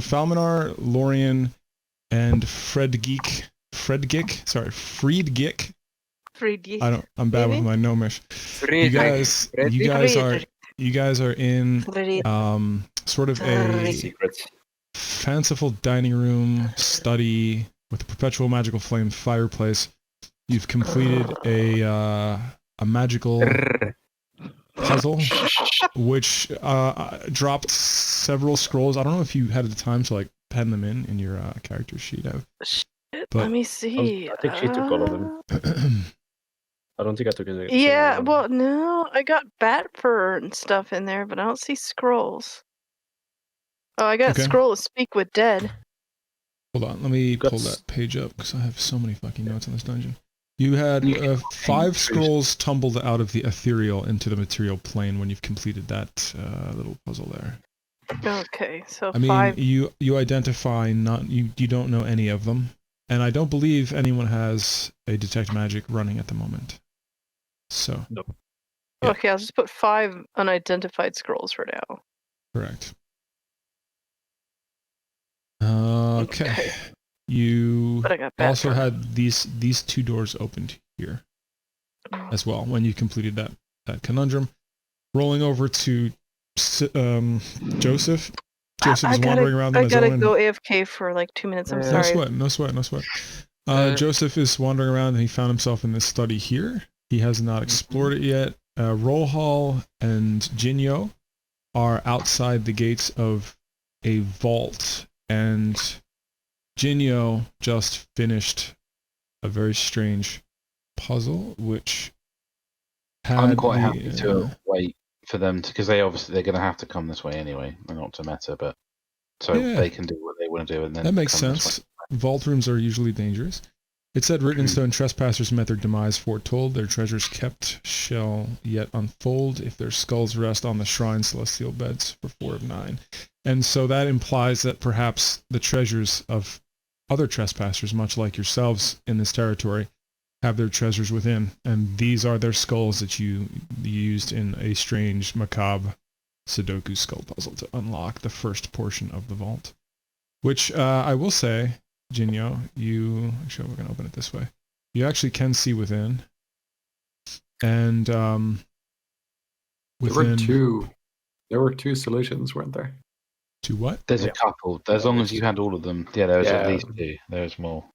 Falminar, Lorien, and Friedgik. I'm bad with my gnomish. You guys are in sort of a fanciful dining room study with a perpetual magical flame fireplace. You've completed a magical puzzle, which dropped several scrolls. I don't know if you had the time to like pen them in your character sheet. Let me see. I think she took all of them. I don't think I took it. Yeah, well, no, I got bat fur and stuff in there, but I don't see scrolls. Oh, I got scroll of speak with dead. Hold on, let me pull that page up because I have so many fucking notes on this dungeon. You had 5 scrolls tumbled out of the ethereal into the material plane when you've completed that little puzzle there. Okay, so I mean, 5. you identify you don't know any of them, and I don't believe anyone has a detect magic running at the moment. So. Nope. Yeah. Okay, I'll just put 5 unidentified scrolls for now. Correct. Okay. You also had these 2 doors opened here as well when you completed that conundrum. Rolling over to Joseph. Joseph is wandering around on his own. I gotta go AFK for like 2 minutes. I'm sorry. No sweat. Joseph is wandering around and he found himself in this study here. He has not explored it yet. Rohal and Jinyo are outside the gates of a vault, and Jinyo just finished a very strange puzzle, which I'm quite happy to wait for them because they're going to have to come this way anyway. They're not to meta, but they can do what they want to do, and then that makes sense. Vault rooms are usually dangerous. It said, written in stone, trespassers met their demise foretold. Their treasures kept shall yet unfold if their skulls rest on the shrine celestial beds for 4 of 9. And so that implies that perhaps the treasures of other trespassers, much like yourselves in this territory, have their treasures within. And these are their skulls that you used in a strange, macabre Sudoku skull puzzle to unlock the first portion of the vault. Which I will say, Jinyo, actually we're going to open it this way. You actually can see within. And within... There were two solutions, weren't there? To what? There's a couple. As long as you had all of them. Yeah, there was at least 2. There's more.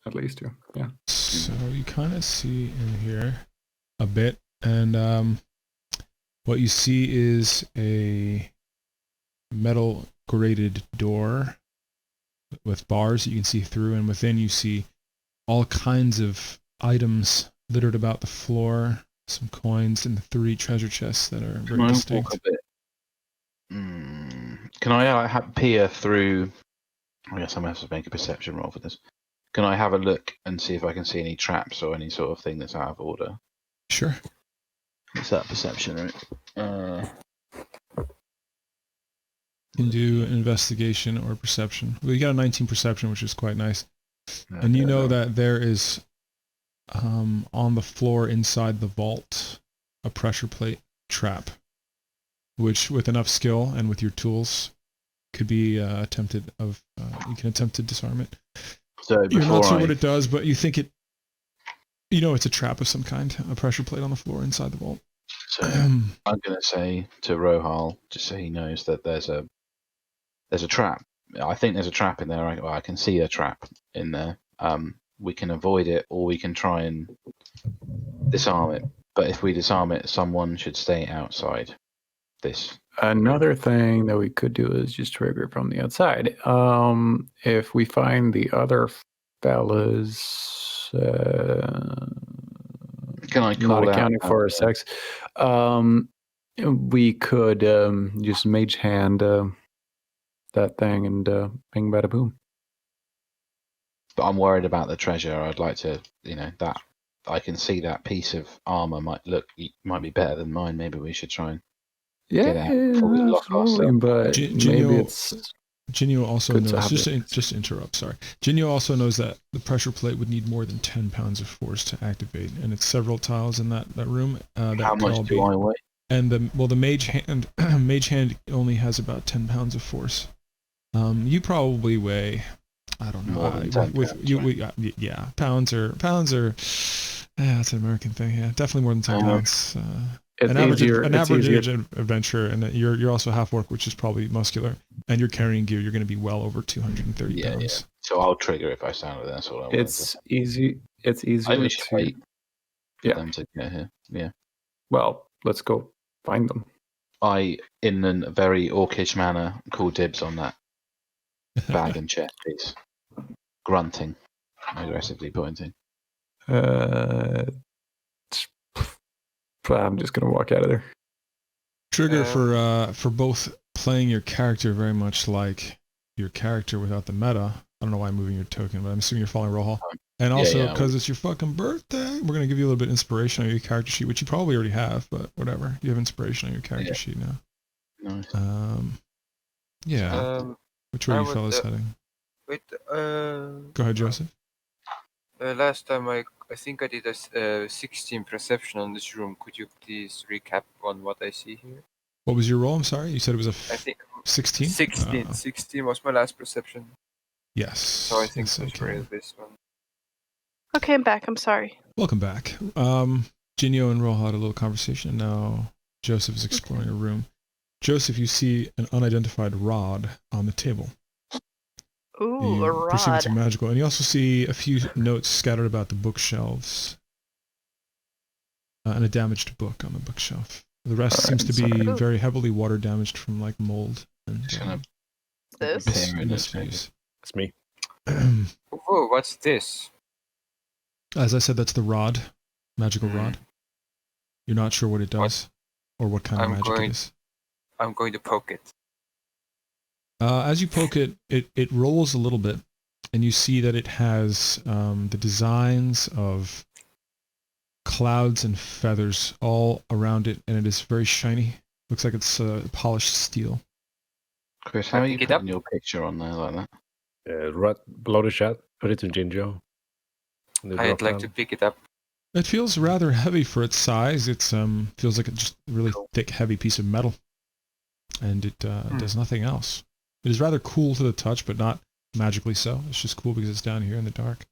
At least 2, yeah. So you kind of see in here a bit. And what you see is a metal grated door with bars that you can see through, and within you see all kinds of items littered about the floor, some coins, and 3 treasure chests that are very distinct. Walk a bit? Can I peer through? I guess I'm going to have to make a perception roll for this. Can I have a look and see if I can see any traps or any sort of thing that's out of order? Sure. It's that perception, right? You can do investigation or perception. Well, you got a 19 perception, which is quite nice. And you know that there is, on the floor inside the vault, a pressure plate trap, which with enough skill and with your tools could be attempted. You can attempt to disarm it. So you're not sure what it does, but you think it. You know it's a trap of some kind, a pressure plate on the floor inside the vault. So I'm going to say to Rohal, just so he knows that there's a trap. I think there's a trap in there. I can see a trap in there. We can avoid it, or we can try and disarm it. But if we disarm it, someone should stay outside this. Another thing that we could do is just trigger it from the outside. If we find the other fellas, can I call not accounting for our sex, we could just mage hand that thing and bing bada boom. But I'm worried about the treasure. I'd like to, that I can see that piece of armor might be better than mine. Maybe we should try and get out before we lock ourselves. But maybe it's. Jinyo also knows, just to interrupt, sorry. Jinyo also knows that the pressure plate would need more than 10 pounds of force to activate, and it's several tiles in that room. How much do I weigh? And the mage hand only has about 10 pounds of force. You probably weigh, I don't know, More than 10 pounds, yeah, pounds are. Yeah, that's an American thing. Yeah, definitely more than 10 pounds. It's an average easier. adventure, and you're also half orc, which is probably muscular, and you're carrying gear. You're going to be well over 230 pounds. Yeah. So I'll trigger if I sound it. That's all I want. It's easy. It's easier I wish to. wait for them to get here. Yeah. Well, let's go find them. I, in a very orcish manner, call dibs on that bag and chest piece. Grunting, aggressively pointing. I'm just gonna walk out of there. Trigger for both playing your character very much like your character without the meta. I don't know why I'm moving your token, but I'm assuming you're following Rohal. And also, because it's your fucking birthday, we're going to give you a little bit of inspiration on your character sheet, which you probably already have, but whatever. You have inspiration on your character sheet now. Nice. Yeah. Which way are you fellas heading? Wait, Go ahead, Joseph. Last time I think I did a 16 perception on this room. Could you please recap on what I see here? What was your roll? I'm sorry. You said it was I think 16? 16. 16 was my last perception. Yes. So I think it's for this one. Okay, I'm back. I'm sorry. Welcome back. Jinyo and Rohal had a little conversation, and now Joseph is exploring a room. Joseph, you see an unidentified rod on the table. Ooh, a rod. Perceive it's magical. And you also see a few notes scattered about the bookshelves. And a damaged book on the bookshelf. The rest seems to be very heavily water damaged from like mold. And, this? Misuse. It's me. Whoa, what's this? As I said, that's the rod. Magical rod. You're not sure what it does or what kind of magic it is. I'm going to poke it. As you poke it, it rolls a little bit, and you see that it has the designs of clouds and feathers all around it, and it is very shiny. Looks like it's polished steel. Chris, how are you putting your picture on there like that? Right below the chat, put it in Jinjo. I'd like to pick it up. It feels rather heavy for its size. It feels like a just really thick, heavy piece of metal, and it does nothing else. It is rather cool to the touch, but not magically so. It's just cool because it's down here in the dark.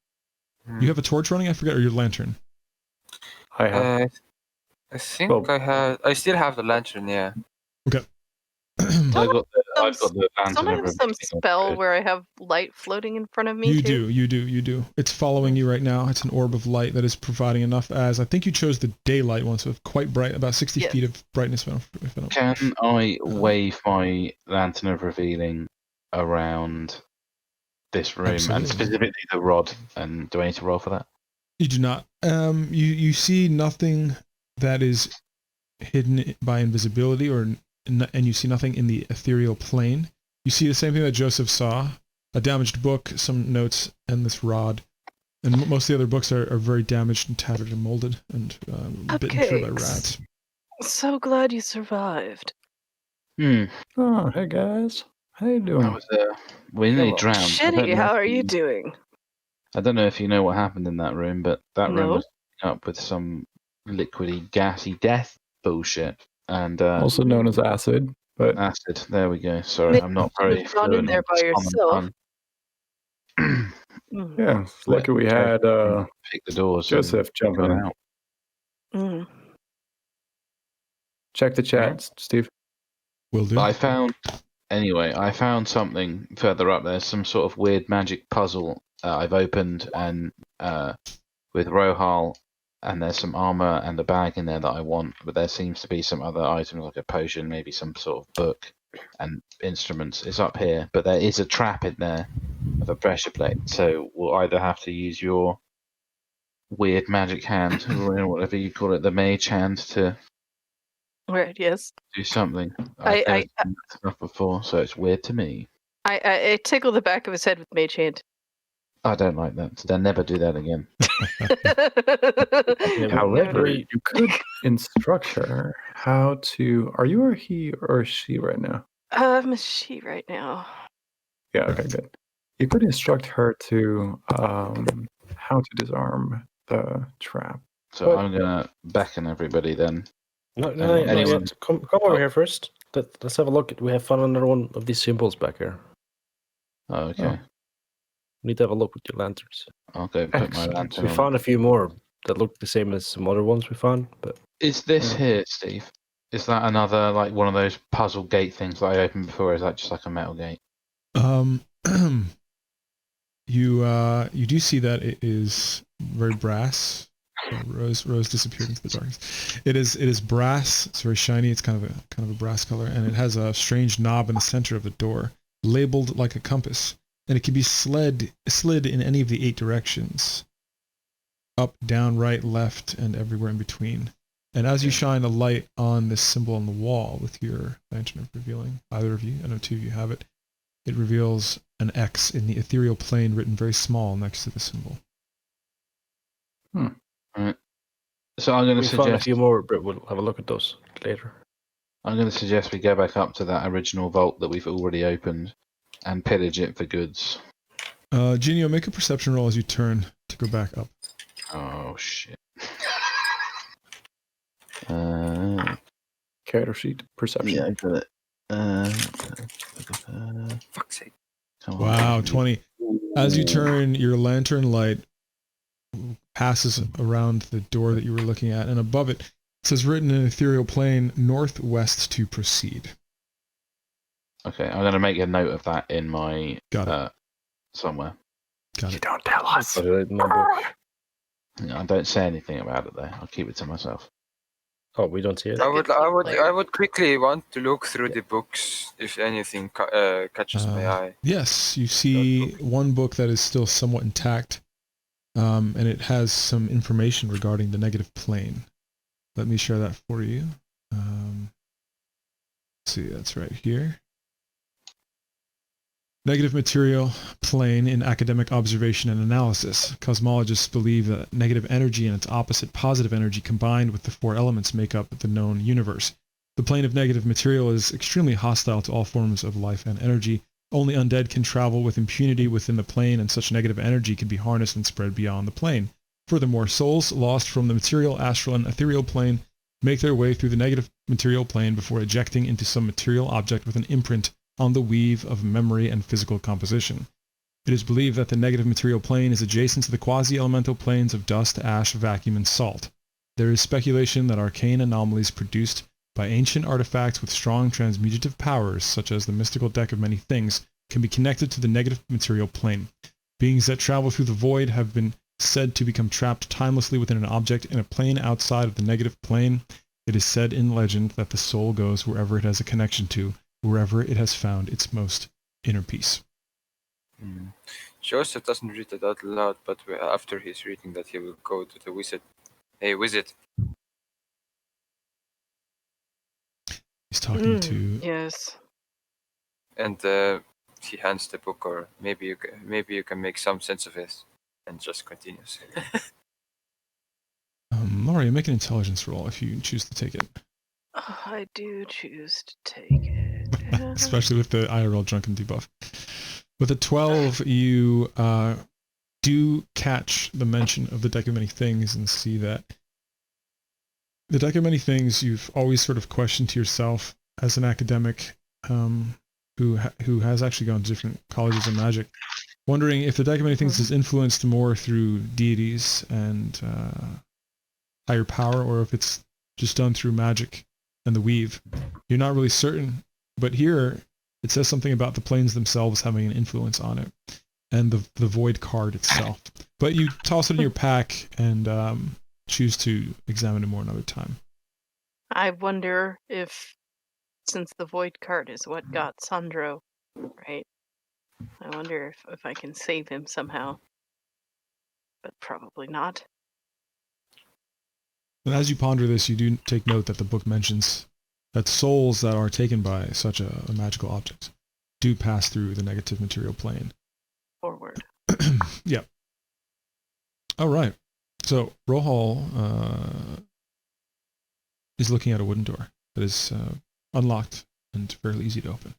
You have a torch running? I forget, or your lantern? I have. I think I still have the lantern, yeah. Okay. I've got the lantern. Don't I have some spell where I have light floating in front of me? You do. It's following you right now. It's an orb of light that is providing enough as, I think you chose the daylight one, so it's quite bright, about 60 feet of brightness. Can I wave my lantern of revealing around this room, and specifically the rod, and do I need to roll for that? You do not. You see nothing that is hidden by invisibility, and you see nothing in the ethereal plane. You see the same thing that Joseph saw: a damaged book, some notes, and this rod. And most of the other books are very damaged and tattered and molded and bitten through by rats. So glad you survived. Oh, hey guys. How you doing? We nearly drowned. Shitty, how are you doing? I don't know if you know what happened in that room, but that room was up with some liquidy, gassy death bullshit. And also known as acid. But acid, there we go. Sorry, I'm not very fluent in there by yourself. Yeah, lucky we had pick the doors. Joseph jumping out. Check the chat, Steve. Will do. I found something further up. There's some sort of weird magic puzzle I've opened, and with Rohal, and there's some armor and a bag in there that I want, but there seems to be some other items like a potion, maybe some sort of book and instruments. It's up here, but there is a trap in there of a pressure plate, so we'll either have to use your weird magic hand, or whatever you call it, the mage hand, to Right, yes. do something. I've never seen that stuff before, so it's weird to me. I tickle the back of his head with mage hand. I don't like that, so they'll never do that again. However, you could instruct her how to. Are you a he or a she right now? I'm a she right now. Yeah, okay, good. You could instruct her to how to disarm the trap. So I'm gonna beckon everybody then. No, come over here first. Let's have a look. We have found another one of these symbols back here. Oh, okay. Need to have a look with your lanterns. I'll go put my Excellent. lantern We on. found a few more that look the same as some other ones we found, but Is this here, Steve? Is that another, like, one of those puzzle gate things that I opened before, or is that just like a metal gate? You do see that it is very brass. Rose disappeared into the darkness. It is brass. It's very shiny. It's kind of a brass color, and it has a strange knob in the center of the door, labeled like a compass, and it can be slid in any of the 8 directions: up, down, right, left, and everywhere in between. And as you shine a light on this symbol on the wall with your lantern of revealing, either of you, I know 2 of you have it, it reveals an X in the ethereal plane written very small next to the symbol. Right. So I'm going to we found a suggest few more, but we'll have a look at those later. I'm going to suggest we go back up to that original vault that we've already opened and pillage it for goods. Genio, make a perception roll as you turn to go back up. Oh shit. Character sheet perception. Yeah, I got it. Fuck's sake. Come on. Wow, 20. As you turn, your lantern light passes around the door that you were looking at, and above it, it says written in ethereal plane, northwest to proceed. Okay, I'm going to make a note of that in my Got it. somewhere. Got You it. don't tell us. Put it in my book. I don't say anything about it though. I'll keep it to myself. Oh, we don't see it. I would quickly want to look through the books if anything catches my eye. Yes, you see one book that is still somewhat intact, and it has some information regarding the negative plane. Let me share that for you. Let's see, that's right here. Negative material plane in academic observation and analysis. Cosmologists believe that negative energy and its opposite positive energy combined with the 4 elements make up the known universe. The plane of negative material is extremely hostile to all forms of life and energy. Only undead can travel with impunity within the plane, and such negative energy can be harnessed and spread beyond the plane. Furthermore, souls lost from the material, astral, and ethereal plane make their way through the negative material plane before ejecting into some material object with an imprint on the weave of memory and physical composition. It is believed that the negative material plane is adjacent to the quasi-elemental planes of dust, ash, vacuum, and salt. There is speculation that arcane anomalies produced by ancient artifacts with strong transmutative powers, such as the mystical deck of many things, can be connected to the negative material plane. Beings that travel through the void have been said to become trapped timelessly within an object in a plane outside of the negative plane. It is said in legend that the soul goes wherever it has a connection to, wherever it has found its most inner peace. Joseph doesn't read it out loud, but after he's reading that, he will go to the wizard. Hey, wizard. He's talking to... Yes. And he hands the book, or maybe you can make some sense of it, and just continues. Laurie, make an intelligence roll if you choose to take it. Oh, I do choose to take it. Especially with the IRL drunken debuff. With a 12, you do catch the mention of the Deck of Many Things and see that the Deck of Many Things you've always sort of questioned to yourself as an academic who has actually gone to different colleges of magic, wondering if the Deck of Many Things is influenced more through deities and higher power, or if it's just done through magic and the weave. You're not really certain, but here it says something about the planes themselves having an influence on it, and the void card itself. But you toss it in your pack and choose to examine it more another time. I wonder if, since the void card is what got Sandro, right? I wonder if I can save him somehow. But probably not. And as you ponder this, you do take note that the book mentions that souls that are taken by such a magical object do pass through the negative material plane. Forward. Yep. All right. So Rohal is looking at a wooden door that is unlocked and fairly easy to open.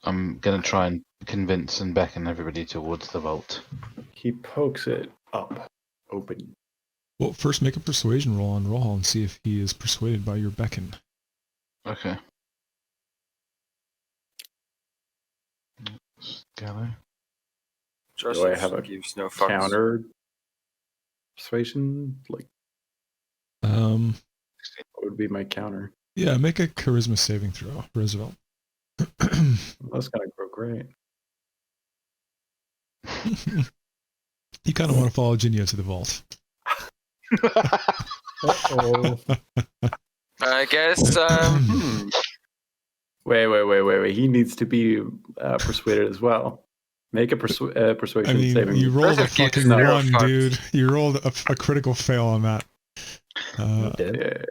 I'm going to try and convince and beckon everybody towards the vault. He pokes it up. Open. Well, first make a persuasion roll on Rohal and see if he is persuaded by your beckon. Okay. Gallo. Joseph have a gives no fucks. Counter persuasion? Like, Um, what would be my counter? yeah, make a charisma saving throw, Roosevelt. That's gonna go great. You kind of want to follow Jinyo to the vault. Uh-oh. I guess. Wait. He needs to be persuaded as well. Make a persuasion I mean, saving. you rolled a Joseph gives fucking zero 1, fucks. dude. You rolled a critical fail on that. Yeah.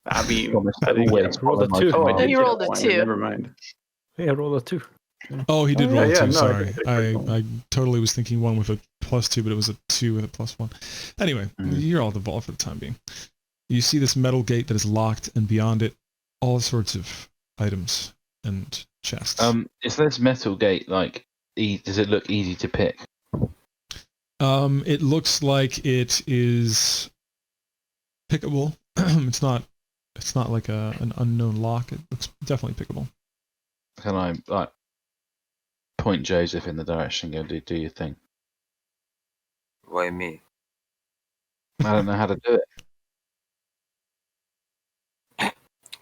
I mean, Promise I think always I rolled a follow my 2. command. No, you rolled a Never 2. Never mind. Hey, I rolled a 2. Oh, he did Oh, roll yeah, 2, no, I sorry. think I totally was thinking 1 with a +2, but it was a 2 with a +1. Anyway, you're all at the vault for the time being. You see this metal gate that is locked, and beyond it, all sorts of items and chests. Is this metal gate like? Does it look easy to pick? It looks like it is pickable. It's not like an unknown lock. It looks definitely pickable. Can I like point Joseph in the direction and go do your thing? Why me? I don't know how to do it.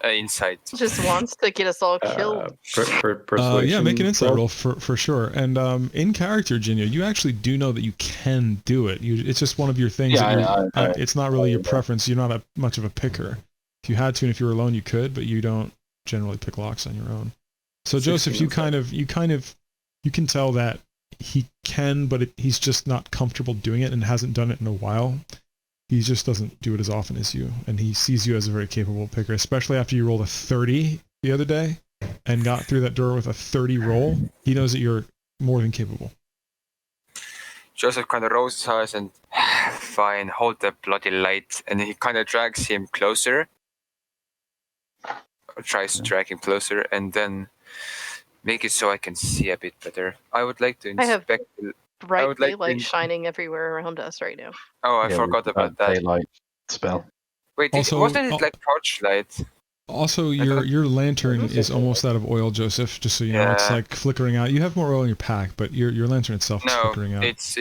Insight. Just wants to get us all killed. Persuasion. Yeah, make an insight roll. roll for sure. And in character, Jinyo, you actually do know that you can do it. It's just one of your things. Yeah, that I know. it's not really your preference. You're not much of a picker. If you had to, and if you were alone, you could, but you don't generally pick locks on your own. So 16 Joseph, you can tell that he can, but he's just not comfortable doing it and hasn't done it in a while. He just doesn't do it as often as you, and he sees you as a very capable picker, especially after you rolled a 30 the other day and got through that door with a 30 roll. He knows that you're more than capable. Joseph kind of rolls his eyes and, fine, hold the bloody light, and he kind of drags him closer. Or tries to drag him closer, and then make it so I can see a bit better. I would like to I have inspect. Bright would like daylight to- shining everywhere around us right now. Oh, I Yeah, forgot with about that. daylight spell. Wait, Also- wasn't it like torchlight? Also, I your thought- your lantern is almost out of oil, Joseph. Just so you know, it's Yeah. like flickering out. You have more oil in your pack, but your lantern itself is No, flickering out. it's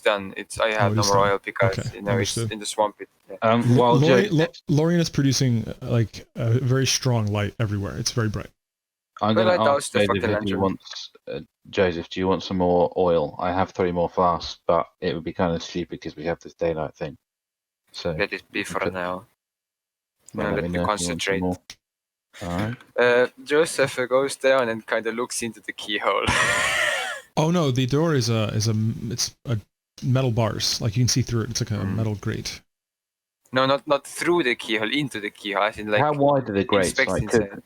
done. I Oh, have it no is more done. oil because Okay, it's understood. in the swamp. Yeah. While Lorian is producing like a very strong light everywhere. It's very bright. I'm Well, going I to doused ask the Joseph fucking if he lantern. wants. Joseph, do you want some more oil? I have 3 more flasks, but it would be kind of stupid because we have this daylight thing. So Let it be for Okay. now. well, let let me know if you want some concentrate. more. All right. Joseph goes down and kind of looks into the keyhole. Oh no, the door is it's a metal bars. Like you can see through it. It's like a metal grate. No, not through the keyhole, into the keyhole. As in, like, How wide are the grates? inspects Like, inside.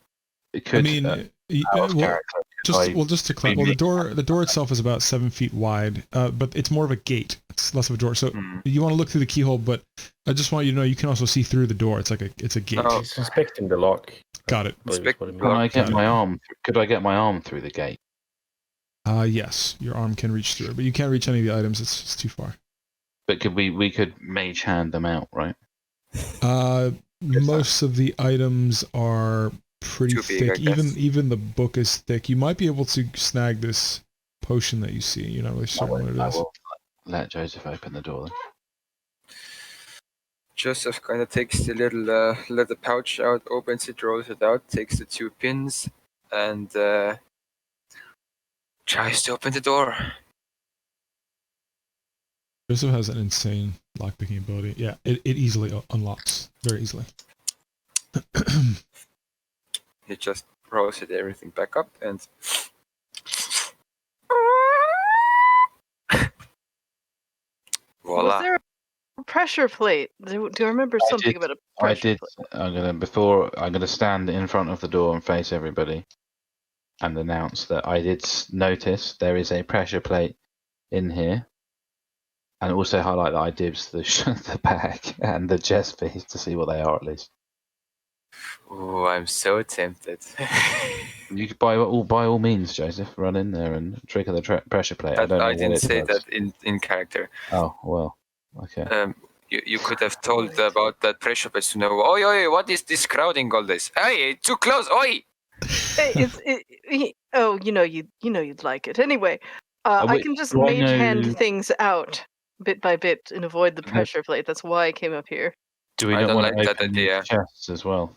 it could. I mean, out of well, character, just to clarify, well, the door itself is about 7 feet wide, but it's more of a gate. It's less of a door. So you want to look through the keyhole, but I just want you to know you can also see through the door. It's a gate. Oh. He's suspecting the lock. Got it. I believe is what it Can I means. get my arm? Could I get my arm through the gate? Yes, your arm can reach through, but you can't reach any of the items. It's too far. But could we could mage hand them out, right? Most of the items are pretty Too big, I thick. guess. Even the book is thick. You might be able to snag this potion that you see. You're not really certain what it I is. will let Joseph open the door. Then. Joseph kind of takes the little leather pouch out, opens it, rolls it out, takes the 2 pins, and tries to open the door. Joseph has an insane lockpicking ability. Yeah, it easily unlocks. Very easily. He just rolls it everything back up and voila. Was there a pressure plate? Do I remember I something did- about a I pressure did. plate? I'm gonna stand in front of the door and face everybody, and announce that I did notice there is a pressure plate in here, and also highlight that I dibs the the bag and the chest piece to see what they are at least. Oh, I'm so tempted. You could by all means, Joseph, run in there and trigger the pressure plate. I don't know I what didn't it say does. that in character. Oh well, okay. You could have told about that pressure plate to know. Oi, what is this crowding all this? Hey, too close, oi! Hey, Oh, you'd like it. Anyway, I wait, can just do I mage hand know- things out bit by bit and avoid the Okay. pressure plate. That's why I came up here. Do we I not don't want like to that open idea. chests as well?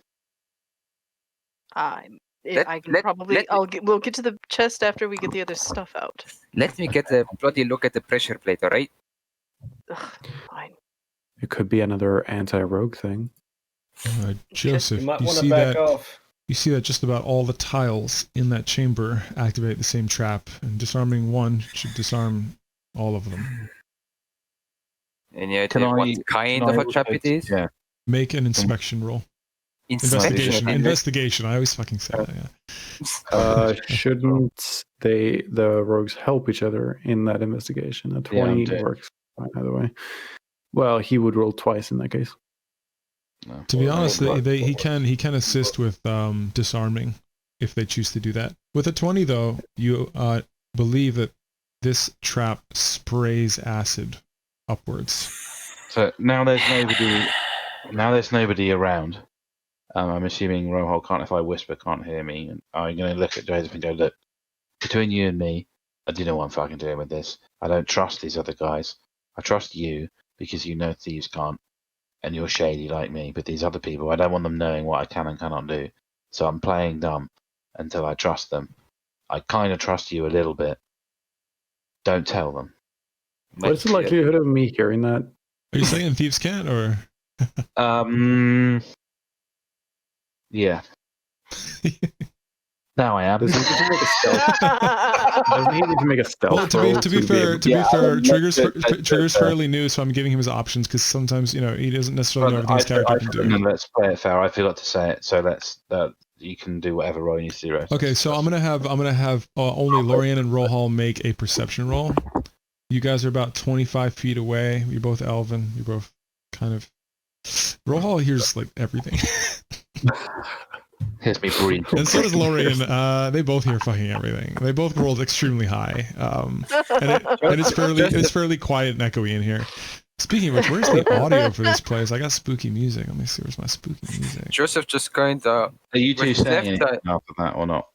I Let- can let- probably. let- We'll get to the chest after we get the other stuff out. Let me get a bloody look at the pressure plate, alright? Ugh, fine. It could be another anti-rogue thing. Joseph, You might you want to see back that? off. You see that just about all the tiles in that chamber activate the same trap, and disarming one should disarm all of them. Any Can idea I- what kind can of I a trap it also- is? Yeah. Make an inspection roll. Investigation. Investigation. I always fucking say that. Yeah. Shouldn't the rogues help each other in that investigation? A Yeah, I'm 20 dead. works fine either way. Well, he would roll twice in that case. No. To be honest, he can assist with disarming if they choose to do that. With a 20, though, you believe that this trap sprays acid upwards. So now there's nobody. Now there's nobody around. I'm assuming Rohol can't. If I whisper, can't hear me. And I'm going to look at Joseph and go, look, between you and me, I do know what I'm fucking doing with this. I don't trust these other guys. I trust you because you know thieves can't, and you're shady like me. But these other people, I don't want them knowing what I can and cannot do. So I'm playing dumb until I trust them. I kind of trust you a little bit. Don't tell them. What's the likelihood of me hearing that? Are you saying thieves can't, or? Yeah. Now I am. Does he need to make a stealth? Doesn't he need to make a stealth Well, roll to be fair, able- Trigger's fairly new, so I'm giving him his options because sometimes he doesn't necessarily know everything his character can do. Let's play it fair. I forgot to say it, so let's. You can do whatever roll you need to do. Rest. Okay, so I'm gonna have only Lorian and Rohal make a perception roll. You guys are about 25 feet away. You're both elven. You're both kind of. Rohal hears like everything, Here's me breathe. and so does Lorian. They both hear fucking everything. They both rolled extremely high, and it's fairly quiet and echoey in here. Speaking of which, where's the audio for this place? I got spooky music. Let me see. Where's my spooky music? Joseph just kind of. Are you two With saying left anything after that or not?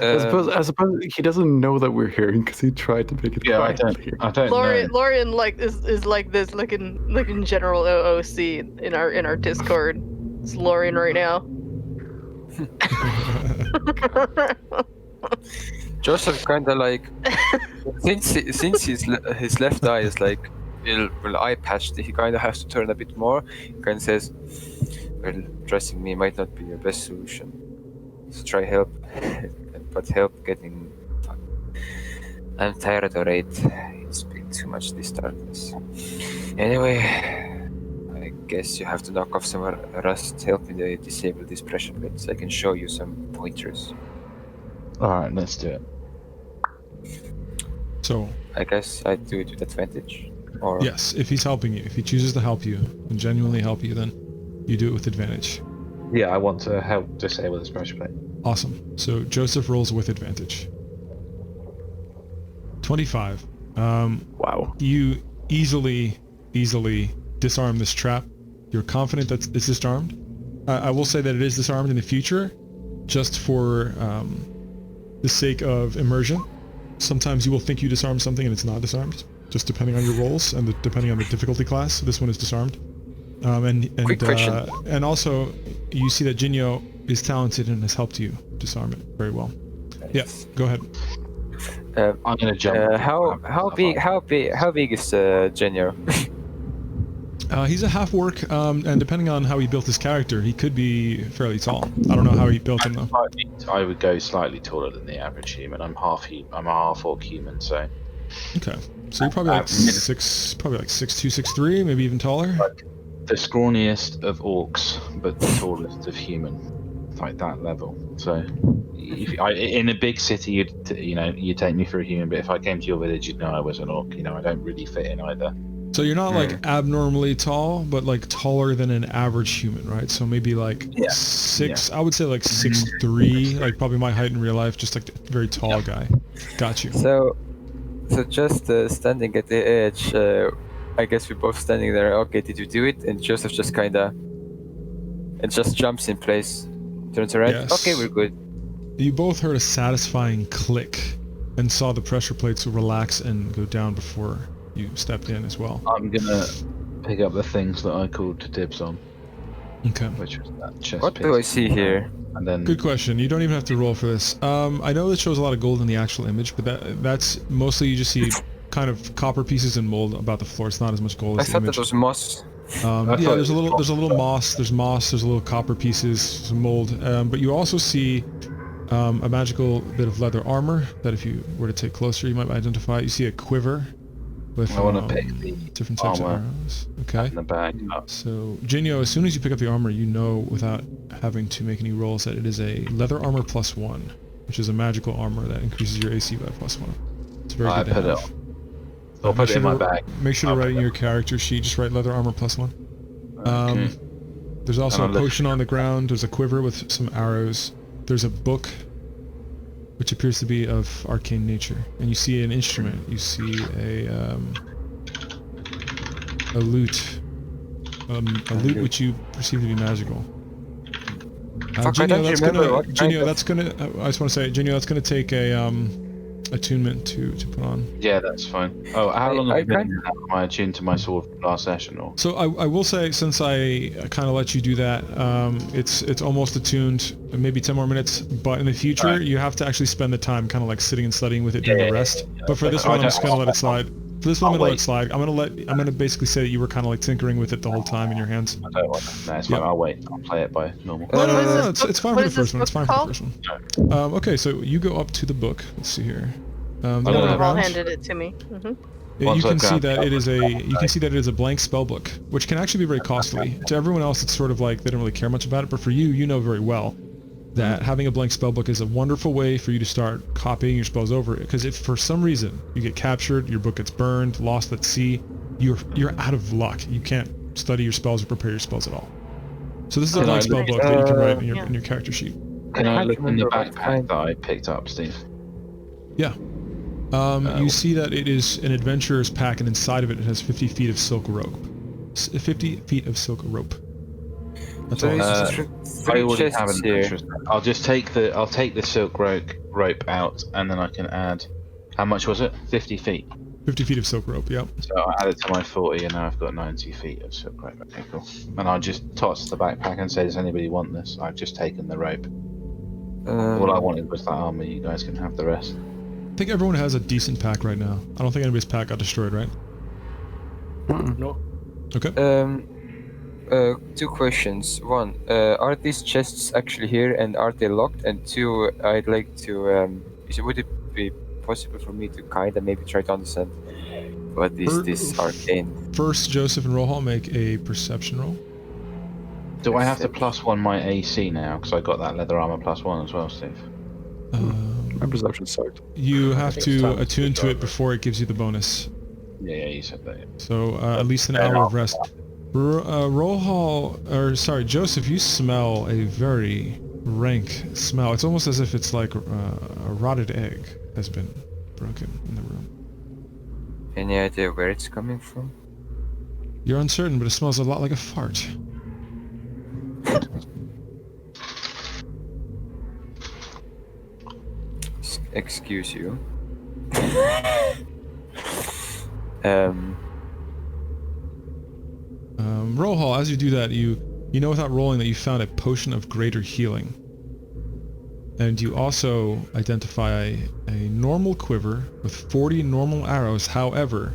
I suppose he doesn't know that we're hearing because he tried to make it Yeah, I quiet. don't know. Lorian is like this, looking General OOC in our Discord. It's Lorian right now. Joseph kind of like since his left eye is like eye patched, he kind of has to turn a bit more. He kind of says, "Well, dressing me might not be your best solution. So try help, but help getting. I'm tired already. It's been too much this darkness. Anyway, I guess you have to knock off some rust. Help me disable these pressure plates. I can show you some pointers. All right, let's do it. So I guess I do it with advantage. Or yes, if he's helping you, if he chooses to help you and genuinely help you, then you do it with advantage. Yeah, I want to help disable this pressure plate. Awesome. So Joseph rolls with advantage. 25. Wow. You easily disarm this trap. You're confident that it's disarmed. I will say that it is disarmed in the future, just for the sake of immersion. Sometimes you will think you disarmed something and it's not disarmed, just depending on your rolls and depending on the difficulty class. This one is disarmed. Quick question. And also, you see that Jinyo is talented and has helped you disarm it very well. Yeah, go ahead. I'm gonna jump. How big is Genio? He's a half orc, and depending on how he built his character, he could be fairly tall. I don't know how he built him though. I would go slightly taller than the average human. I'm a half orc human, so. Okay, so you're probably like probably like 6'2", 6'3", maybe even taller. The scrawniest of orcs, but the tallest of human, like that level. So, in a big city, you'd take me for a human, but if I came to your village, you'd know I was an orc. I don't really fit in either. So you're not like abnormally tall, but like taller than an average human, right? So maybe like I would say like 6'3", like probably my height in real life, just like a very tall guy. Got you. So just standing at the edge, I guess we're both standing there. Okay, did you do it? And Joseph just kinda, and just jumps in place, turns around. Yes. Okay, we're good. You both heard a satisfying click and saw the pressure plates relax and go down before you stepped in as well. I'm gonna pick up the things that I called dibs on, Okay. which was that chest What piece. do I see here? And then Good question. You don't even have to roll for this. I know it shows a lot of gold in the actual image, but that's mostly you just see kind of copper pieces and mold about the floor. It's not as much gold I as the thought image. that was moss. Yeah, there's a little moss. There's moss. There's a little copper pieces, some mold. But you also see a magical bit of leather armor that, if you were to take closer, you might identify. You see a quiver with I want to pick the different types armor of arrows. Okay. in the bag up. So, Jinyo, as soon as you pick up the armor, you know without having to make any rolls that it is a leather armor +1, which is a magical armor that increases your AC by +1. It's very I good to put it have. I'll put Make it in sure my to- bag. Make sure to I'll write put in your character sheet, just write leather armor +1. Okay. There's also a And I'll look- potion on the ground. There's a quiver with some arrows. There's a book, which appears to be of arcane nature. And you see an instrument. You see a lute. A lute which you perceive to be magical. Fuck, I don't remember what kind Jinyo, of- that's gonna. I just want to say, Jinyo, that's gonna take a attunement to put on. Yeah, that's fine. Oh, how long I have you been am I attuned to my sword last session? Or So I will say, since I kind of let you do that, it's almost attuned, maybe 10 more minutes. But in the future, Right. you have to actually spend the time kind of like sitting and studying with it Yeah, during yeah, the rest. yeah, yeah. But for this I one, I'm don't- just gonna let it slide. For this one, I'm I'll gonna let wait. it slide. I'm gonna basically say that you were kind of like tinkering with it the whole time in your hands. I don't want to. No, it's fine. Yeah. I'll wait. I'll play it by normal. No, What was this it's, book- it's fine what for the is this first one. It's book fine called? for the first one. Okay, so you go up to the book. Let's see here. The I'm one gonna- on the Paul ground. handed it to me. You Once can I've see grabbed that the it is a other you can see that it is a blank spell book, which can actually be very costly. To everyone else, it's sort of like they don't really care much about it, but for you, you know very well that having a blank spell book is a wonderful way for you to start copying your spells over. Because if for some reason you get captured, your book gets burned, lost at sea, you're out of luck. You can't study your spells or prepare your spells at all. So this is a Can blank I spell look- book that you can write Yeah. in your character sheet. Can I can't look in the remember what backpack kind. that I picked up, Steve? Yeah. You see that it is an adventurer's pack, and inside of it, it has 50 feet of silk rope. 50 feet of silk rope. That's So all. it's it says. just I three already have chests an here. interest. I'll just take the silk rope out, and then I can add. How much was it? 50 feet. 50 feet of silk rope. Yep. So I add it to my 40, and now I've got 90 feet of silk rope. Okay, cool. And I'll just toss the backpack and say, "Does anybody want this?" I've just taken the rope. All I wanted was that armor. You guys can have the rest. I think everyone has a decent pack right now. I don't think anybody's pack got destroyed, right? No. Okay. Two questions. One, are these chests actually here and are they locked? And two, I'd like to, would it be possible for me to kind of maybe try to understand what is this arcane? First, Joseph and Rohal make a perception roll. Do I have to +1 my AC now? Because I got that leather armor +1 as well, Steve. My perception sucked. You have think to it's time attune to to it go. before it gives you the bonus. Yeah, you said that. Yeah. So at least an hour of rest. Rohal, or sorry, Joseph, you smell a very rank smell. It's almost as if it's like a rotted egg has been broken in the room. Any idea where it's coming from? You're uncertain, but it smells a lot like a fart. Excuse you. Rohal, as you do that, you know without rolling that you found a potion of greater healing. And you also identify a normal quiver with 40 normal arrows. However,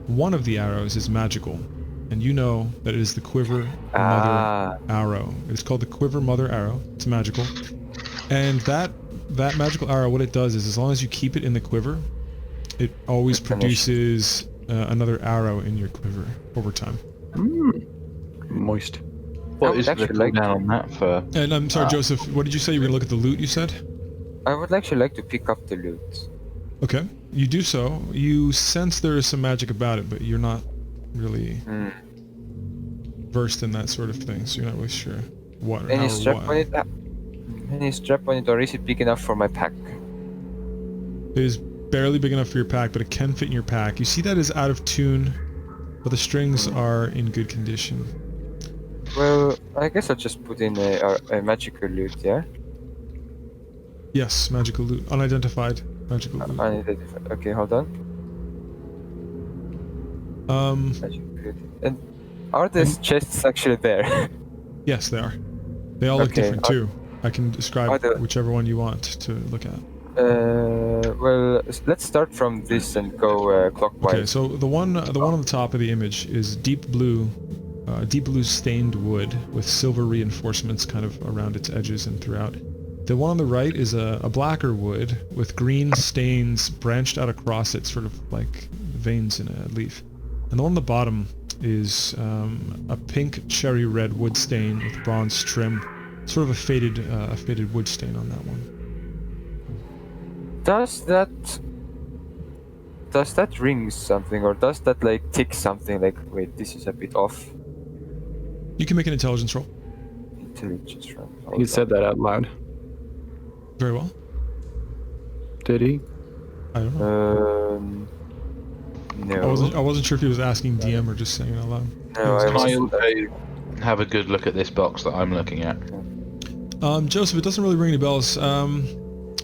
one of the arrows is magical. And you know that it is the Quiver Mother Arrow. It's called the Quiver Mother Arrow. It's magical. And that magical arrow, what it does is, as long as you keep it in the quiver, it always produces another arrow in your quiver over time. Moist. What would is the actually like cooldown on that for? And I'm sorry, Joseph, what did you say? You were going to look at the loot, you said? I would actually like to pick up the loot. Okay. You do so. You sense there is some magic about it, but you're not really versed in that sort of thing, so you're not really sure what or Any how or strap why. on it? Any strap on it, or is it big enough for my pack? It is barely big enough for your pack, but it can fit in your pack. You see that is out of tune, but the strings are in good condition. Well, I guess I'll just put in a magical loot, yeah? Yes, magical loot. Unidentified magical loot. Unidentified. Okay, hold on. And are these chests actually there? Yes, they are. They all look Okay, different too. I can describe are the- whichever one you want to look at. Well, let's start from this and go clockwise. Okay, so the one on the top of the image is deep blue stained wood with silver reinforcements kind of around its edges and throughout. The one on the right is a blacker wood with green stains branched out across it, sort of like veins in a leaf. And the one on the bottom is a pink cherry red wood stain with bronze trim, sort of a faded wood stain on that one. Does that ring something, or does that like tick something? Like, wait, this is a bit off. You can make an intelligence roll. Intelligence roll. He said that out loud. Very well. Did he? I don't know. No. I wasn't sure if he was asking DM or just saying it out loud. No, I Can I wasn't. also have a good look at this box that I'm looking at? Joseph, it doesn't really ring any bells.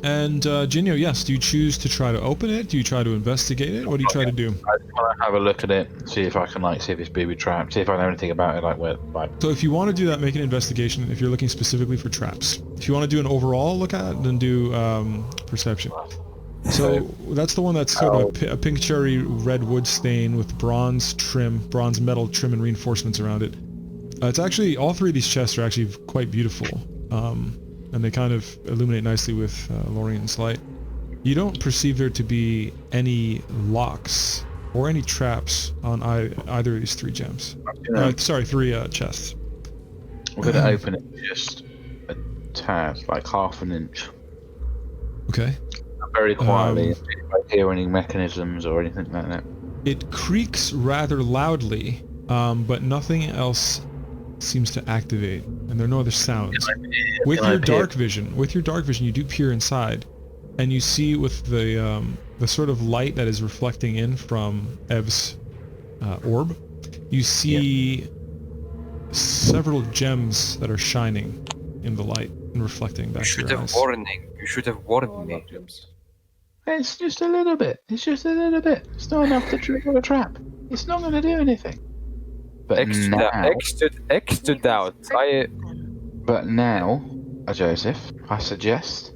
And Jinyo, yes, do you choose to try to open it? Do you try to investigate it? What do you try to do? I just want to have a look at it, see if I can see if it's booby trapped, see if I know anything about it, So if you want to do that, make an investigation if you're looking specifically for traps. If you want to do an overall look at it, then do perception. So that's the one that's sort of a pink cherry red wood stain with bronze metal trim and reinforcements around it. It's actually, all three of these chests are actually quite beautiful. And they kind of illuminate nicely with Lorien's light. You don't perceive there to be any locks or any traps on either of these three gems. Three chests. We're going to open it just a tad, like half an inch. Okay. Very quietly, if I hear any mechanisms or anything like that. It creaks rather loudly, but nothing else seems to activate, and there are no other sounds. With your dark vision, you do peer inside, and you see with the sort of light that is reflecting in from Ev's orb, you see several gems that are shining in the light and reflecting back to your eyes. You should have warned me. It's just a little bit. It's not enough to trigger a trap. It's not going to do anything. But Extra doubt. But now, Joseph, I suggest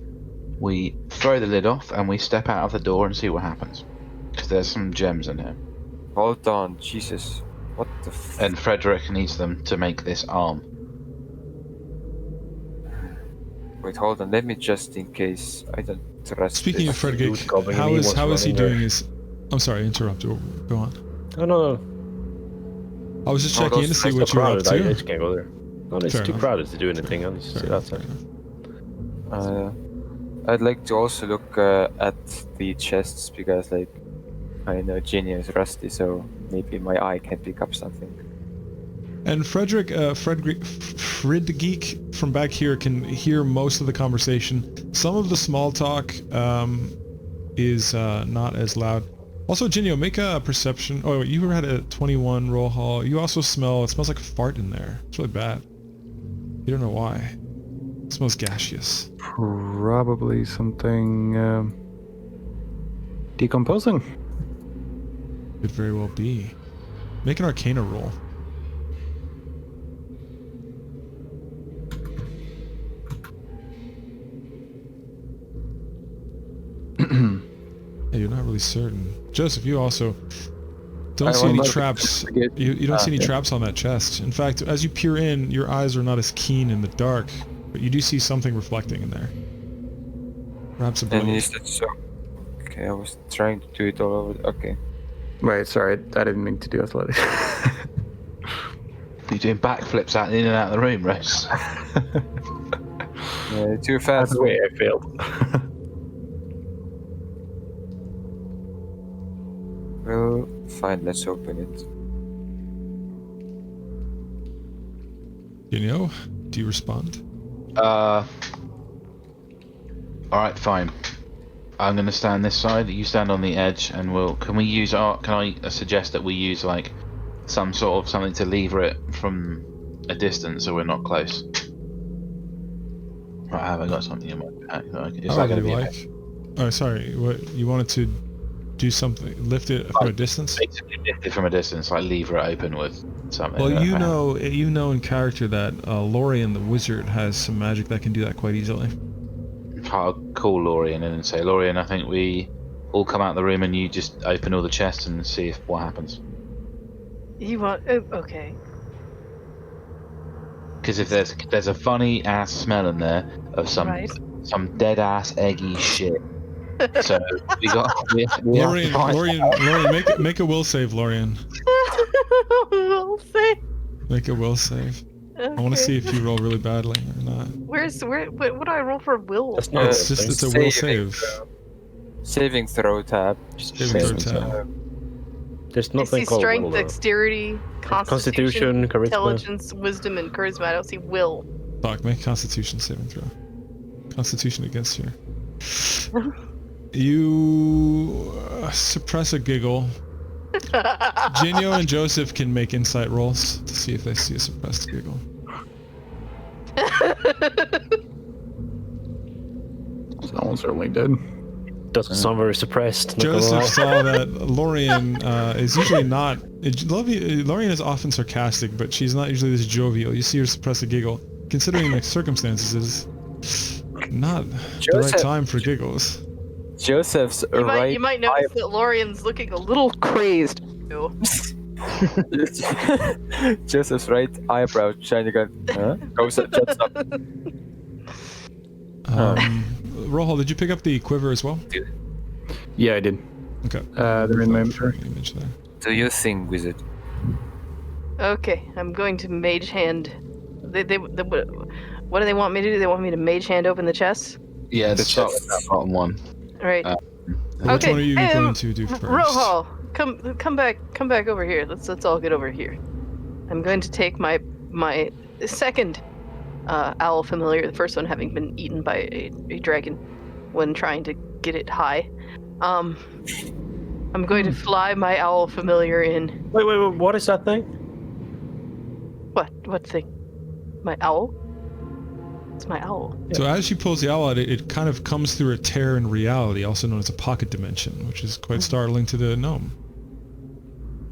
we throw the lid off and we step out of the door and see what happens. Because there's some gems in here. Hold on, Jesus. What the And Frederick needs them to make this arm. Wait, hold on. Let me just, in case I don't trust. Speaking this. of Frederick, how is he doing his... I'm sorry, I interrupted. Go on. No. I was just checking in to see what you were up I to. just can't go there. No, it's too crowded to do anything. I'll just sit outside. I'd like to also look at the chests because, like, I know Ginny is rusty, so maybe my eye can pick up something. And Frederick from back here can hear most of the conversation. Some of the small talk is not as loud. Also, Jinyo, make a perception. Oh, wait, you had a 21 roll hall. You also smell. It smells like a fart in there. It's really bad. You don't know why. It smells gaseous. Probably something decomposing. Could very well be. Make an Arcana roll. Yeah, you're not really certain. Joseph, you also don't see any traps. You don't see any traps on that chest. In fact, as you peer in, your eyes are not as keen in the dark, but you do see something reflecting in there. Perhaps a And blade. is that so? Okay, I was trying to do it all over. Okay. Wait, sorry, I didn't mean to do athletics. You're doing backflips out in and out of the room, Rose. Yeah, too fast. Wait, I failed. Well, fine, let's open it. Do you respond? Alright, fine. I'm gonna stand this side, you stand on the edge, and can I suggest that we use like some sort of something to lever it from a distance so we're not close? Right, have I got something in my pack? Is that However going to you be like. Oh, sorry. What you wanted to do something? Lift it from a distance? basically lift it from a distance, like lever it open with something? Well, I you don't know in character that Lorien the wizard has some magic that can do that quite easily. I'll call Lorien in and say, Lorien, I think we all come out the room and you just open all the chests and see if what happens. You want? Oh, okay. Because if there's a funny ass smell in there of some dead ass eggy shit. So we have to Lorien, find Lorien, make a will save, Lorien. We'll say. Make a will save. I want to see if you roll really badly or not. Where? What do I roll for will? That's not It's just it's a will saving save. Saving throw tab. Saving throw tab. There's I nothing see called strength, will, though. dexterity, Constitution, charisma. intelligence, wisdom, and charisma. I don't see will. Fuck, make a Constitution saving throw. Constitution against you. You suppress a giggle. Jinyo and Joseph can make insight rolls to see if they see a suppressed giggle. Someone certainly did. Doesn't sound very suppressed. not gonna lie. Joseph saw that Lorien is usually not. Lorien is often sarcastic, but she's not usually this jovial. You see her suppress a giggle. Considering the circumstances, it's not the right Joseph. time for giggles. Joseph's You might notice that Lorian's looking a little crazed. too. Joseph's right eyebrow shining on. Huh? Goes up, jumps up. Rohal, did you pick up the quiver as well? Yeah, I did. Okay. They're in my inventory. Image there. Do you think, wizard? Okay, I'm going to mage hand. What do they want me to do? They want me to mage hand open the chest? Yeah, the start with that bottom one. All right. Which Okay, one are you going to do first? Rohal, come back over here. Let's all get over here. I'm going to take my second owl familiar, the first one having been eaten by a dragon when trying to get it high. I'm going to fly my owl familiar in. Wait, what is that thing? What thing? My owl? It's my owl. So as she pulls the owl out, it kind of comes through a tear in reality, also known as a pocket dimension, which is quite startling to the gnome.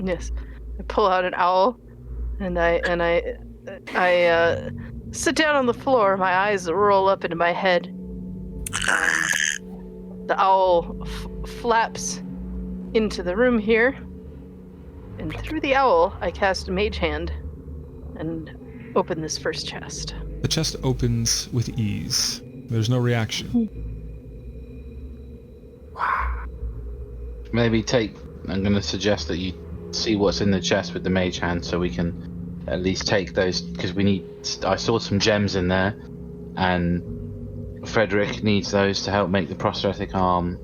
Yes. I pull out an owl, and I sit down on the floor. My eyes roll up into my head. The owl flaps into the room here, and through the owl, I cast Mage Hand and open this first chest. The chest opens with ease. There's no reaction. Maybe I'm going to suggest that you see what's in the chest with the mage hand, so we can at least take those, because I saw some gems in there, and Frederick needs those to help make the prosthetic arm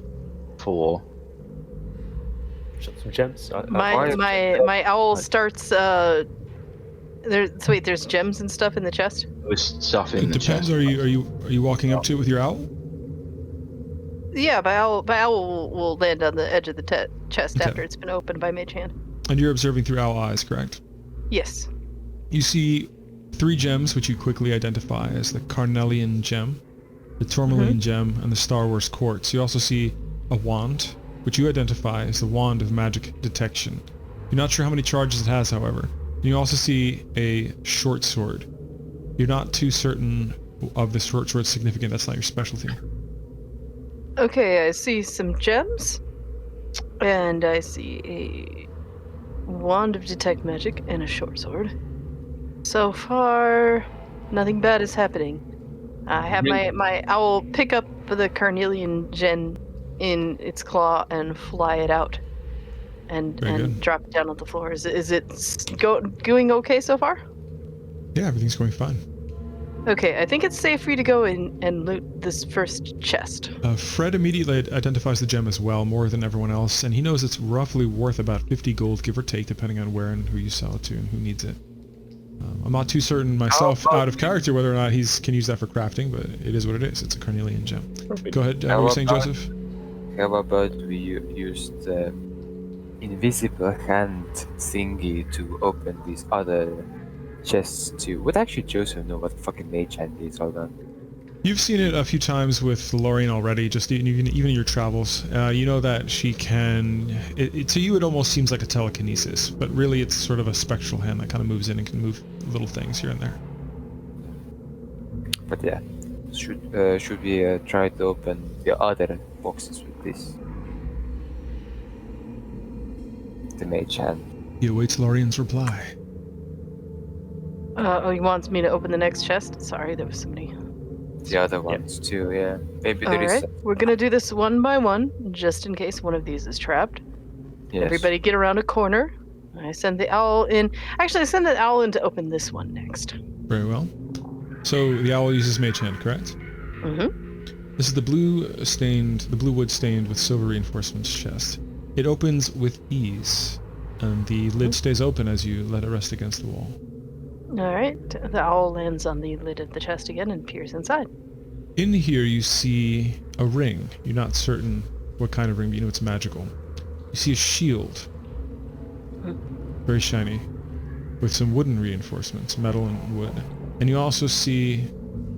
for. Some gems. My owl starts. There's gems and stuff in the chest. There's stuff in It the depends. chest. Are you walking up to it with your owl? Yeah, my owl will land on the edge of the chest Okay. after it's been opened by Mage Hand. And you're observing through owl eyes, correct? Yes. You see 3 gems, which you quickly identify as the Carnelian gem, the Tourmaline gem, and the Star Wars quartz. You also see a wand, which you identify as the Wand of Magic Detection. You're not sure how many charges it has, however. And you also see a short sword. You're not too certain of the short sword's significance. That's not your specialty. Okay, I see some gems, and I see a wand of detect magic and a short sword. So far, nothing bad is happening. I have my owl pick up the Carnelian gem in its claw and fly it out, and Very good. drop it down on the floor. Is it going okay so far? Yeah, everything's going fine. Okay, I think it's safe for you to go in and loot this first chest. Fred immediately identifies the gem as well, more than everyone else, and he knows it's roughly worth about 50 gold, give or take, depending on where and who you sell it to and who needs it. I'm not too certain myself, out of character, whether or not he can use that for crafting, but it is what it is. It's a Carnelian gem. Go ahead, what were you saying, Joseph? How about we use the invisible hand thingy to open these other chests too? Would actually Joseph know what fucking mage hand is? Hold on. You've seen it a few times with Lorien already, just even in your travels. You know that she can... to you, it almost seems like a telekinesis, but really it's sort of a spectral hand that kind of moves in and can move little things here and there. But yeah, should we try to open the other boxes with this? The mage hand. He awaits Lorien's reply. Oh, he wants me to open the next chest? Sorry, there was somebody... The other ones too, yeah. Maybe there is. Alright, we're gonna do this one by one, just in case one of these is trapped. Yes. Everybody get around a corner. I send the owl in. Actually, I send the owl in to open this one next. Very well. So the owl uses Mage Hand, correct? Mm-hmm. This is the blue wood stained with silver reinforcements chest. It opens with ease, and the lid stays open as you let it rest against the wall. Alright, the owl lands on the lid of the chest again and peers inside. In here you see a ring. You're not certain what kind of ring, but you know it's magical. You see a shield. Very shiny. With some wooden reinforcements, metal and wood. And you also see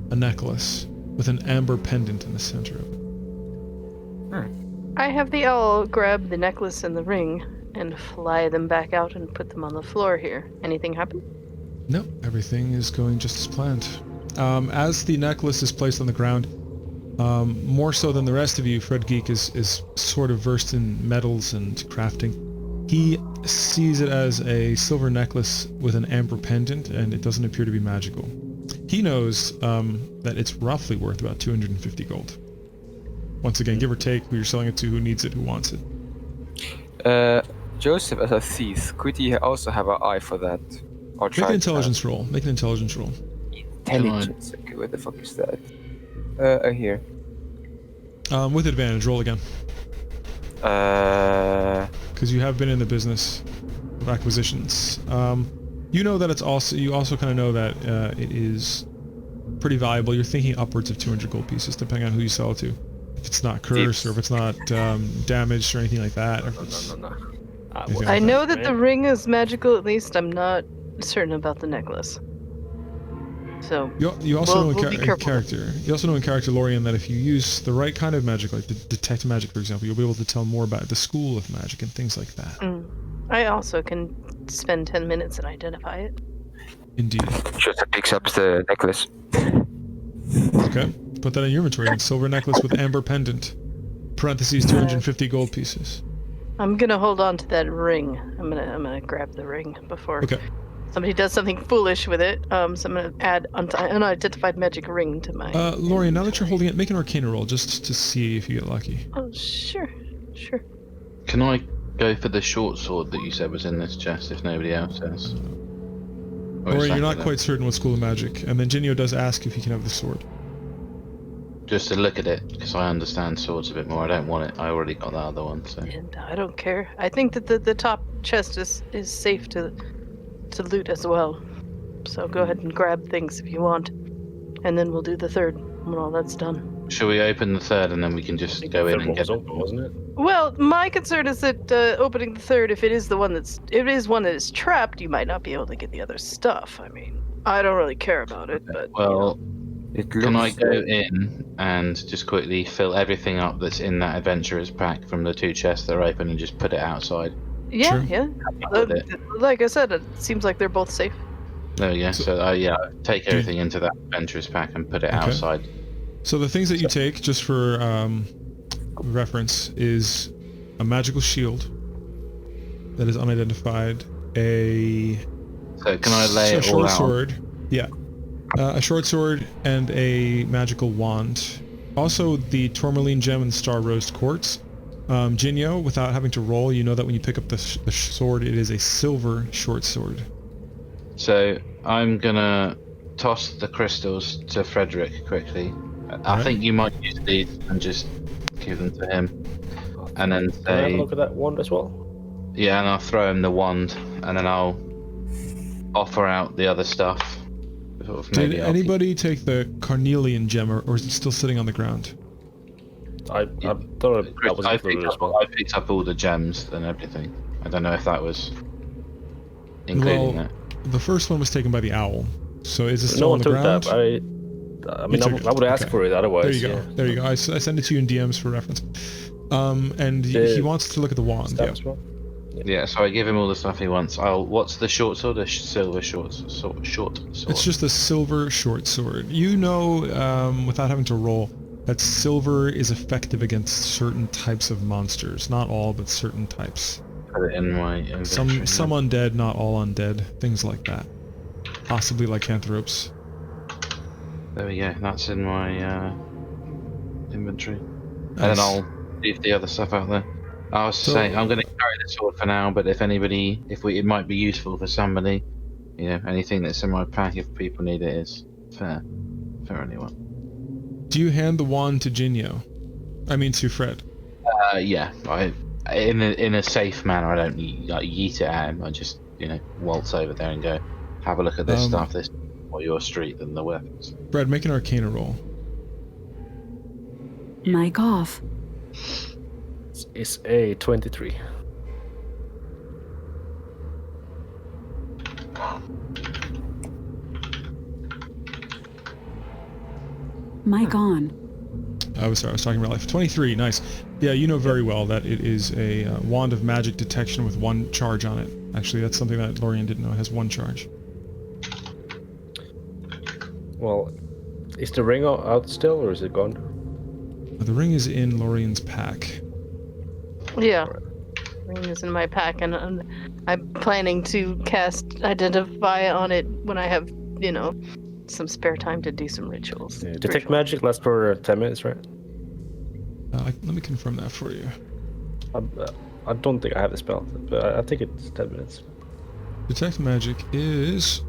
a necklace with an amber pendant in the center of it. I have the owl grab the necklace and the ring and fly them back out and put them on the floor here. Anything happen? No, everything is going just as planned. As the necklace is placed on the ground, more so than the rest of you, Fred Geek is sort of versed in metals and crafting. He sees it as a silver necklace with an amber pendant, and it doesn't appear to be magical. He knows that it's roughly worth about 250 gold. Once again, give or take, who you're selling it to, who needs it, who wants it. Joseph, as a thief, could he also have an eye for that? Or Make an intelligence roll. Make an intelligence roll. Intelligence. Okay, what the fuck is that? Here. With advantage, roll again. Because you have been in the business of acquisitions. You know that it's also... You also kind of know that it is pretty valuable. You're thinking upwards of 200 gold pieces, depending on who you sell it to. If it's not cursed, or if it's not damaged, or anything like that. Or if it's No. anything like I that. know that the ring is magical, at least. I'm not certain about the necklace. So, You also know we'll in be careful. character. You also know in character, Lorien, that if you use the right kind of magic, like the detect magic, for example, you'll be able to tell more about the school of magic and things like that. I also can spend 10 minutes and identify it. Indeed. Joseph picks up the necklace. Okay. Put that in your inventory. Silver necklace with amber pendant. Parentheses 250 gold pieces. I'm gonna hold on to that ring. I'm gonna grab the ring before Okay. somebody does something foolish with it. So I'm gonna add unidentified magic ring to my. Lorien, now that you're holding it, make an Arcana roll just to see if you get lucky. Oh, sure. Can I go for the short sword that you said was in this chest if nobody else has? Or is Lorien, that you're not gonna- quite certain what school of magic. And then Jinio does ask if he can have the sword. Just to look at it, because I understand swords a bit more. I don't want it. I already got that other one, so... And I don't care. I think that the top chest is safe to loot as well. So go ahead and grab things if you want, and then we'll do the third when all that's done. Shall we open the third and then we can just go in and get... open, wasn't it? Well, my concern is that opening the third, if it is one that is trapped, you might not be able to get the other stuff. I mean, I don't really care about it, but Well, It can I looks go in and just quickly fill everything up that's in that adventurer's pack from the two chests that are open and just put it outside? yeah, Sure. yeah. With it. Like I said, it seems like they're both safe. There we go. So, take everything into that adventurer's pack and put it Okay. outside. So the things that you take, just for reference, is a magical shield that is unidentified, a So can I lay a it all short out? sword, yeah, a short sword and a magical wand. Also the tourmaline gem and star rose quartz. Jinyo, without having to roll, you know that when you pick up the sword, it is a silver short sword. So I'm gonna toss the crystals to Frederick quickly. I Alright. think you might use these and just give them to him, and then Can I have a say, look at that wand as well? yeah, and I'll throw him the wand, and then I'll offer out the other stuff. Sort of Did maybe I'll keep- anybody take the carnelian gem, or is it still sitting on the ground? I thought that was I included picked as well. up all the gems and everything. I don't know if that was including Well, that. The first one was taken by the owl. So is it No still on one the took ground? that. I mean, You I took it. would ask Okay. for it otherwise. There you go. Yeah. There you go. I send it to you in DMs for reference. And he The wants to look at the wand. Stab Yeah. as well. Yeah, so I give him all the stuff he wants. What's the short sword? The silver short sword. It's just a silver short sword. You know, without having to roll, that silver is effective against certain types of monsters. Not all, but certain types. Put it in my inventory. Some undead, not all undead. Things like that. Possibly lycanthropes. There we go. That's in my inventory. And Nice. then I'll leave the other stuff out there. I was So- saying I'm going to carry the sword for now, but if it might be useful for somebody, anything that's in my pack, if people need it, is fair anyone. Do you hand the wand to Jinyo? I mean to Fred. Yeah, in a safe manner. I don't yeet it at him. I just waltz over there and go, have a look at this stuff. This or your street than the weapons. Fred, make an Arcana roll. Mic off. It's a 23. Mic on. I was talking about life. 23, nice. Yeah, you know very well that it is a wand of magic detection with one charge on it. Actually, that's something that Lorien didn't know. It has one charge. Well, is the ring out still, or is it gone? The ring is in Lorien's pack. Yeah. Ring is in my pack, and I'm planning to cast Identify on it when I have, some spare time to do some rituals. Yeah, detect Ritual. magic lasts for 10 minutes, right? Let me confirm that for you. I don't think I have the spell, but I think it's 10 minutes. Detect magic is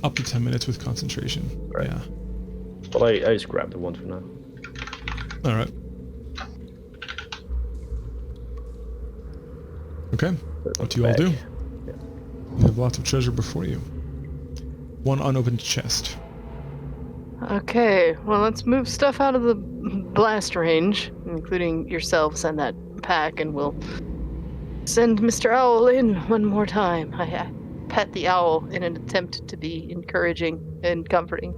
up to 10 minutes with concentration. Right. Yeah. Well, I just grabbed the one for now. All right. Okay. What do you all do? Yeah. You have lots of treasure before you. One unopened chest. Okay, well, let's move stuff out of the blast range, including yourselves and that pack, and we'll send Mr. Owl in one more time. I pet the owl in an attempt to be encouraging and comforting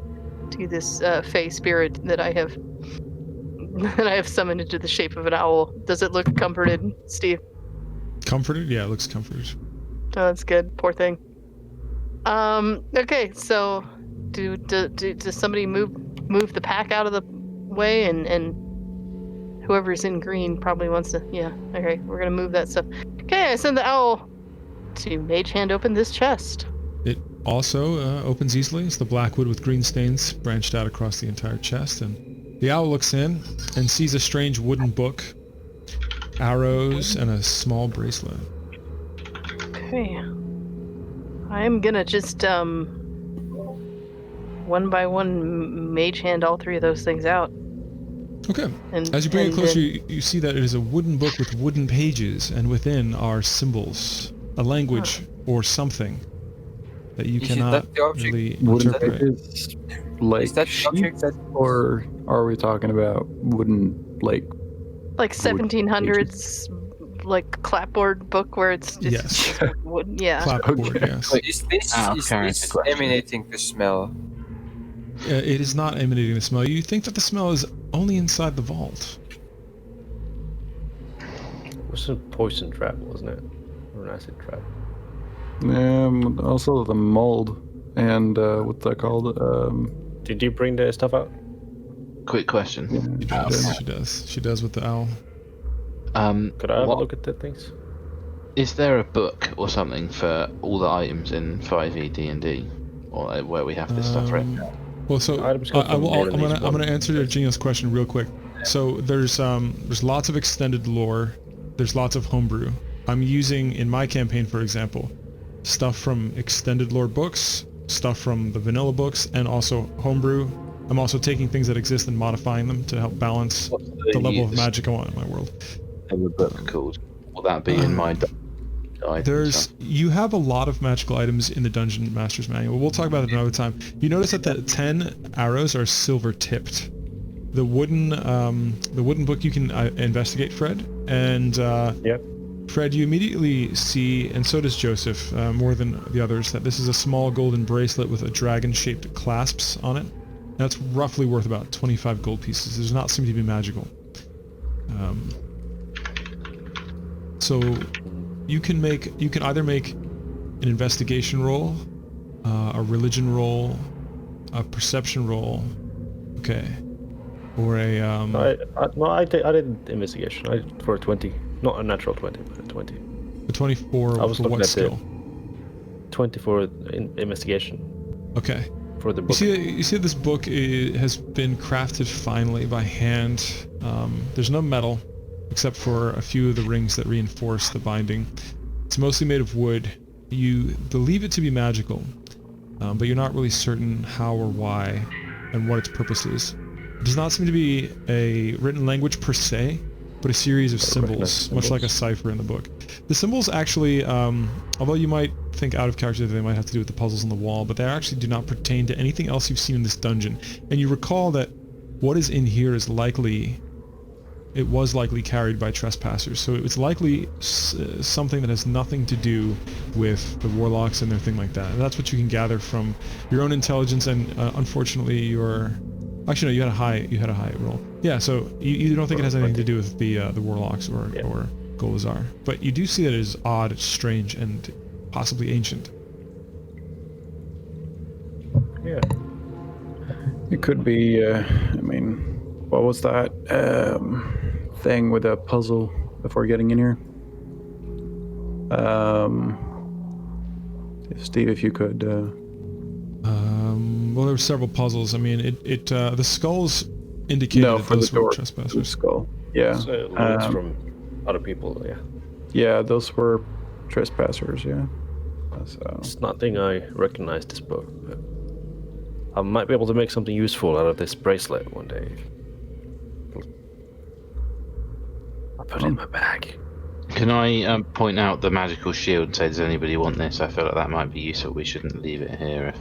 to this fey spirit that I have summoned into the shape of an owl. Does it look comforted, Steve? Comforted? Yeah, it looks comforted. Oh, that's good. Poor thing. Okay, so does somebody move the pack out of the way, and whoever's in green probably wants to. Yeah. Okay, we're gonna move that stuff. Okay, I send the owl to Mage Hand open this chest. It also opens easily. It's the black wood with green stains branched out across the entire chest, and the owl looks in and sees a strange wooden book, arrows, and a small bracelet. Okay. I'm gonna just one by one Mage Hand all three of those things out. Okay. And As you bring it and closer, then- you see that it is a wooden book with wooden pages, and within are symbols, a language or something that you Is it cannot that the object? really Wooden interpret. pages, like Is that the sheep, object that or are we talking about wooden, like like 1700s like clapboard book where it's just Yes. wood. Yeah. Clapboard, Okay. yes. Wait, is this Out of character question. emanating the smell? It is not emanating the smell. You think that the smell is only inside the vault. It was a poison trap, wasn't it? Or an acid trap. also the mold and what's that called? Did you bring the stuff out? Quick question. She does. She does. She does with the owl. Could I have What- a look at the things? Is there a book or something for all the items in 5e D&D, or where we have this stuff written? Well, so Items I, come I from will, more I'm than gonna these I'm gonna one. answer Gino's question real quick. So there's lots of extended lore. There's lots of homebrew. I'm using in my campaign, for example, stuff from extended lore books, stuff from the vanilla books, and also homebrew. I'm also taking things that exist and modifying them to help balance What's the level of magic I want in my world. in the book called? Will that be in my guide? You have a lot of magical items in the Dungeon Master's Manual. We'll talk about it another time. You notice that the 10 arrows are silver tipped. The wooden book you can investigate, Fred, and Yep. Fred, you immediately see, and so does Joseph, more than the others, that this is a small golden bracelet with a dragon-shaped clasps on it. That's roughly worth about 25 gold pieces. It does not seem to be magical. So you can either make an investigation roll, a religion roll, a perception roll, okay, or a I did investigation. For a 20, not a natural 20, but a 20. a 24 I was for looking what at skill? 20 for investigation Okay. for the You book. see that this book has been crafted finely by hand. There's no metal, except for a few of the rings that reinforce the binding. It's mostly made of wood. You believe it to be magical, but you're not really certain how or why and what its purpose is. It does not seem to be a written language per se, but a series of symbols, much like a cipher in the book. The symbols actually, although you might think out of character that they might have to do with the puzzles on the wall, but they actually do not pertain to anything else you've seen in this dungeon. And you recall that what is in here is likely carried by trespassers, so it's likely something that has nothing to do with the warlocks and their thing like that. And that's what you can gather from your own intelligence, and unfortunately actually no, you had a high roll. Yeah, so you don't think it has anything to do with the warlocks or Golazar, but you do see that it is odd, it's strange, and possibly ancient. Yeah. It could be, what was that thing with a puzzle before getting in here? Steve, if you could... Well, there were several puzzles. I mean, the skulls indicated that for the those were door. trespassers. Skull. Yeah. So it looks from other people, yeah. Yeah, those were trespassers, yeah. So, It's nothing I recognize this book, but I might be able to make something useful out of this bracelet one day. I'll put it in my bag. Can I point out the magical shield and say, does anybody want this? I feel like that might be useful. We shouldn't leave it here.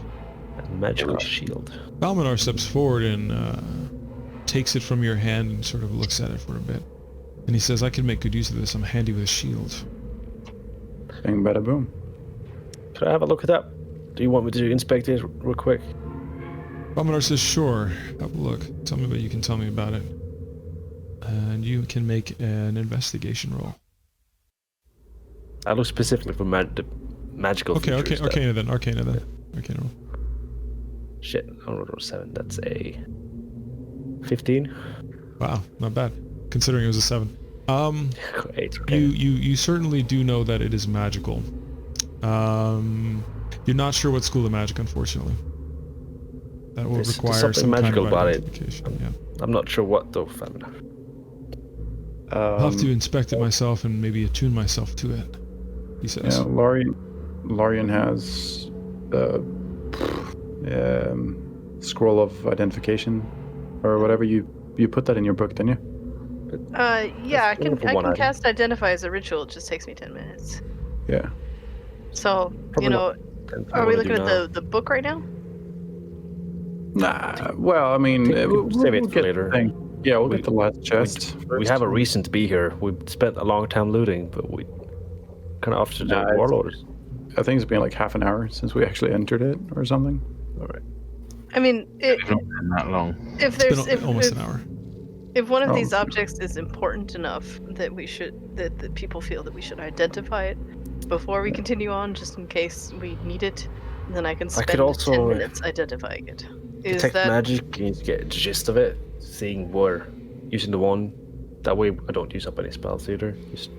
A magical shield. Balmanar steps forward and takes it from your hand and sort of looks at it for a bit. And he says, I can make good use of this. I'm handy with a shield. bang, bada, boom. Could I have a look at that? Do you want me to inspect it real quick? Balmanar says, sure. Have a look. Tell me what you can tell me about it. And you can make an investigation roll. I look specifically for the magical features. Arcana then. Arcana roll. Shit, I rolled a 7. That's a 15. Wow, not bad, considering it was a 7. 8. Okay. You certainly do know that it is magical. You're not sure what school of magic, unfortunately. That will There's require something some magical kind of about it. identification. Yeah. I'm not sure what though. I'll have to inspect it myself and maybe attune myself to it, he says. Yeah, Lorian has the scroll of identification, or whatever you put that in your book, didn't you? Yeah, I That's can one item. cast Identify as a ritual. It just takes me 10 minutes. Yeah. So, Probably you know, are we looking at the book right now? Nah. Well, I mean, Save it for get later. the thing. Yeah, we'll get the last chest. We have a reason to be here. We spent a long time looting, but we kind of off to the Nah, it's- warlords. I think it's been like half an hour since we actually entered it, or something. All right. I mean, It's not been that long. if It's there's been almost an hour. if one of Oh. these objects is important enough that that people feel that we should identify it before we continue on, just in case we need it, then I can could spend also, 10 minutes identifying it. Is Detect that magic, you need to get the gist of it, seeing where using the one. That way, I don't use up any spells either. Just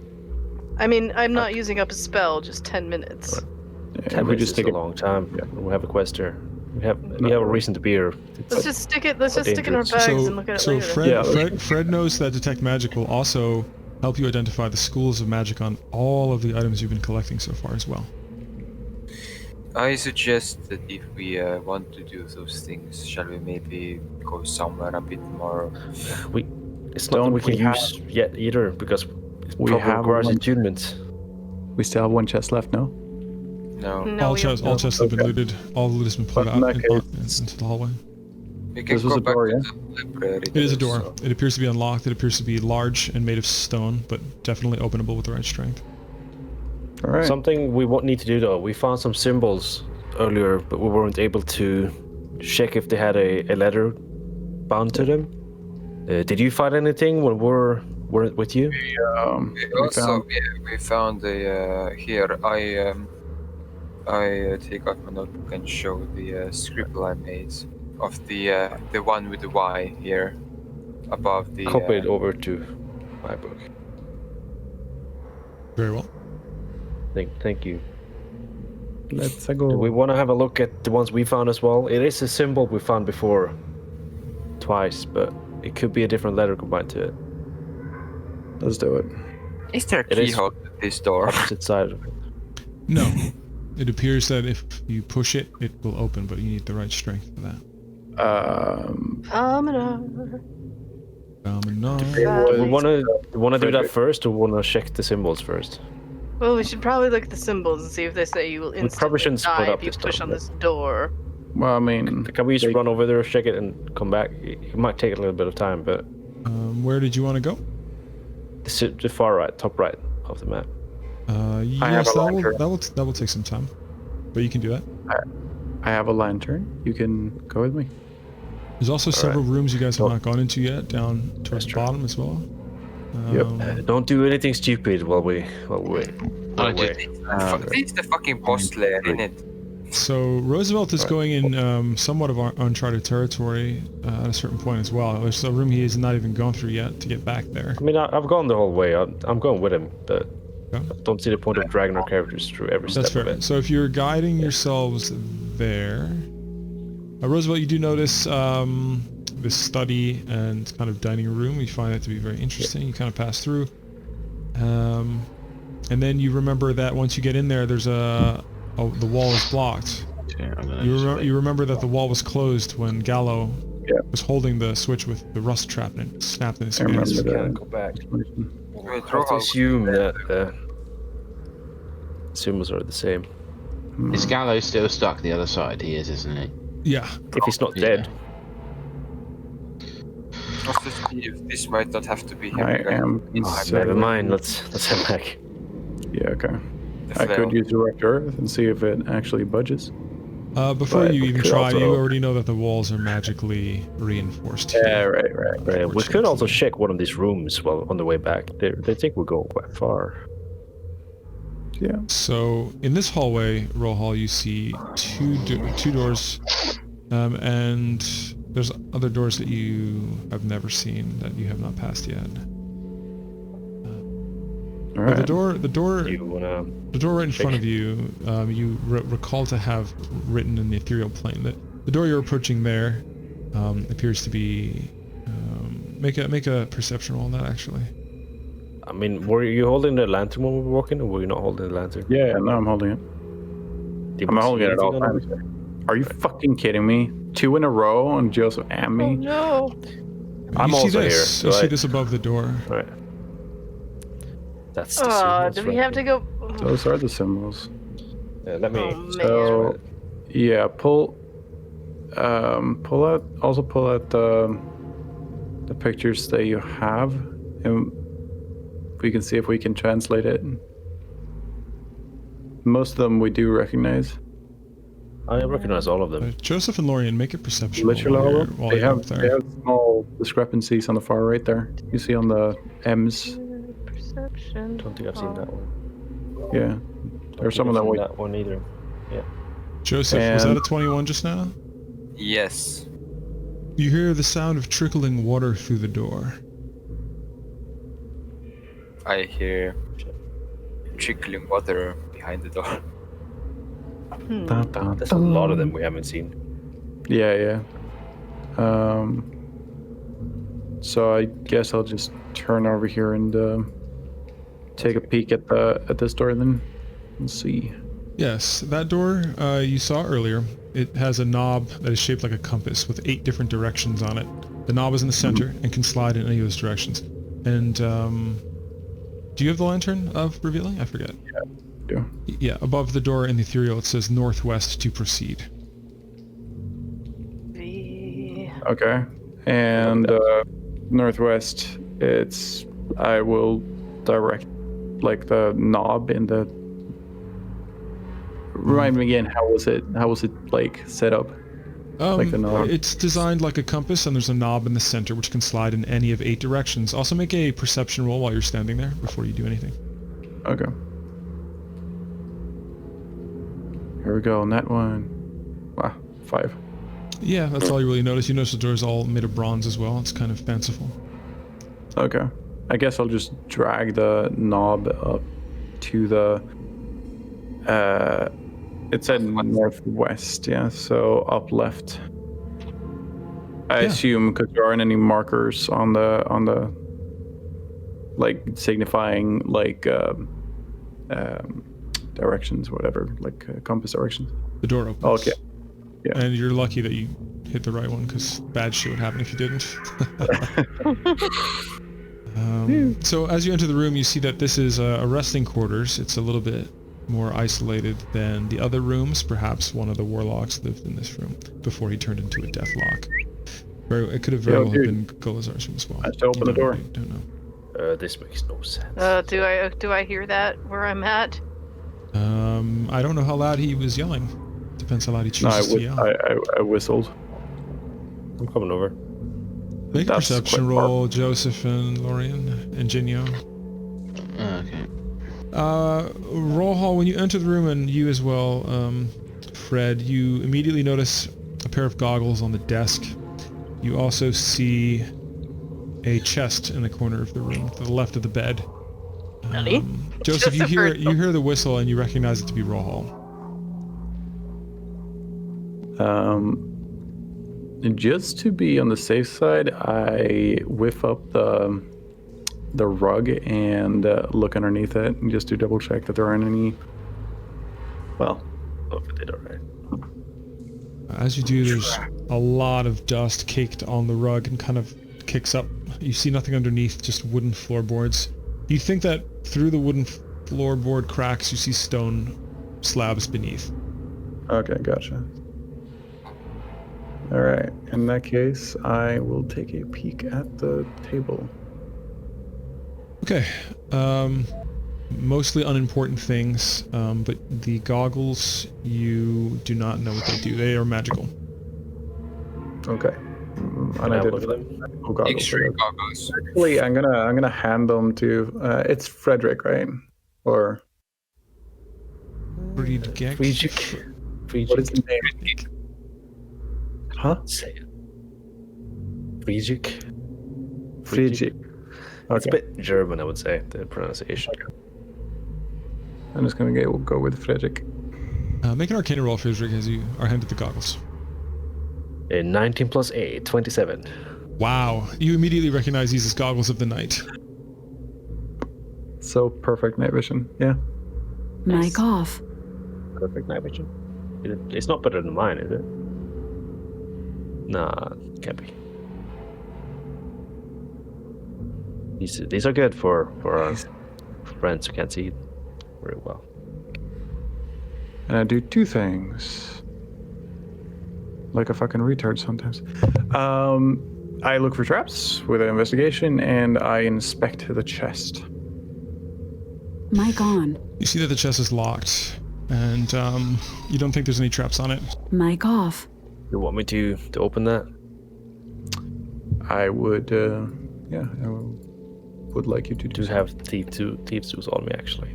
I mean, I'm not using up a spell, just 10 minutes. Yeah, 10 we minutes just is take a it. long time. Yeah. We have a quest here. We have a reason to be here. Let's just stick it. Let's just stick it in our dangerous. bags and look at it So later. Fred knows that Detect Magic will also help you identify the schools of magic on all of the items you've been collecting so far as well. I suggest that if we want to do those things, shall we maybe go somewhere a bit more? It's not that we can we have- use yet either because it We probably have requires one- attunement. We still have one chest left, no? No, No, all we chests have been Okay. looted. All the loot has been pulled But out in that into the hallway. we can This was go a back door, to yeah? the library. It is a door. so- It appears to be unlocked. It appears to be large and made of stone, but definitely openable with the right strength. All right. Something we won't need to do though. We found some symbols earlier, but we weren't able to check if they had a letter bound to them. Did you find anything when we're with you? We found the here. I take out my notebook and show the scribble I made of the one with the Y here above the. Copy it over to my book. Very well. Thank you. Let's Do go. we want to have a look at the ones we found as well? It is a symbol we found before, twice, but it could be a different letter combined to it. Let's do it. Is there a It is- keyhole to this door? Opposite side of it. No. It appears that if you push it, it will open, but you need the right strength for that. Commoner. We want to do that first, or want to check the symbols first? Well, we should probably look at the symbols and see if they say you will probably instantly shouldn't split die up if you this push time, on but- this door. Well, I mean, Can we just run over there, check it, and come back? It might take a little bit of time, but Where did you want to go? the far right, top right of the map. Yes, a lantern. that will take some time, but you can do that. I have a lantern. You can go with me. There's also several rooms you guys have Oh. not gone into yet, down towards the true. bottom as well. Yep. Don't do anything stupid while we wait. I While we did. wait. This is the fucking boss lair, isn't it? So Roosevelt is going in somewhat of uncharted territory at a certain point as well. There's a room he has not even gone through yet to get back there. I mean, I've gone the whole way. I'm going with him, but Okay. I don't see the point of dragging our characters through every That's step of fair. it. So if you're guiding yourselves there, Roosevelt, you do notice this study and kind of dining room. You find that to be very interesting. You kind of pass through, and then you remember that once you get in there, there's the wall is blocked. Yeah, I'm gonna You remember that the wall was closed when Gallo Yeah. was holding the switch with the rust trap and it snapped in his I remember fingers. We that. can't go back. Wait, Let's Rohal- assume that symbols are the same. Is Gallo still stuck the other side? He is, isn't he? Yeah. If he's not Yeah. dead, Just to see if this might not have to be him. I because am. it's never mind. Let's head back. Yeah, okay. the I flare. could use direct earth and see if it actually budges. Before But you we even could try, also- you already know that the walls are magically reinforced here. Yeah, right. We could also check one of these rooms while on the way back. They think we're going quite far. Yeah. So in this hallway, row hall, you see two doors, and there's other doors that you have never seen that you have not passed yet. All But right. the door You wanna? The door right in front Check. of you, you recall to have written in the ethereal plane that the door you're approaching there appears to be. Make a perception roll on that actually. I mean, were you holding the lantern when we were walking, or were you not holding the lantern? Yeah, no, I'm holding it. Did I'm we see holding it at all anything on times. Are you fucking kidding me? 2 in a row on Joseph and Oh me? no! I'm you see also this. here, You so see I- this above the door. Right. That's the symbols, Do we right have to there. go? Those are the symbols. Let me. Oh man! So, yeah, pull out. Also pull out the pictures that you have, and we can see if we can translate it. Most of them we do recognize. I recognize all of them. Joseph and Lorian, make a perception roll Literally, while all you're, of them. while They you're have, up they there. have small discrepancies on the far right there. You see on the M's. Perception. Don't think I've seen that one. Yeah, Don't there's think some of I've them seen we. that one either. Joseph, was that And- a 21 just now? Yes. You hear the sound of trickling water through the door. I hear trickling water behind the door. Hmm. Dun, dun, There's a lot of dun. them we haven't seen. Yeah. So I guess I'll just turn over here and take a peek at this door then and see. Yes, that door you saw earlier, it has a knob that is shaped like a compass with 8 different directions on it. The knob is in the center and can slide in any of those directions. And do you have the lantern of revealing? I forget. Yeah. Yeah, above the door in the ethereal it says northwest to proceed. Okay. And northwest, I will direct like the knob in the. Remind me again, how was it like set up? Like the knob? It's designed like a compass, and there's a knob in the center which can slide in any of 8 directions. Also, make a perception roll while you're standing there before you do anything. Okay. Here we go on that one. Wow, 5. Yeah, that's all you really notice. You notice the door's all made of bronze as well. It's kind of fanciful. Okay. I guess I'll just drag the knob up to the... it said northwest, yeah, so up left. I Yeah. assume because there aren't any markers on the like signifying like directions, whatever, like compass directions. The door opens. Okay. Yeah. And you're lucky that you hit the right one, because bad shit would happen if you didn't. So as you enter the room, you see that this is a resting quarters. It's a little bit more isolated than the other rooms. Perhaps one of the warlocks lived in this room before he turned into a deathlock. It could have very well been Golazar's room as well. I have to open the door. You don't know. This makes no sense. Do I hear that where I'm at? I don't know how loud he was yelling. Depends how loud he No, chooses to yell. I whistled. I'm coming over. Make a That's perception quite far. roll, Joseph and Lorian and Jinyo. Okay. Roll Hall, when you enter the room, and you as well, Fred, you immediately notice a pair of goggles on the desk. You also see a chest in the corner of the room, to the left of the bed. Nani? Joseph, you Just a hear bird. you hear the whistle, and you recognize it to be Roll Hall. Just to be on the safe side, I whiff up the rug and look underneath it, and just to double check that there aren't any. Well, Oh, we did alright. As you do, there's a lot of dust caked on the rug and kind of kicks up. You see nothing underneath, just wooden floorboards. You think that through the wooden floorboard cracks, you see stone slabs beneath. okay, gotcha. All right. In that case, I will take a peek at the table. Okay. Mostly unimportant things, but the goggles, you do not know what they do. They are magical. Okay. Can And I I did look at them? oh, goggles. Extra goggles. Actually, I'm gonna hand them to. It's Frederick, right? Or Friedgek? Friedrich. what is his name? Huh? Say it. Friedrich. Friedrich. It's a Okay. bit German, I would say, the pronunciation. I'm just gonna go with Frederick. Make an Arcana roll, Friedrich, as you are handed the goggles. 19 plus 8, 27. Wow. You immediately recognize these as goggles of the night. So perfect night vision. Yeah. Mic off. Perfect night vision. It's not better than mine, is it? Nah, can't be. These are good for our friends who can't see very well. And I do 2 things. Like a fucking retard sometimes. I look for traps with an investigation, and I inspect the chest. Mic on. You see that the chest is locked, and you don't think there's any traps on it. Mic off. You want me to open that? I would, yeah, I would like you to Do do so. have thieves tools on me, actually.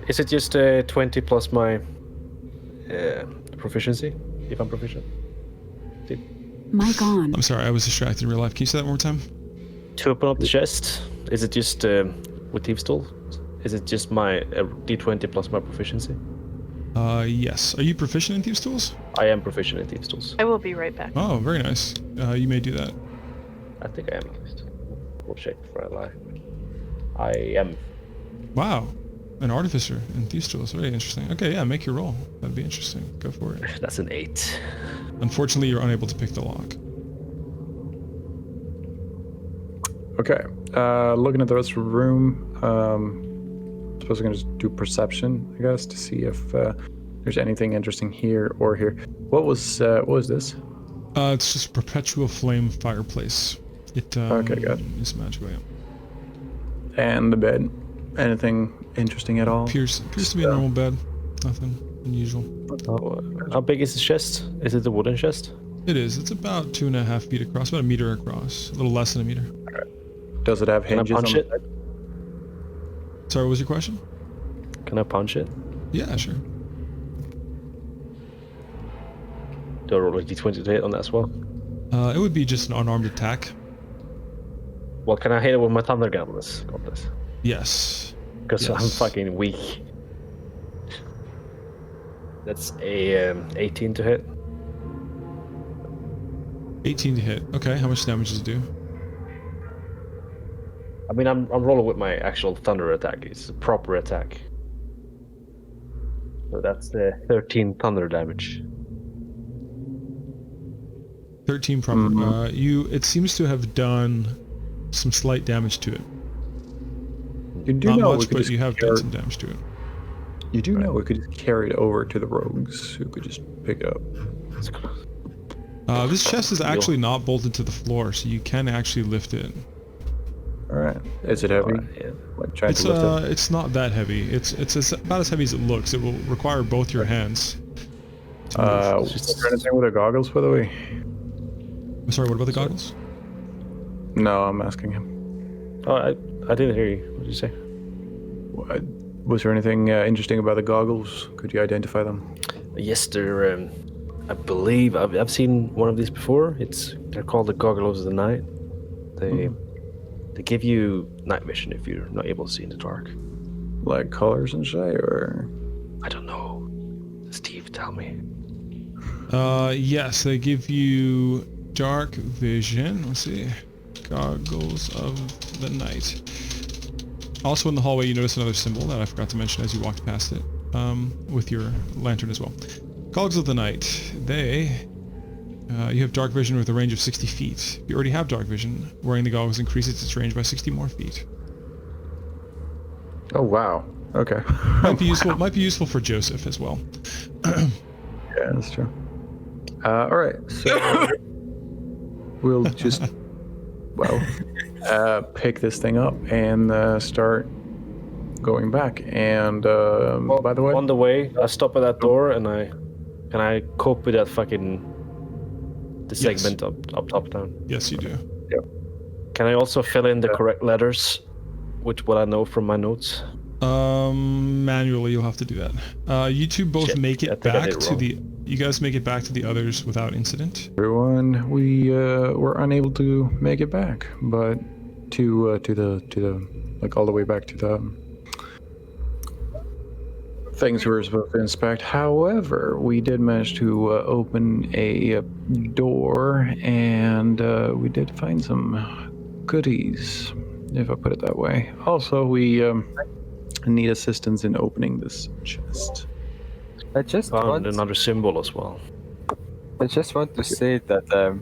Is it just 20 plus my proficiency, if I'm proficient? Mic on. I'm sorry, I was distracted in real life. Can you say that one more time? To open up the chest, is it just with thieves tools? Is it just my d20 plus my proficiency? Yes. Are you proficient in Thieves' Tools? I am proficient in thieves tools. I will be right back. Oh, very nice. You may do that. I think I am at least. We'll check before I lie. I am. Wow. An artificer in Thieves' Tools. Very interesting. Okay, yeah, make your roll. That'd be interesting. Go for it. That's an 8. Unfortunately, you're unable to pick the lock. Okay. Looking at the rest of the room, suppose I'm gonna just do perception, I guess, to see if there's anything interesting here or here. What was this? It's just a perpetual flame fireplace. It Okay, got it. is magical. Yeah. And the bed. Anything interesting at all? Appears to be a normal bed. Nothing unusual. How big is the chest? Is it the wooden chest? It is. It's about 2.5 feet across, about a meter across, a little less than a meter. Does it have Can I hinges punch on it? Sorry, what was your question? Can I punch it? Yeah, sure. Do I roll a d20 to hit on that as well? It would be just an unarmed attack. Well, can I hit it with my thunder gun on this? Yes. Because I'm Yes. fucking weak. That's a 18 to hit. 18 to hit. Okay, how much damage does it do? I mean, I'm rolling with my actual thunder attack. It's a proper attack. So that's the 13 thunder damage. 13 proper. It seems to have done some slight damage to it. You do Not know we much, could but just you have carry, done some damage to it. You do know we could just carry it over to the rogues who could just pick it up. This chest is actually not bolted to the floor, so you can actually lift it. All right. Is it heavy? Alright, yeah. Like trying It's to lift it? it's not that heavy. It's about as heavy as it looks. It will require both your hands. Was there anything with the goggles, by the way? I'm sorry, what about the goggles? No, I'm asking him. Oh, I didn't hear you. What did you say? Was there anything interesting about the goggles? Could you identify them? Yes, they're. I believe I've seen one of these before. They're called the Goggles of the Night. They give you night vision if you're not able to see in the dark. Like colors and shit, or? I don't know. Steve, tell me. Yes, they give you dark vision. Let's see. Goggles of the Night. Also in the hallway, you notice another symbol that I forgot to mention as you walked past it, with your lantern as well. Goggles of the Night. You have dark vision with a range of 60 feet. If you already have dark vision, wearing the goggles increases its range by 60 more feet. Oh wow. Okay. Might be useful. Might be useful for Joseph as well. Yeah, that's true. All right. So we'll just pick this thing up and start going back. And by the way, On the way, I stop at that door and can I cope with that fucking the Yes. segment up top down? Yes, you do. Can I also fill in the correct letters, which what I know from my notes? Manually, you'll have to do that. You two both Shit, make I it think I back did it to wrong. the. You guys make it back to the others without incident. everyone, we were unable to make it back, but to the like all the way back to the things we were supposed to inspect. However, we did manage to open a door, and we did find some goodies, if I put it that way. Also, we need assistance in opening this chest. I just Found want another symbol as well. to say that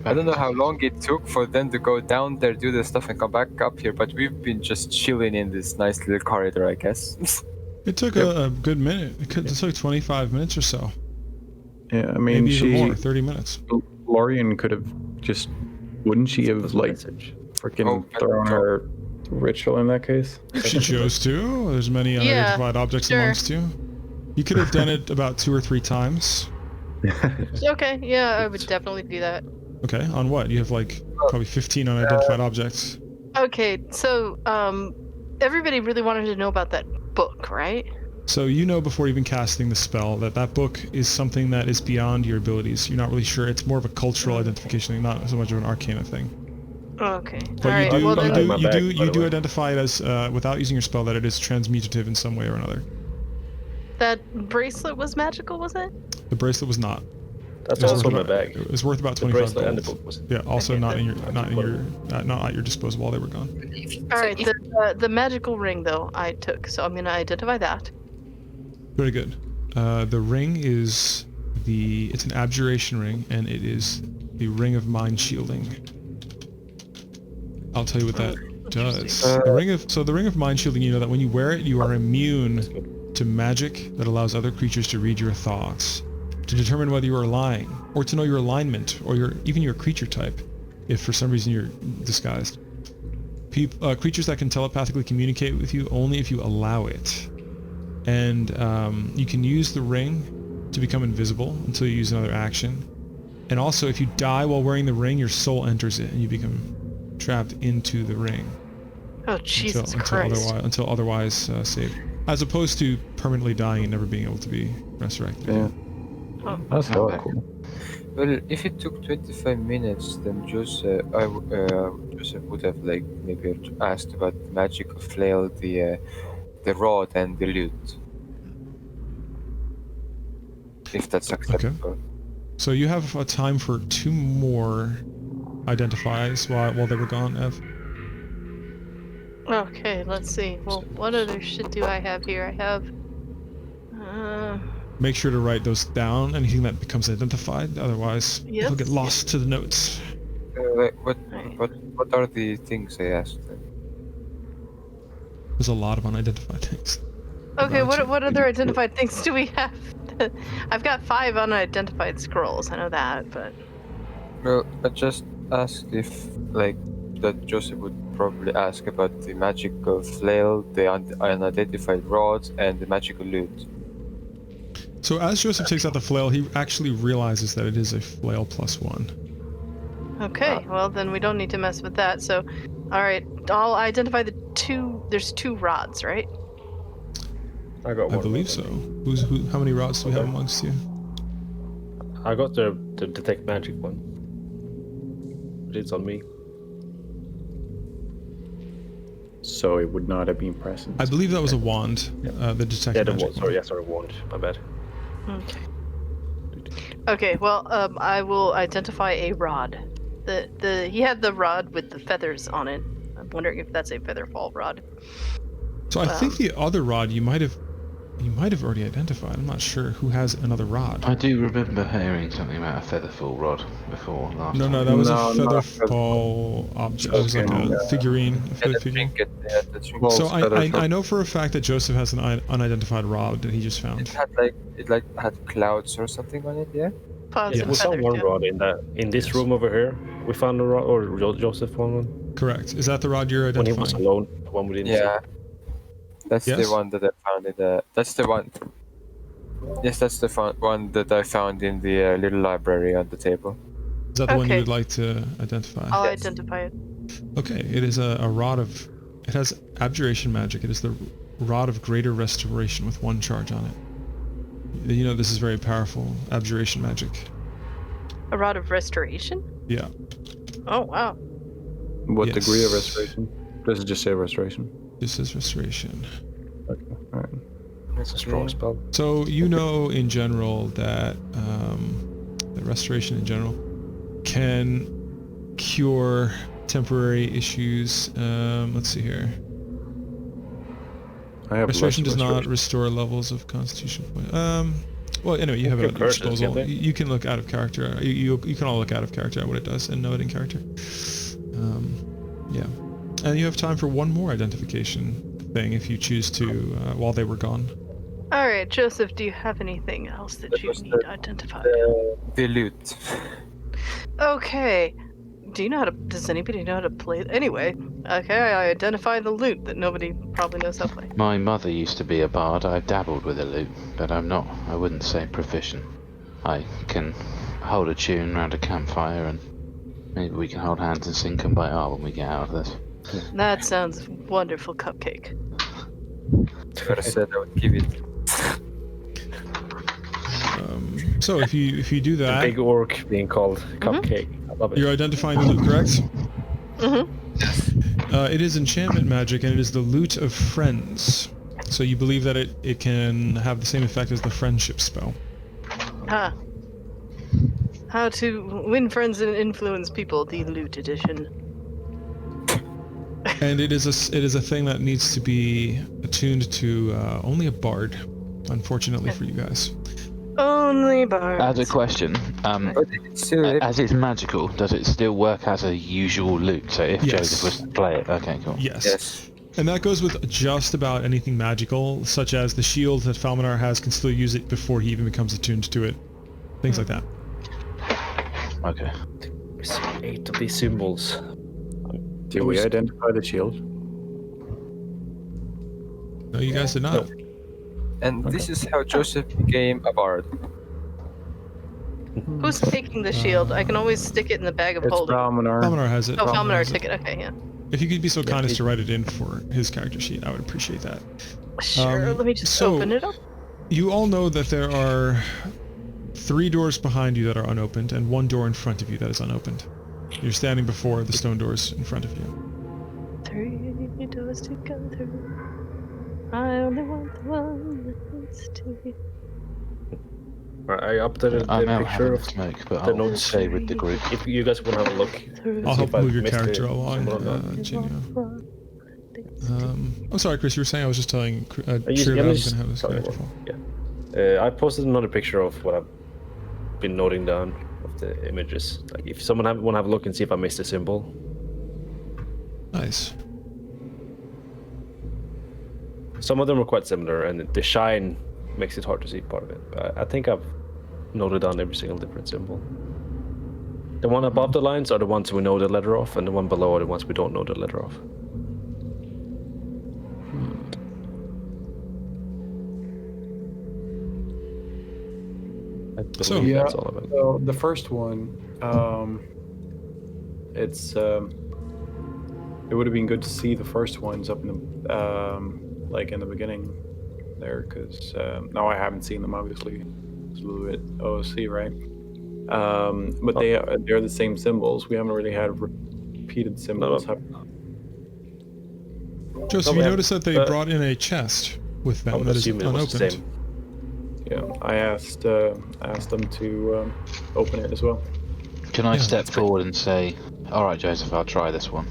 I don't know how long it took for them to go down there, do the stuff, and come back up here, but we've been just chilling in this nice little corridor, I guess. It took a good minute. It took 25 minutes or so. Yeah, I mean, Maybe even she, more. 30 minutes. Lorian could have just, wouldn't she have like Message. freaking Oh, thrown her ritual in that case? If she chose to. There's many unidentified objects sure. amongst you. You could have done it about 2 or 3 times. Okay, yeah, I would definitely do that. Okay, on what? You have like probably 15 unidentified objects. Okay, so everybody really wanted to know about that book, right? So you know before even casting the spell that that book is something that is beyond your abilities. You're not really sure. It's more of a cultural identification thing, not so much of an arcana thing. Okay. But Alright, you do, well you then, do, my you bag, do, by you the do way. identify it as, without using your spell, that it is transmutative in some way or another. that bracelet was magical, was it? The bracelet was not. That's It was also worth my about- bag. It was worth about The 25 bracelet and the gold. book was. Yeah, also not in your, Okay, not in well- your, not at your disposal while they were gone. Alright, the magical ring though I took, so I'm gonna identify that. Very good. The ring is it's an abjuration ring, and it is the ring of mind shielding. I'll tell you what that does. The ring of mind shielding, you know that when you wear it, you are immune to magic that allows other creatures to read your thoughts, to determine whether you are lying, or to know your alignment, or even your creature type, if for some reason you're disguised. Creatures that can telepathically communicate with you only if you allow it. and you can use the ring to become invisible until you use another action. And also, if you die while wearing the ring, your soul enters it, and you become trapped into the ring. Oh, Jesus Christ. Until otherwise saved. As opposed to permanently dying and never being able to be resurrected. Yeah. Oh. That's so Okay. cool. Well, if it took 25 minutes, then Joseph would have like maybe asked about the magic of flail, the rod, and the lute. If that's acceptable. So you have a time for 2 more identifies while they were gone, Ev. Okay, let's see. Well, what other shit do I have here? I have... Make sure to write those down, anything that becomes identified, otherwise Yep. it'll get lost to the notes. What are the things I asked then? There's a lot of unidentified things. Okay, About what other identified things do we have? I've got 5 unidentified scrolls, I know that, but... Well, I just asked if, like, that Joseph would probably ask about the magical flail, the unidentified rods, and the magical lute. So as Joseph takes out the flail, he actually realizes that it is a flail +1. Okay, well then we don't need to mess with that, so... Alright, I'll identify the 2... There's 2 rods, right? I got I one. believe so. How many rods do we have amongst you? I got the detect magic one. But it's on me. So it would not have been present. I believe that was a wand, the detect Yeah, the magic wand. Sorry, wand. My bad. Okay. Okay, well, I will identify a rod. He had the rod with the feathers on it. I'm wondering if that's a featherfall rod. So I think the other rod you might have already identified. I'm not sure who has another rod. I do remember hearing something about a featherfall rod before last No, time. that was No, a not a featherfall object. It was like Okay. a figurine, a feather The figurine. trinket, yeah, the trinket. Well, So featherfall. I know for a fact that Joseph has an unidentified rod that he just found. It had clouds or something on it, yeah? Clouds Yeah. and We found feathers, one yeah. rod in this Yes. room over here. We found a rod, or Joseph found one Correct. Is that the rod you're when he was identifying? alone. The one we didn't Yeah. That's Yes? the one that I found in the. That's the one. Yes, that's the one that I found in the little library on the table. Is that the one you Okay. would like to identify? I'll Yes. identify it. Okay, it is a rod of... It has abjuration magic. It is the rod of greater restoration with 1 charge on it. You know this is very powerful abjuration magic. A rod of restoration? Yeah. Oh, wow. What degree of Yes. restoration? Does it just say restoration? This is restoration. Okay. All right. It's a strong spell. So you know in general that the restoration in general can cure temporary issues. Let's see here. I have Restoration less does not restoration. restore levels of constitution point. Well, anyway, you have it at your curses, disposal. can't they? You can look out of character. You can all look out of character at what it does and know it in character. Yeah. And you have time for 1 more identification thing if you choose to while they were gone. Alright, Joseph, do you have anything else that you need identified? The lute. Okay. Does anybody know how to play? Anyway, okay, I identify the lute that nobody probably knows how to play. My mother used to be a bard. I've dabbled with a lute, but I wouldn't say proficient. I can hold a tune around a campfire, and maybe we can hold hands and sing Kumbaya when we get out of this. That sounds wonderful, Cupcake. I said I would give it. So if you do The that, big orc being called Cupcake. I love it. you're identifying the lute, correct? Mm-hmm. It is enchantment magic, and it is the lute of friends. So you believe that it can have the same effect as the friendship spell. Ah. How to win friends and influence people, the lute edition. And it is a thing that needs to be attuned to only a bard, unfortunately for you guys. Only bards. As a question, But it's still. as it's magical, does it still work as a usual lute? So if Yes. Joseph was to play it, okay, cool. Yes. Yes. And that goes with just about anything magical, such as the shield that Falmanar has can still use it before he even becomes attuned to it. Things like that. Okay. 8 of these symbols. Did we identify the shield? No, you guys did not. And this is how Joseph became a bard. Who's taking the shield? I can always stick it in the bag of It's holding. Ramanar. Falminar has it. Oh, Falminar Falminar has it. took it. Okay, yeah. If you could be so kind as he- to write it in for his character sheet, I would appreciate that. Sure, let me just so- open it up. You all know that there are 3 doors behind you that are unopened and 1 door in front of you that is unopened. You're standing before the stone doors in front of you. 3 doors to go through. I only want the one that leads to you. I updated I'm the out picture having of a smoke, but the I'll notes. stay with the group. If you guys want to have a look. Through I'll See help if I move your missed character it. along, Jinyo. I'm sorry, Chris. You were saying I was just telling Shrew that I was going to have this character fall. I posted another picture of what I've been noting down of the images. Like if someone want to have a look and see if I missed a symbol. Nice. Some of them are quite similar, and the shine makes it hard to see part of it. But I think I've noted down every single different symbol. The one above the lines are the ones we know the letter of, and the one below are the ones we don't know the letter of. I believe So- Yeah. that's all of it. So the first one, it's it would have been good to see the first ones up in the like in the beginning there, because now I haven't seen them obviously. It's a little bit OOC, right? But they're the same symbols. We haven't really had repeated symbols. Joseph, we you have- notice that they brought in a chest with I them would that is assume it was the unopened. same. Yeah, I asked them to open it as well. Can I Yeah, step that's great. forward and say, "All right, Joseph, I'll try this one"?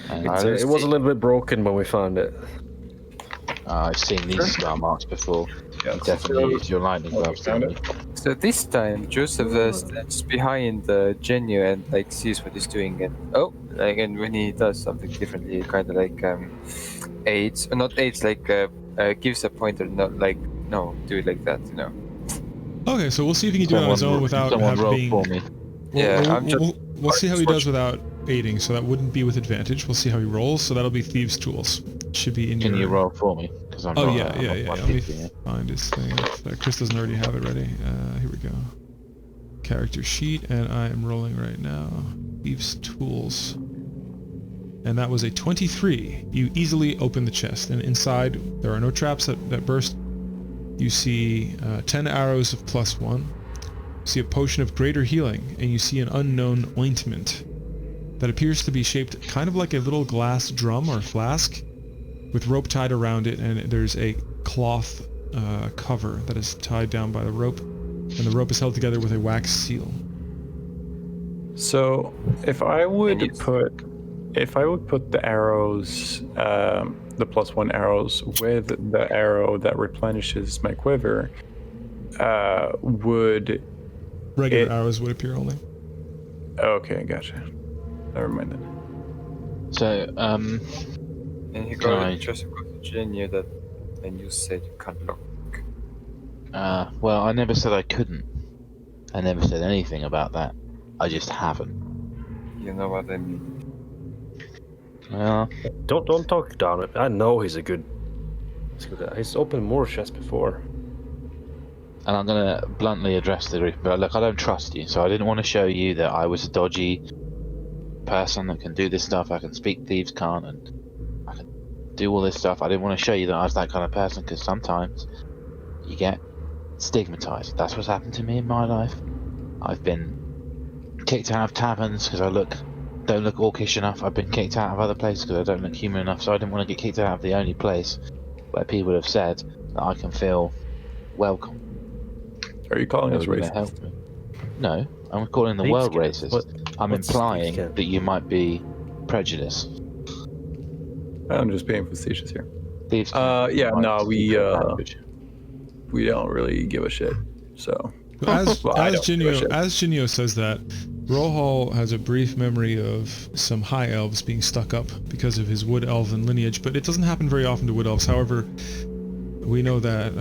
And It was a little bit broken when we found it. I've seen these star marks before. Yeah, You definitely used your lightning gloves, found didn't you? So this time Joseph stands behind Genio and like sees what he's doing, and and when he does something differently, he kind of like aids, not aids, like gives a pointer, not like no, do it like that, you know. Okay, so we'll see if he can do it on his own without someone roll being. for me. Yeah, we'll, I'm just- we'll see how he does without aiding. So that wouldn't be with advantage. We'll see how he rolls. So that'll be Thieves' Tools. Should be in Can your. you roll for me? Because I'm Oh not. yeah, I'm yeah, not yeah. one Let me keeping it. find his thing. If, Chris doesn't already have it ready. Here we go. Character sheet, and I am rolling right now. Thieves' Tools. And that was a 23. You easily open the chest, and inside there are no traps that burst. You see 10 arrows of +1. You see a potion of greater healing, and you see an unknown ointment that appears to be shaped kind of like a little glass drum or flask with rope tied around it, and there's a cloth cover that is tied down by the rope, and the rope is held together with a wax seal. So if I would And you- put the arrows, the +1 arrows with the arrow that replenishes my quiver, would Regular It- arrows would appear only. okay, gotcha. Never mind then. So, And he Can I- Joseph got to Genio that, and you said you can't look. well, I never said I couldn't. I never said anything about that. I just haven't. You know what I mean? Well, Don't talk down it. I know he's good. He's opened more chests before. and I'm gonna bluntly address the group, but look, I don't trust you, so I didn't want to show you that I was a dodgy person that can do this stuff. I can speak thieves' can't, and I can do all this stuff. I didn't want to show you that I was that kind of person, because sometimes you get stigmatized. That's what's happened to me in my life. I've been kicked out of taverns because I don't look orcish enough. I've been kicked out of other places because I don't look human enough. So I didn't want to get kicked out of the only place where people have said that I can feel welcome. Are you calling us They were gonna racist? help me. No, I'm calling the Thieves world can- racist. what- I'm what's implying thieves can? that you might be prejudiced. I'm just being facetious here. Thieves Yeah, can't no, speak we their language. we don't really give a shit. So As Well, I as don't give a shit. Jinyo says that, Rohal has a brief memory of some high elves being stuck up because of his wood elven lineage, but it doesn't happen very often to wood elves. However, we know that,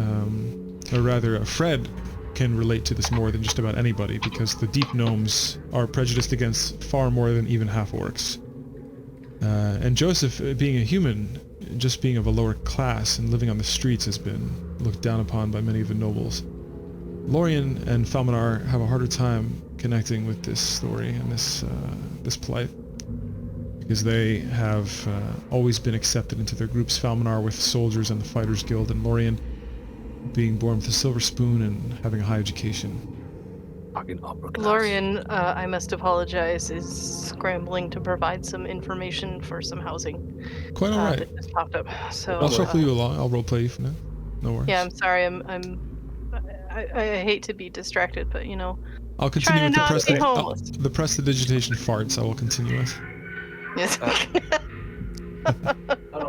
or rather, Fred can relate to this more than just about anybody, because the deep gnomes are prejudiced against far more than even half orcs. And Joseph, being a human, just being of a lower class and living on the streets has been looked down upon by many of the nobles. Lorien and Falmanar have a harder time connecting with this story and this plight, because they have always been accepted into their groups. Falmanar with soldiers and the Fighters Guild, and Lorien being born with a silver spoon and having a high education. Fucking upper class. Lorien, I must apologize, is scrambling to provide some information for some housing Quite all right. that just popped up. So I'll shuffle you along. I'll roleplay you for now. No worries. yeah, I'm sorry. I hate to be distracted, but you know. I'll continue with Trying to not be homeless. the prestidigitation farts. I will continue with. Yes.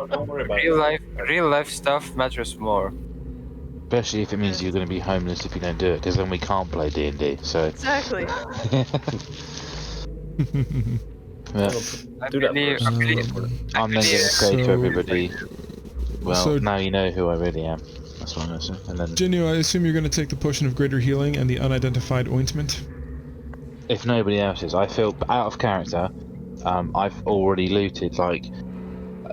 Don't worry about it. Real life stuff matters more. Especially if it means you're going to be homeless if you don't do it, because then we can't play D&D. So. Exactly. Yeah. Do that first. I'm then going to say to everybody, well, So- now you know who I really am. That's what I'm going to say. And then, Jinyu, I assume you're going to take the potion of greater healing and the unidentified ointment. if nobody else is, I feel out of character. I've already looted like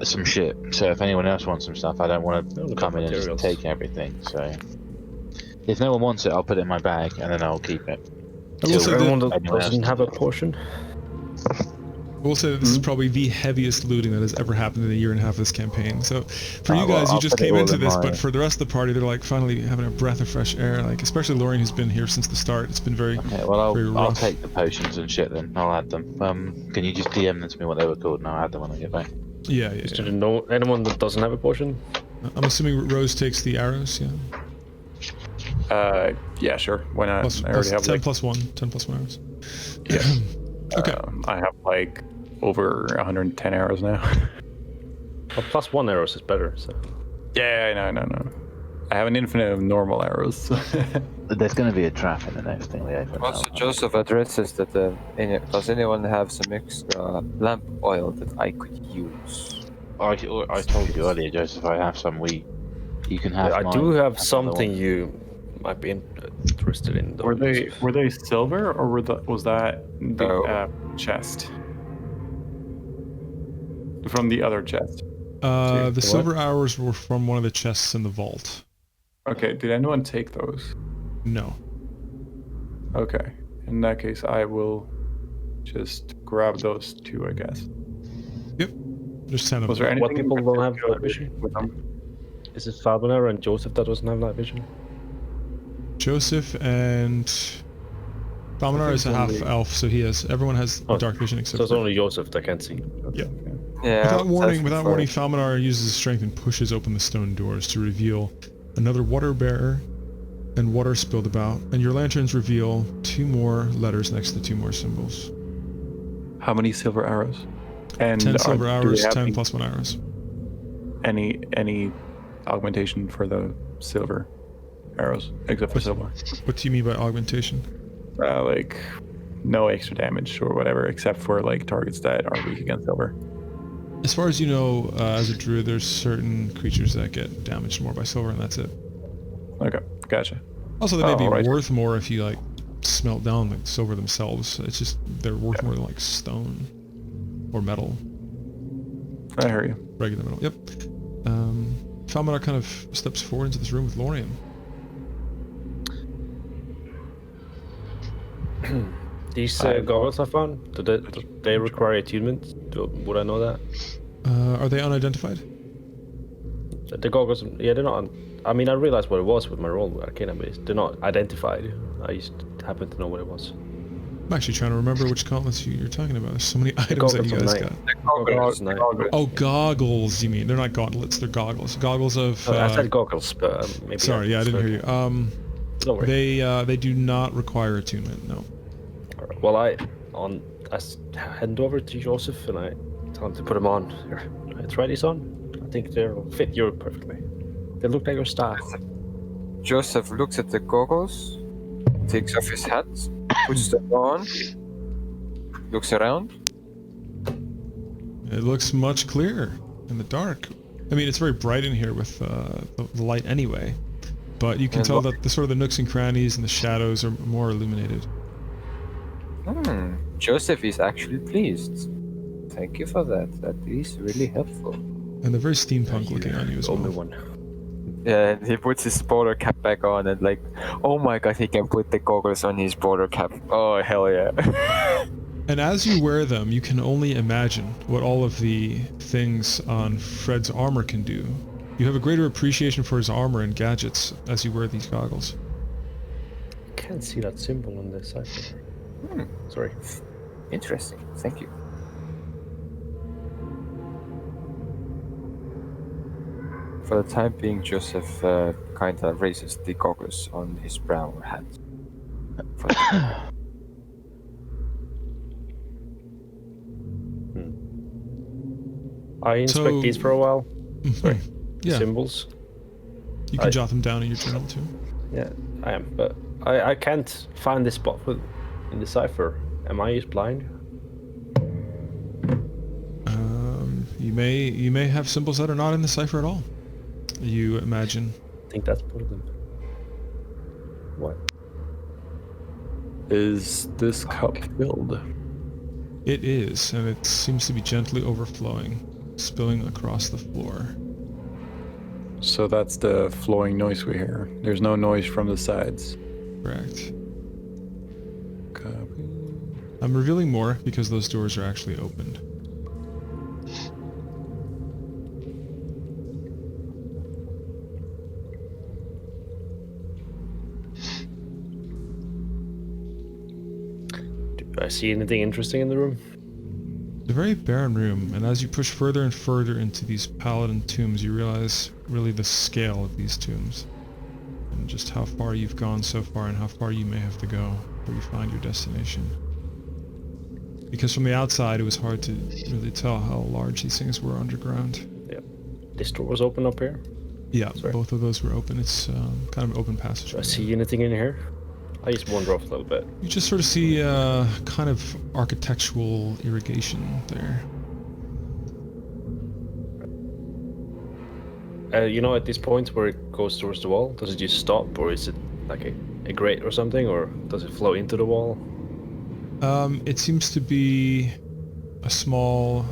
some shit. So if anyone else wants some stuff, I don't want No, to the come in and just materials. take everything. So if no one wants it, I'll put it in my bag and then I'll keep it. I will Till say that- Everyone that anyone else doesn't have a needs it. portion. I will say that this is probably the heaviest looting that has ever happened in a year and a half of this campaign. So for you well, guys, you I'll just put it came all into in this, my- but for the rest of the party, they're like finally having a breath of fresh air. Like especially Lorien, who's been here since the start. It's been very, Okay, well very I'll rough. take the potions and shit then. I'll add them. Can you just DM them to me what they were called and I'll add them when I get back. Yeah. Just to know anyone that doesn't have a portion. I'm assuming Rose takes the arrows. Yeah. Yeah, sure. Why not? Plus, I already have 10 like, plus 1. 10 plus 1 arrows. yeah. Okay. I have like over 110 arrows now. Well, plus 1 arrows is better. So Yeah, no. I have an infinite of normal arrows. There's going to be a trap in the next thing we open. Also, Joseph addresses that does anyone have some extra lamp oil that I could use? I told you earlier, Joseph, I have some. You can have I mine, do have another something one. you might be interested in. Though, were they Joseph. silver or was that the Oh. chest from the other chest? The what? silver arrows were from one of the chests in the vault. Okay, did anyone take those? No. Okay, in that case, I will just grab those two, I guess. Yep. Just 10 of Was them. there anything people in don't have particular night vision? with them? Is it Falconer and Joseph that doesn't have night vision? Joseph and Falmanar is a half elf, so he has. Everyone has Oh, dark vision except So it's for. only Joseph that can see. Yeah. Yeah. Without warning, that's Falmanar uses his strength and pushes open the stone doors to reveal another water bearer and water spilled about, and your lanterns reveal 2 more letters next to 2 more symbols. How many silver arrows? And 10 silver do arrows, they have 10 plus 1 arrows. any augmentation for the silver arrows, except for silver? What do you mean by augmentation? Like no extra damage or whatever, except for like targets that are weak against silver. As far as you know, as a druid, there's certain creatures that get damaged more by silver, and that's it. Okay, gotcha. Also, they may be alright. worth more if you like smelt down the silver themselves. It's just they're worth more than like stone or metal, I hear you. regular metal. Yep. Falmanar kind of steps forward into this room with Lorien. These I- goggles I found, do they require attunement? Would I know that? Are they unidentified? The goggles, yeah, they're not. I mean, I realized what it was with my roll with Arcana, but they're not identified. I just happen to know what it was. I'm actually trying to remember which gauntlets you're talking about. There's so many items that goggles you of guys night. got. Goggles, night. Oh, goggles, you mean? They're not gauntlets, they're goggles. Goggles of... I said goggles, but maybe. sorry, yeah, I didn't hear you. Don't worry. They do not require attunement, no. Alright, well, I hand over to Joseph and I tell him to put them on. Here, try these on. I think they'll fit you perfectly. They look like your staff. Joseph looks at the goggles, takes off his hat, puts them on, looks around. It looks much clearer in the dark. I mean, it's very bright in here with the light anyway, but you can And tell what- that the sort of the nooks and crannies and the shadows are more illuminated. Joseph is actually pleased. Thank you for that. That is really helpful. And they're very steampunk looking on you as Only well. one. Yeah, and he puts his bowler cap back on and like, oh my god, he can put the goggles on his bowler cap. Oh hell yeah. And as you wear them, you can only imagine what all of the things on Fred's armor can do. You have a greater appreciation for his armor and gadgets as you wear these goggles. Can't see that symbol on the cipher. Sorry. Interesting. Thank you. For the time being, Joseph kind of raises the goggles on his brown hat. For the- I inspect So- these for a while. Sorry. Yeah, Symbols. you can I- jot them down in your journal too. Yeah, I am, but I can't find this spot in the cipher. Am I just blind? You may have symbols that are not in the cipher at all. You imagine. I think that's part of them. What? Is this cup filled? It is, and it seems to be gently overflowing, spilling across the floor. So that's the flowing noise we hear. There's no noise from the sides. Correct. Copy. I'm revealing more because those doors are actually opened. Do I see anything interesting in the room? It's a very barren room, and as you push further and further into these paladin tombs, you realize really the scale of these tombs, and just how far you've gone so far and how far you may have to go before you find your destination. Because from the outside, it was hard to really tell how large these things were underground. Yeah. This door was open up here. Yeah, Sorry. both of those were open. It's kind of an open passage. Do I see anything in here? I just wander off a little bit. You just sort of see kind of architectural irrigation there. You know, at this point where it goes towards the wall, does it just stop, or is it like a grate or something, or does it flow into the wall? It seems to be a small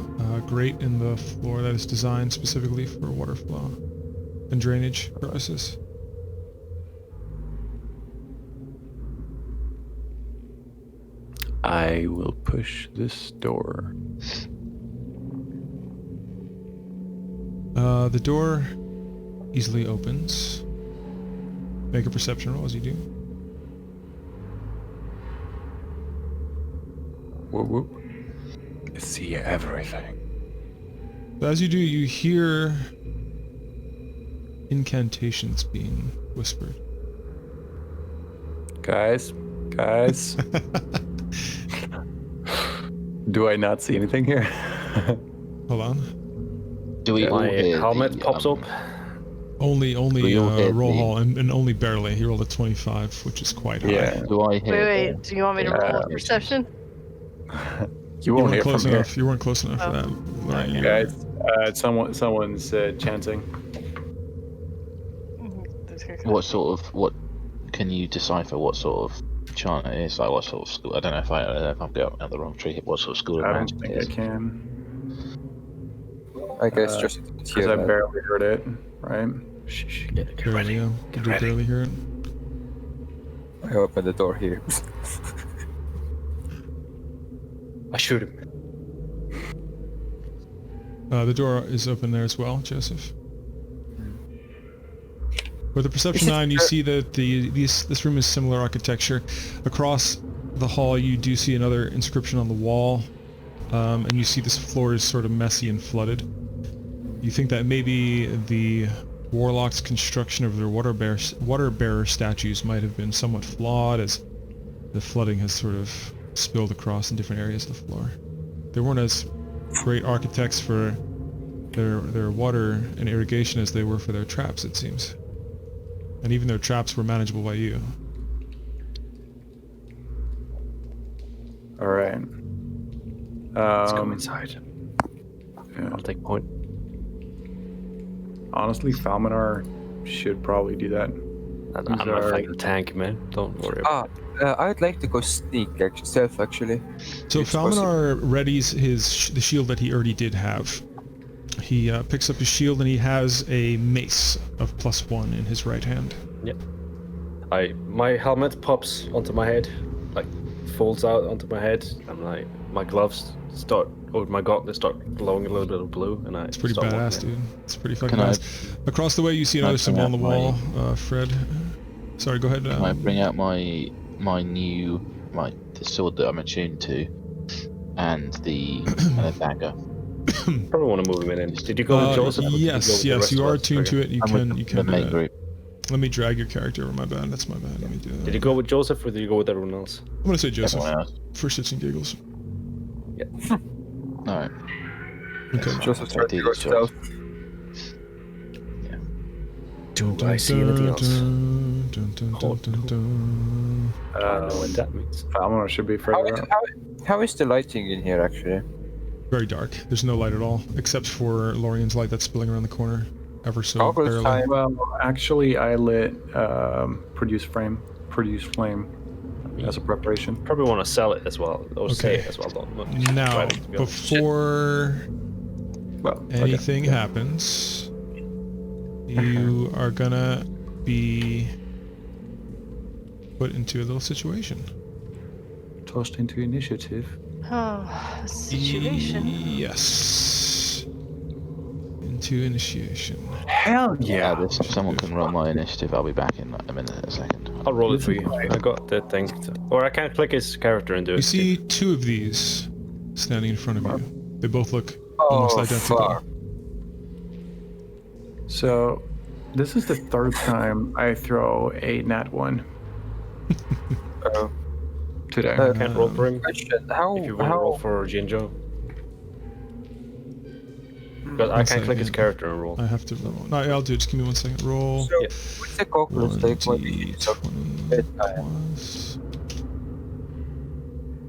grate in the floor that is designed specifically for water flow and drainage purposes. I will push this door. The door easily opens. Make a perception roll as you do. Whoop whoop. I see everything. As you do, you hear incantations being whispered. Guys, guys. Do I not see anything here? Hold on. Do we all My hear helmet the, pops up. Only We all hit roll the- hall, and only barely. He rolled a 25, which is quite high. Yeah. Do I hear? Wait, do you want me to roll a perception? You You won't weren't hear close from here. enough. You weren't close enough for Oh. that. Right, Okay. you- Guys, someone's chanting. What can you decipher what sort of chant it is? Like what sort of school? I don't know if I'm going down the wrong tree. What sort of school of I don't magic think it I is? can. I guess just Because hear I that. barely heard it, right? Shh, get Barely, ready. yeah. Get Did you ready. barely hear it? I open the door here. I shoot him. The door is open there as well, Joseph. With the perception Is it 9, you see that this room is similar architecture. Across the hall, you do see another inscription on the wall, and you see this floor is sort of messy and flooded. You think that maybe the warlocks' construction of their water bearer statues might have been somewhat flawed, as the flooding has sort of spilled across in different areas of the floor. They weren't as great architects for their water and irrigation as they were for their traps, it seems. And even their traps were manageable by you. All right. Let's go inside. Yeah. I'll take point. Honestly, Falminar should probably do that. I'm These not are- fighting the tank, man. Don't worry about I'd like to go sneak, stealth actually. So It's Falminar readies the shield that he already did have. He picks up his shield and he has a mace of +1 in his right hand. My helmet pops onto my head, like folds out onto my head, and like my gloves my gauntlets start glowing a little bit of blue, and It's pretty start badass, walking in. dude. It's pretty fucking Can I- badass. Across the way, you see can I another symbol on the bring wall. out Fred. Sorry, go ahead. Can I bring out my the sword that I'm attuned to, and the dagger? Probably want to move him in. Did you go with Joseph? Or did you go with Yes, the yes, rest you of are us? attuned to Okay. it. You I'm can. with You the can. main group. Let me drag your character over. My bad. That's my bad. Let me do that. Did you go with Joseph or did you go with everyone else? I'm gonna say Joseph Everyone else. for shits and giggles. Alright. Okay. Joseph I tried to did go his choice. stealth. Do I see anything else? Dun, dun, dun, dun, dun. I don't know what that means. Falmar should be further up. How is the lighting in here actually? Very dark. There's no light at all, except for Lorian's light that's spilling around the corner, ever so Goggles barely. time. Well, actually, I lit produce flame as a preparation. Probably want to sell it as well, or say Okay. it as well. Not Now, try to be honest. before Well, okay. anything happens, you are gonna be put into a little situation. Tossed into initiative. Oh, a situation. Yes. Into initiation. Hell If someone can roll my initiative, I'll be back in like a minute, a second. I'll roll it for you. I got the thing. Or I can click his character and do it. You see two of these standing in front of you. They both look almost Oh, identical. fuck. So, this is the third time I throw a nat 1 Uh, today. I can't roll for him. question: How If you want to roll for Jinjo. Because I One can't click his second. character and roll. I have to roll. No, I'll do it. Just give me 1 second. Roll. So, what's the goggles like when you use of 1d20 bedtime? plus.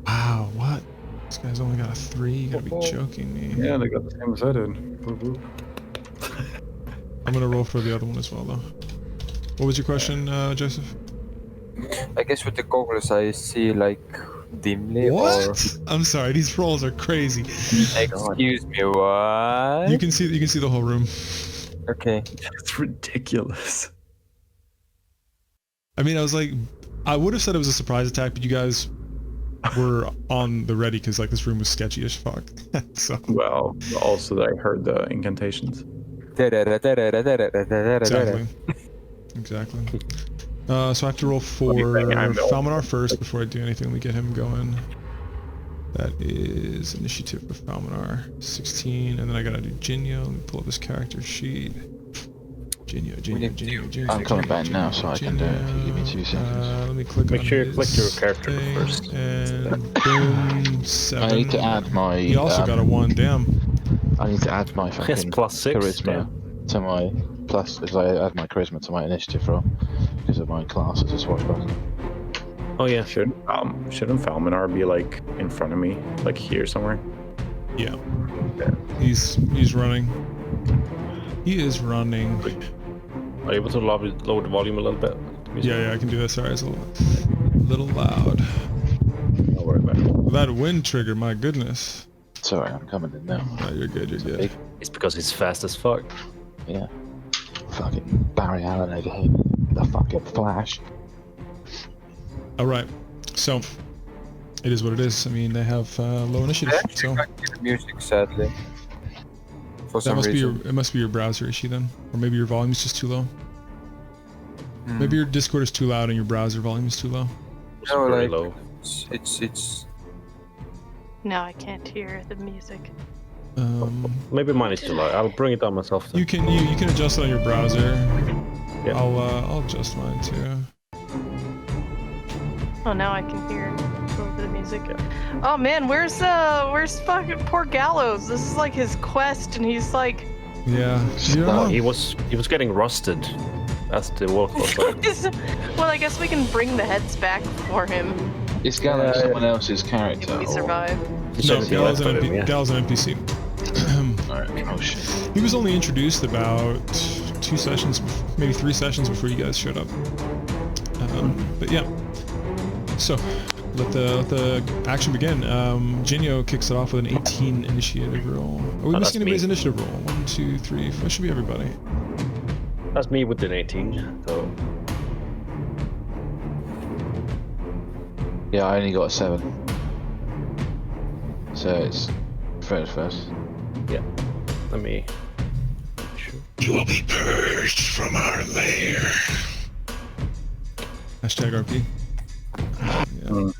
Wow, what? This guy's only got a 3. You gotta be joking me. Yeah, they got the same as I did. Whoop, whoop. I'm gonna roll for the other one as well, though. What was your question, Joseph? I guess with the goggles I see like dimly What? I'm sorry. These rolls are crazy. or excuse me, what? You can see the whole room. Okay. It's ridiculous. I mean, I would have said it was a surprise attack, but you guys were on the ready because like this room was sketchy as fuck. So Well, also that I heard the incantations. exactly. So I have to roll for I'm the Falmanar first before I do anything. Let me get him going. That is initiative for Falmanar, 16, and then I gotta do Jinyo. Let me pull up his character sheet. Jinyo. I'm coming back now, so I can do it if you give me 2 seconds. Let me click Make on sure you click his your character thing, first. And boom, 7. I need to add my. He also got a 1. Damn. I need to add my Yes, fucking +6, charisma to my because I add my charisma to my initiative roll because of my class as a swashbuckler. Oh yeah. Shouldn't Falmanar be like in front of me, like here somewhere? Yeah. He's running. He is running. Are you able to lower the volume a little bit? Yeah, I can do that. Sorry, it's a little loud. Don't worry about it. That wind trigger, my goodness. Sorry, I'm coming in now. No, you're good. You're good. Big, It's because he's fast as fuck. yeah. Fucking Barry Allen over here. The fucking Flash. All right. So it is what it is. I mean, they have low I initiative. actually So can't hear the music, sadly. For that some must be reason. it must be your browser issue then, or maybe your volume is just too low. Hmm. Maybe your Discord is too loud and your browser volume is too low. It's No, very like- low. It's Now I can't hear the music. Maybe mine is too loud. I'll bring it down myself. Then. You can adjust it on your browser. Yeah. I'll adjust mine too. Oh, now I can hear a little bit of music. Oh man, where's fucking poor Gallows? This is like his quest, and he's like, Yeah. You don't Oh, know. he was getting rusted. That's the work was like. well, I guess we can bring the heads back for him Is Gallo someone else's character? if we or- survive. No, Shouldn't be Gal's left an, of him, yeah. Gal's an NPC. Alright, oh shit. He was only introduced about 2 sessions, maybe 3 sessions before you guys showed up. But yeah. So, let the action begin. Jinyo kicks it off with an 18 initiative roll. Are we that's missing anybody's me. initiative roll? 1, 2, 3, 4. That should be everybody. That's me with an 18. So Yeah, I only got a 7. So it's Fred first. yeah, let me. You will be purged from our lair. Hashtag RP. Yeah.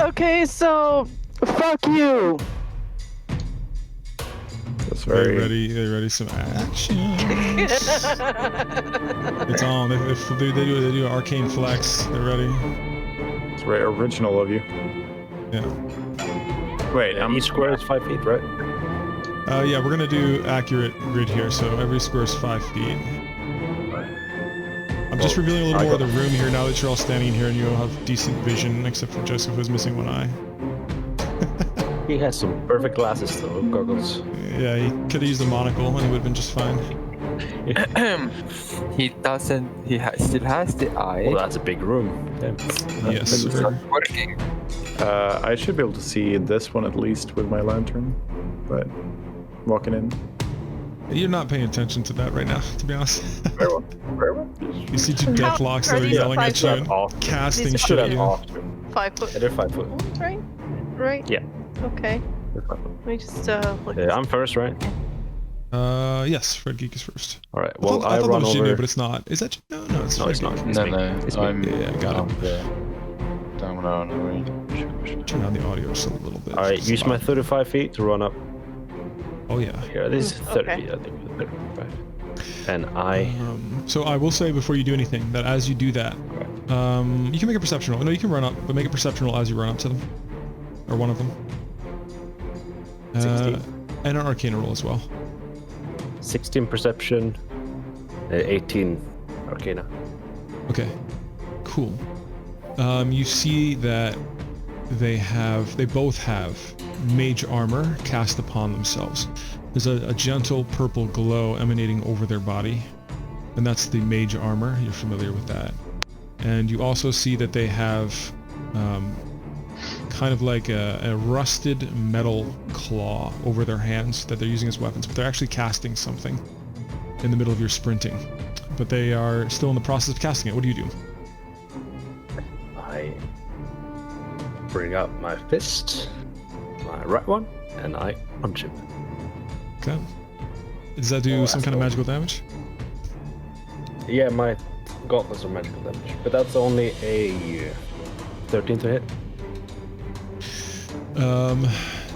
Okay, so fuck you. That's Are very you ready? Are you ready? Some action. It's on. They do an arcane flex. They're ready. It's very original of you. Yeah. Wait, Each square is 5 feet, right? Yeah, we're gonna do accurate grid here, so every square is 5 feet. I'm just revealing a little more of the room here now that you're all standing here and you all have decent vision, except for Joseph who's missing one eye. He has some perfect glasses though, goggles. Yeah, he could have used a monocle and he would have been just fine. He doesn't. Still has the eye. Well, that's a big room. Damn. Yes, It's sir. not working. I should be able to see this one at least with my lantern, but walking in. You're not paying attention to that right now, to be honest. Very well. Very well. You see two deathlocks that are are these yelling at you five and off. casting These are shit at Should you. have off. 5 foot. Yeah, they're 5 foot. Right? Right? Yeah. Okay. They're 5 foot. Let me just look. I'm first, right? Yes, Fred Geek is first. All right. I Well, thought I that run was over. Jinyu, but it's not. Is that no? No, it's No, Fred it's not. Geek. It's No, me. no, It's me. I'm Yeah, got I'm it. the down on the room. Turn down the audio just a little bit. All right. Use my 35 feet to run up Oh yeah. here. This is 30 Okay. feet, I think. 35. And I. So I will say before you do anything that as you do that, you can make a perception roll. No, you can run up, but make a perception roll as you run up to them, or one of them. 16. And an arcana roll as well. 16 perception, 18 arcana. Okay, cool. You see that they both have mage armor cast upon themselves. There's a gentle purple glow emanating over their body, and that's the mage armor. You're familiar with that. And you also see that they have kind of like a rusted metal claw over their hands that they're using as weapons, but they're actually casting something in the middle of your sprinting. But they are still in the process of casting it. What do you do? I bring up my fist, my right one, and I punch him. Okay. Does that do some kind of magical damage? Yeah, my gauntlets are magical damage, but that's only a 13 to hit.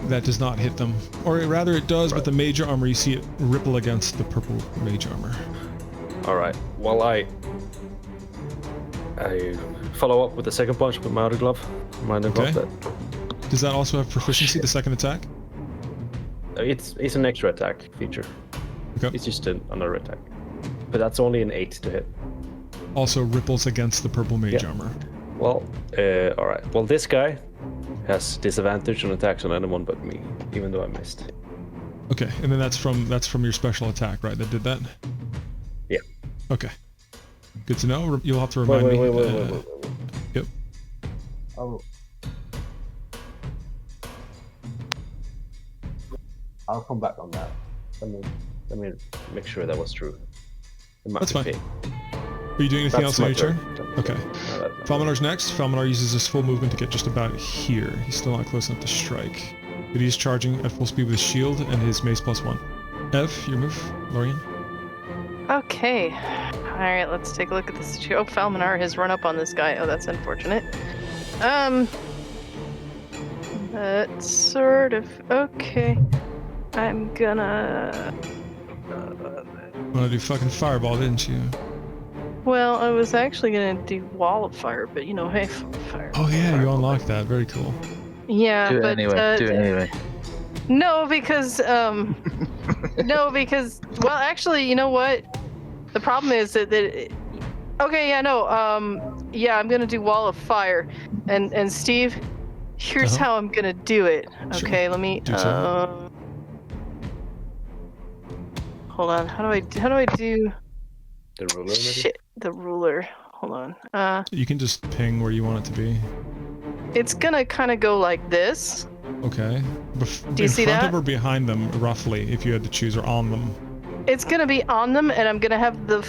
That does not hit them. Or rather it does, but the mage armor, you see it ripple against the purple mage armor. All right. Well, I follow up with the second punch with my other glove. My other Okay. glove. Does that also have proficiency, the second attack? It's an extra attack feature. Okay. It's just another attack, but that's only an 8 to hit. Also ripples against the purple mage Yeah. armor. Well, all right. Well, this guy has disadvantage on attacks on anyone but me, even though I missed. Okay, and then that's from your special attack, right? That did that? Yeah. Okay. Good to know. You'll have to remind me. Wait. Yep. I'll come back on that. Let me make sure that was true. It might That's be fine. fake. Are you doing anything else That's on my your turn? turn. Okay. No, that- Falminar's next. Falminar uses his full movement to get just about here. He's still not close enough to strike. But he's charging at full speed with his shield and his mace +1. Ev, your move. Lorian. Okay. Alright, let's take a look at this. Oh, Falminar has run up on this guy. Oh, that's unfortunate. That's sort of okay. I'm gonna. Wanna do fucking fireball, didn't you? Well, I was actually gonna do wall of fire, but you know, hey, fire. Oh yeah, you unlocked that. Very cool. Yeah, Do it but anyway. Do it anyway. no, because well, actually, you know what? The problem is that okay, yeah, no, yeah, I'm gonna do wall of fire, and Steve, here's Uh-huh. how I'm gonna do it. Sure. Okay, let me. Do so. Hold on. How do I do? The ruler, maybe? Shit, the ruler. hold on. You can just ping where you want it to be. It's gonna kind of go like this. Okay. Do you see in front that? of or behind them, roughly, if you had to choose, or on them? It's gonna be on them, and I'm gonna have the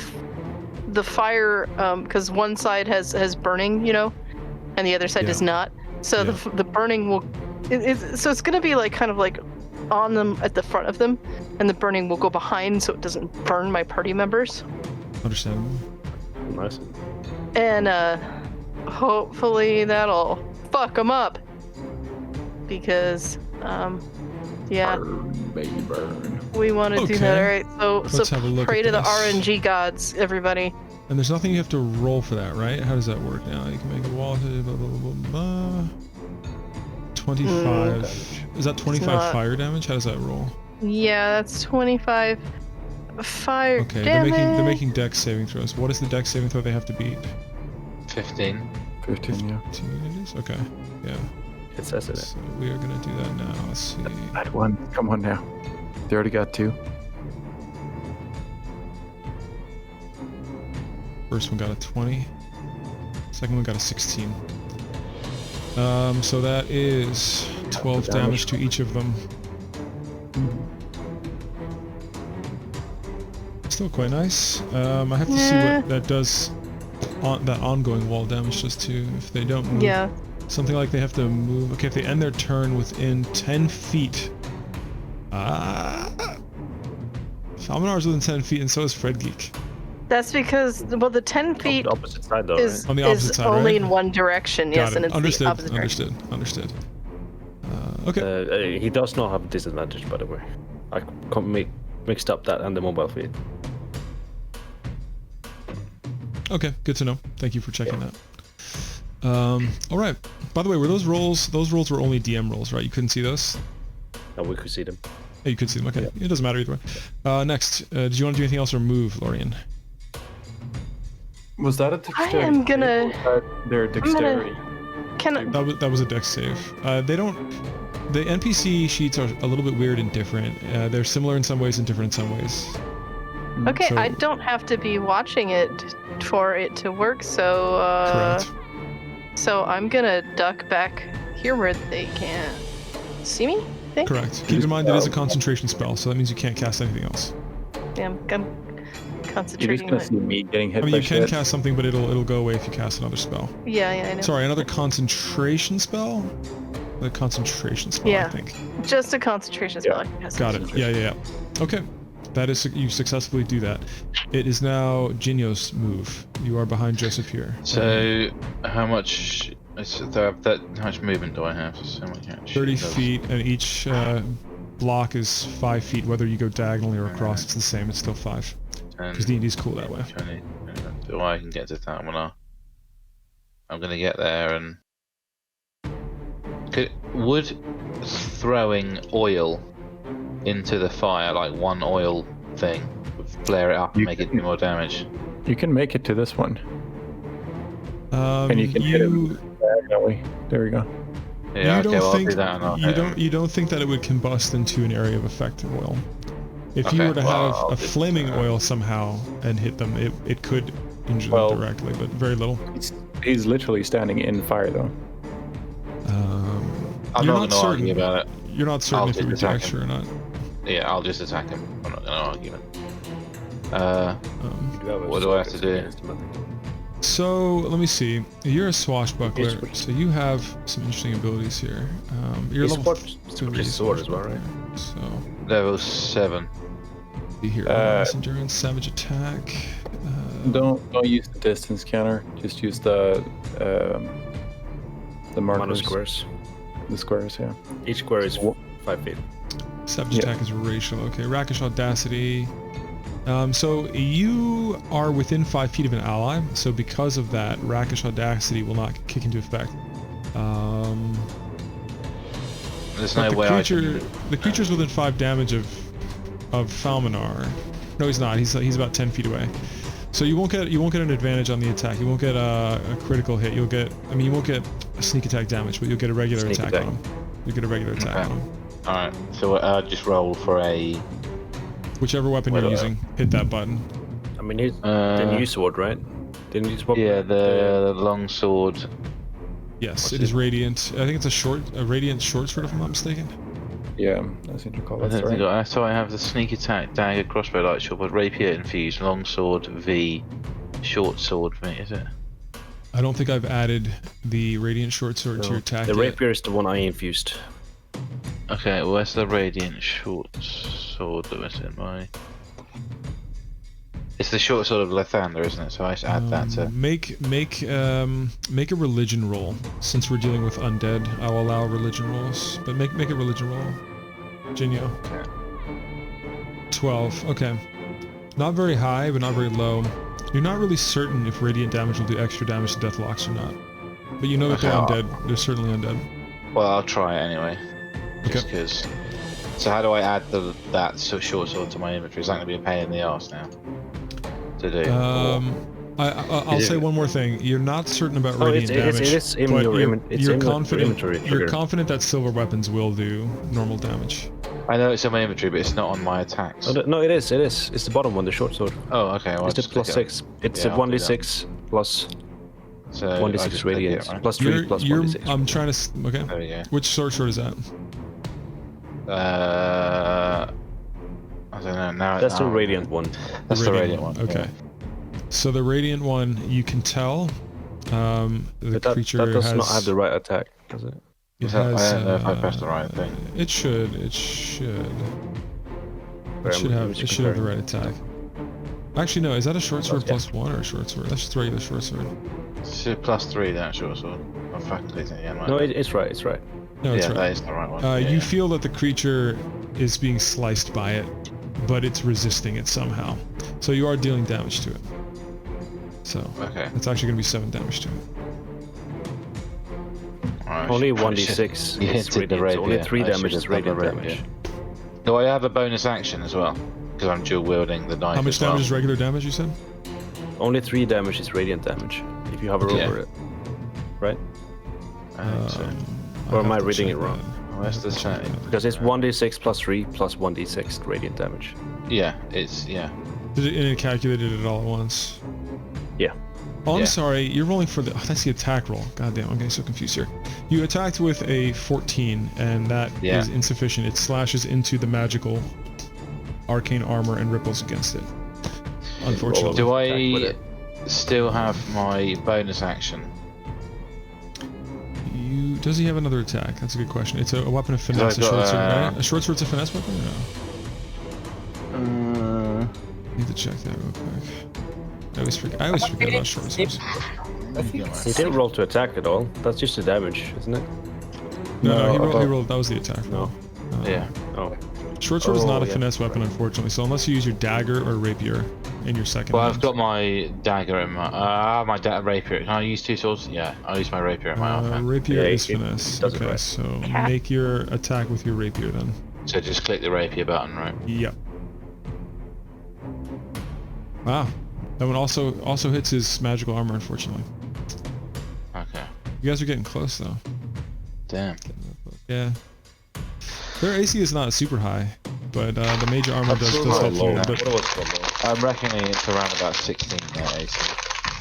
fire, because one side has burning, you know, and the other side does Yeah. not. So Yeah. the burning will, so it's gonna be like kind of like on them at the front of them, and the burning will go behind, so it doesn't burn my party members. Understandable. Nice. And hopefully that'll fuck them up, because yeah, Burn, baby, burn. we want to do that. All right, Let's so have a look pray at to the this. RNG gods, everybody. And there's nothing you have to roll for that, right? How does that work now? You can make a wall hit, blah, blah, blah, blah, blah. 25. Is that 25 not- fire damage? How does that roll? Yeah, that's 25 fire Okay, damage. they're making dex saving throws. What is the dex saving throw they have to beat? 15. 15, yeah. 15 it is? Okay, yeah. It says it. So we are gonna do that now. Let's see. Bad one. Come on now. They already got 2. First one got a 20. Second one got a 16. So that is 12 damage to each of them. Still quite nice. I have to see what that does. That ongoing wall damage does too. If they don't move, Yeah. something like they have to move. Okay, if they end their turn within 10 feet. Falminar's within 10 feet, and so is Fred Geek. That's because, well, the 10 feet The opposite side, though, is, right? On the opposite is side, only right? in one direction, yes, Got and it. it's Understood. the opposite direction. Understood. Okay. He does not have a disadvantage, by the way. I mixed up that and the mobile feed. Okay, good to know. Thank you for checking that. All right. By the way, were those rolls? Those rolls were only DM rolls, right? You couldn't see those. And we could see them. Oh, you could see them. Okay, it doesn't matter either way. Next, did you want to do anything else or move, Lorian? Was that a I dexterity? am gonna. save or was that their dexterity. Can I, That was a dex save. They don't. The NPC sheets are a little bit weird and different. They're similar in some ways and different in some ways. okay, So- I don't have to be watching it for it to work, so Correct. so I'm gonna duck back here where they can't see me. I think. Correct. Keep in mind it is a concentration spell, so that means you can't cast anything else. Yeah, I'm You're just concentrating. gonna see me getting hit I mean, by you can shit. cast something, but it'll go away if you cast another spell. Yeah, I know. Sorry, another concentration spell? The concentration spell, I Yeah. think. Just a concentration spell. I can cast Got it. concentration. Yeah. Okay. That is, you successfully do that. It is now Jinyo's move. You are behind Joseph here. So, how much? How much movement do I have? So much 30 feet, and each block is 5 feet. Whether you go diagonally or across, it's the same. It's still 5. Because D&D's cool that way. 20. So I can get to that. I'm gonna get there and. Would throwing oil into the fire, like one oil thing, flare it up and You make it can- do more damage? You can make it to this one. And you can hit him diagonally. There we go. Yeah, you okay, don't well, I'll think do that and I'll you hit don't him. you don't think that it would combust into an area of effect oil. If you Okay, were to well, have I'll a do flaming that. oil somehow and hit them, it could injure Well- them directly, but very little. He's literally standing in fire though. I'm you're not gonna certain. argue about it. You're not certain I'll if it just would do attack extra or not. Yeah, I'll just attack him. I'm not gonna argue it. Um, What do I have to do? So let me see. You're a swashbuckler, Yes, but- so you have some interesting abilities here. You're His level sword is sword as well, right? So Level 7. see here, mass endurance, savage attack. Don't use the distance counter. Just use the Amount markers. of squares. The squares, yeah. Each square is 5 feet. Savage Yeah. attack is racial. Okay, rakish audacity. So you are within 5 feet of an ally. So because of that, rakish audacity will not kick into effect. There's But no way I can. the creature's within 5 damage of Falminar. No, he's not. He's about 10 feet away. So you won't get an advantage on the attack. You won't get a critical hit. You won't get a sneak attack damage, but you'll get a regular Sneak attack attack. on him. You get a regular attack Okay. on him. Alright, so I'll just roll for a. Whichever weapon you're Whatever. using, hit that button. I mean, he's Uh, the new sword, right? Didn't you swap? Yeah, the long sword. Yes, What's it is it? radiant. I think it's a radiant short sword, if I'm not mistaken. Yeah, I seem to recall I that's don't think right. so. I have the sneak attack, dagger, crossbow, light short, but rapier infused, long sword, V, short sword for me, is it? I don't think I've added the radiant short sword to your attack The yet. rapier is the one I infused. Okay, where's the radiant short sword that was in my... It's the short sword of Lathander, isn't it? So I should add that to... Make a religion roll. Since we're dealing with undead, I'll allow religion rolls. But make a religion roll, Jinyo. Okay. 12. Okay. Not very high, but not very low. You're not really certain if radiant damage will do extra damage to deathlocks or not. But you know that they're Okay, undead. They're certainly undead. Well, I'll try it anyway. Just Okay. because... So how do I add that short sword to my inventory? Is that going to be a pain in the arse now? To do? I'll Is say it- one more thing. You're not certain about Oh, radiant damage, it is in but your you're, it's you're in your confident. inventory. You're Sugar. confident that silver weapons will do normal damage. I know it's in my inventory, but it's not on my attacks. Oh, no, it is. It's the bottom one, the short sword. Oh, okay. Well, It's the just click plus it. 6. It's Yeah, a I'll do 1d6 plus So I 1d6 just click it, radiance. right? Plus 3 plus 1d6. I'm trying to. Okay. There we go. Which sword is that? I don't know. Now That's the oh, radiant one. That's the radiant one. Okay. So the radiant one, you can tell. The But that creature does has. not have the right attack, does it? It I don't has, know if I pressed the right thing. It should. It should. Where It should am I- have. which It should have the compare? right attack. Actually, no. Is that a short sword Yeah. plus 1 or a short sword? That's just a regular short sword. It's a +3 that short sword. I'm faculty thing. Yeah, No, it's right. It's right. No, it's yeah, right. that is the right one. You Yeah. feel that the creature is being sliced by it, but it's resisting it somehow. So you are dealing damage to it. So Okay. it's actually going to be 7 damage to it. Alright, Only I should- 1d6 You is hinted the radiant. Only rapier. 3 I should damage is have done the radiant rapier. damage. Do I have a bonus action as well? Because I'm dual wielding the knife. How much as well. damage is regular damage, you said? Only 3 damage is radiant damage if you hover Yeah. over it. Right? I think so. I'll Or am have I to reading check it wrong? that. Where's the Check setting? that. Because it's 1d6 plus 3 plus 1d6 radiant damage. Yeah, it's yeah. And it calculated it all at once. Yeah. Oh, I'm Yeah. sorry. You're rolling for the. Oh, that's the attack roll. God damn, I'm getting so confused here. You attacked with a 14, and that is Yeah. insufficient. It slashes into the magical arcane armor and ripples against it. Unfortunately. Do Attack with I it. still have my bonus action? Does he have another attack? That's a good question. It's a weapon of finesse. I've A short got, sword, right? A short sword's a finesse weapon? Or no? Need to check that real quick. I always forget about short swords. I think He didn't roll to attack at all. That's just the damage, isn't it? No, he I rolled. He thought- rolled. That was the attack roll. Yeah. Oh. Short sword is Oh, not a yeah. finesse weapon, unfortunately. So unless you use your dagger or rapier in your second. Well, hand. I've got my dagger in my. my rapier. Can I use 2 swords? Yeah, I'll use my rapier in my offhand. Rapier Yeah, is it finesse. does it Okay, right. so make your attack with your rapier then. So just click the rapier button, right? Yep. Wow. That one also hits his magical armor, unfortunately. Okay. You guys are getting close though. Damn. Yeah. Their AC is not super high, but the major armor does still help low. you. What But was so low? I'm reckoning it's around about 16 AC.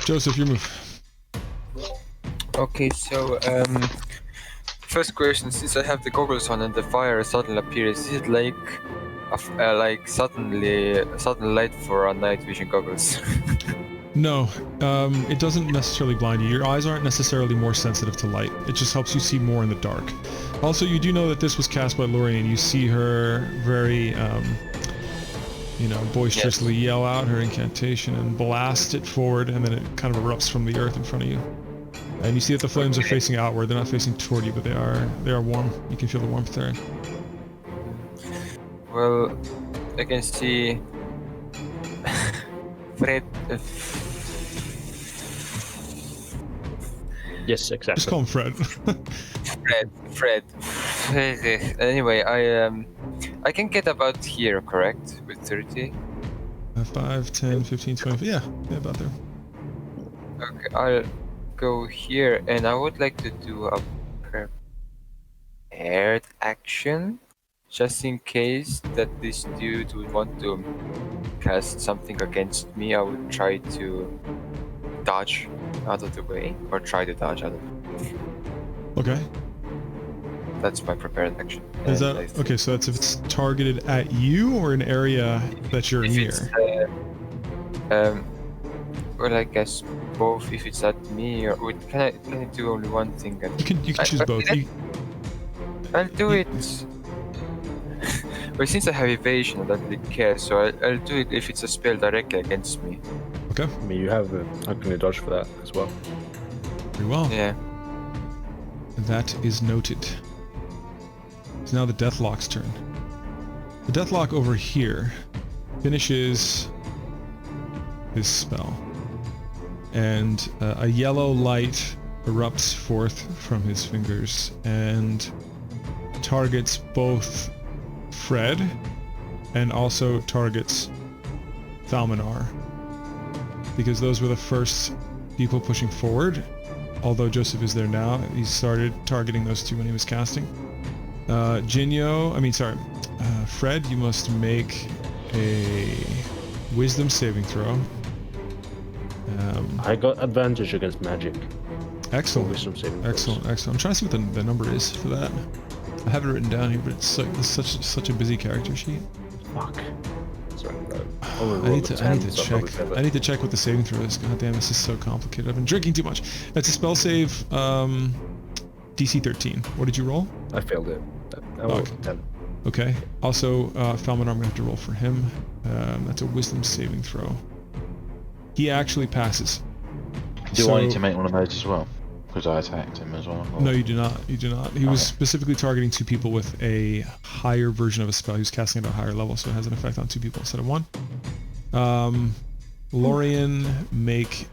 Joseph, your move. Okay, so first question: since I have the goggles on and the fire suddenly appears, is it like like sudden light for a night vision goggles? No, it doesn't necessarily blind you. Your eyes aren't necessarily more sensitive to light. It just helps you see more in the dark. Also, you do know that this was cast by Lorien. You see her very, boisterously yell out her incantation and blast it forward, and then it kind of erupts from the earth in front of you. And you see that the flames are facing outward. They're not facing toward you, but they are warm. You can feel the warmth there. Well, I can see Fred. Yes, exactly. Just call him Fred. Fred. Anyway, I can get about here, correct? With 30. 5, 10, 15, 20. Yeah, about there. Okay, I'll go here, and I would like to do a prepared action, just in case that this dude would want to cast something against me. I would try to dodge out of the way or try to dodge out of the way. Okay. That's my prepared action. Is And that I think okay? So that's if it's targeted at you or an area that you're if near. it's, well, I guess both. If it's at me or wait, can I do only one thing? You can choose both. I'll do it. Well, since I have evasion, I don't really care. So I'll do it if it's a spell directly against me. Okay. I mean, you have the uncanny dodge for that as well. Very well. Yeah. That is noted. It's now the Deathlock's turn. The Deathlock over here finishes his spell, and a yellow light erupts forth from his fingers and targets both Fred and also targets Thalmanar, because those were the first people pushing forward. Although Joseph is there now, he started targeting those two when he was casting. Fred, you must make a wisdom saving throw. I got advantage against magic. Excellent. Wisdom saving throws. Excellent. I'm trying to see what the number is for that. I have it written down here, but it's like it's such a busy character sheet. Fuck. Sorry. I need to check. I need to check what the saving throw is. God damn, this is so complicated. I've been drinking too much. That's a spell save, DC 13. What did you roll? I failed it. I rolled Okay. 10. Okay. Also, Falmanar, I'm gonna have to roll for him. That's a wisdom saving throw. He actually passes. Do So- I need to make one of those as well? Because I attacked him as well. or- No, you do not. You do not. He was Okay. specifically targeting two people with a higher version of a spell. He was casting at a higher level, so it has an effect on two people instead of one. Lorian, make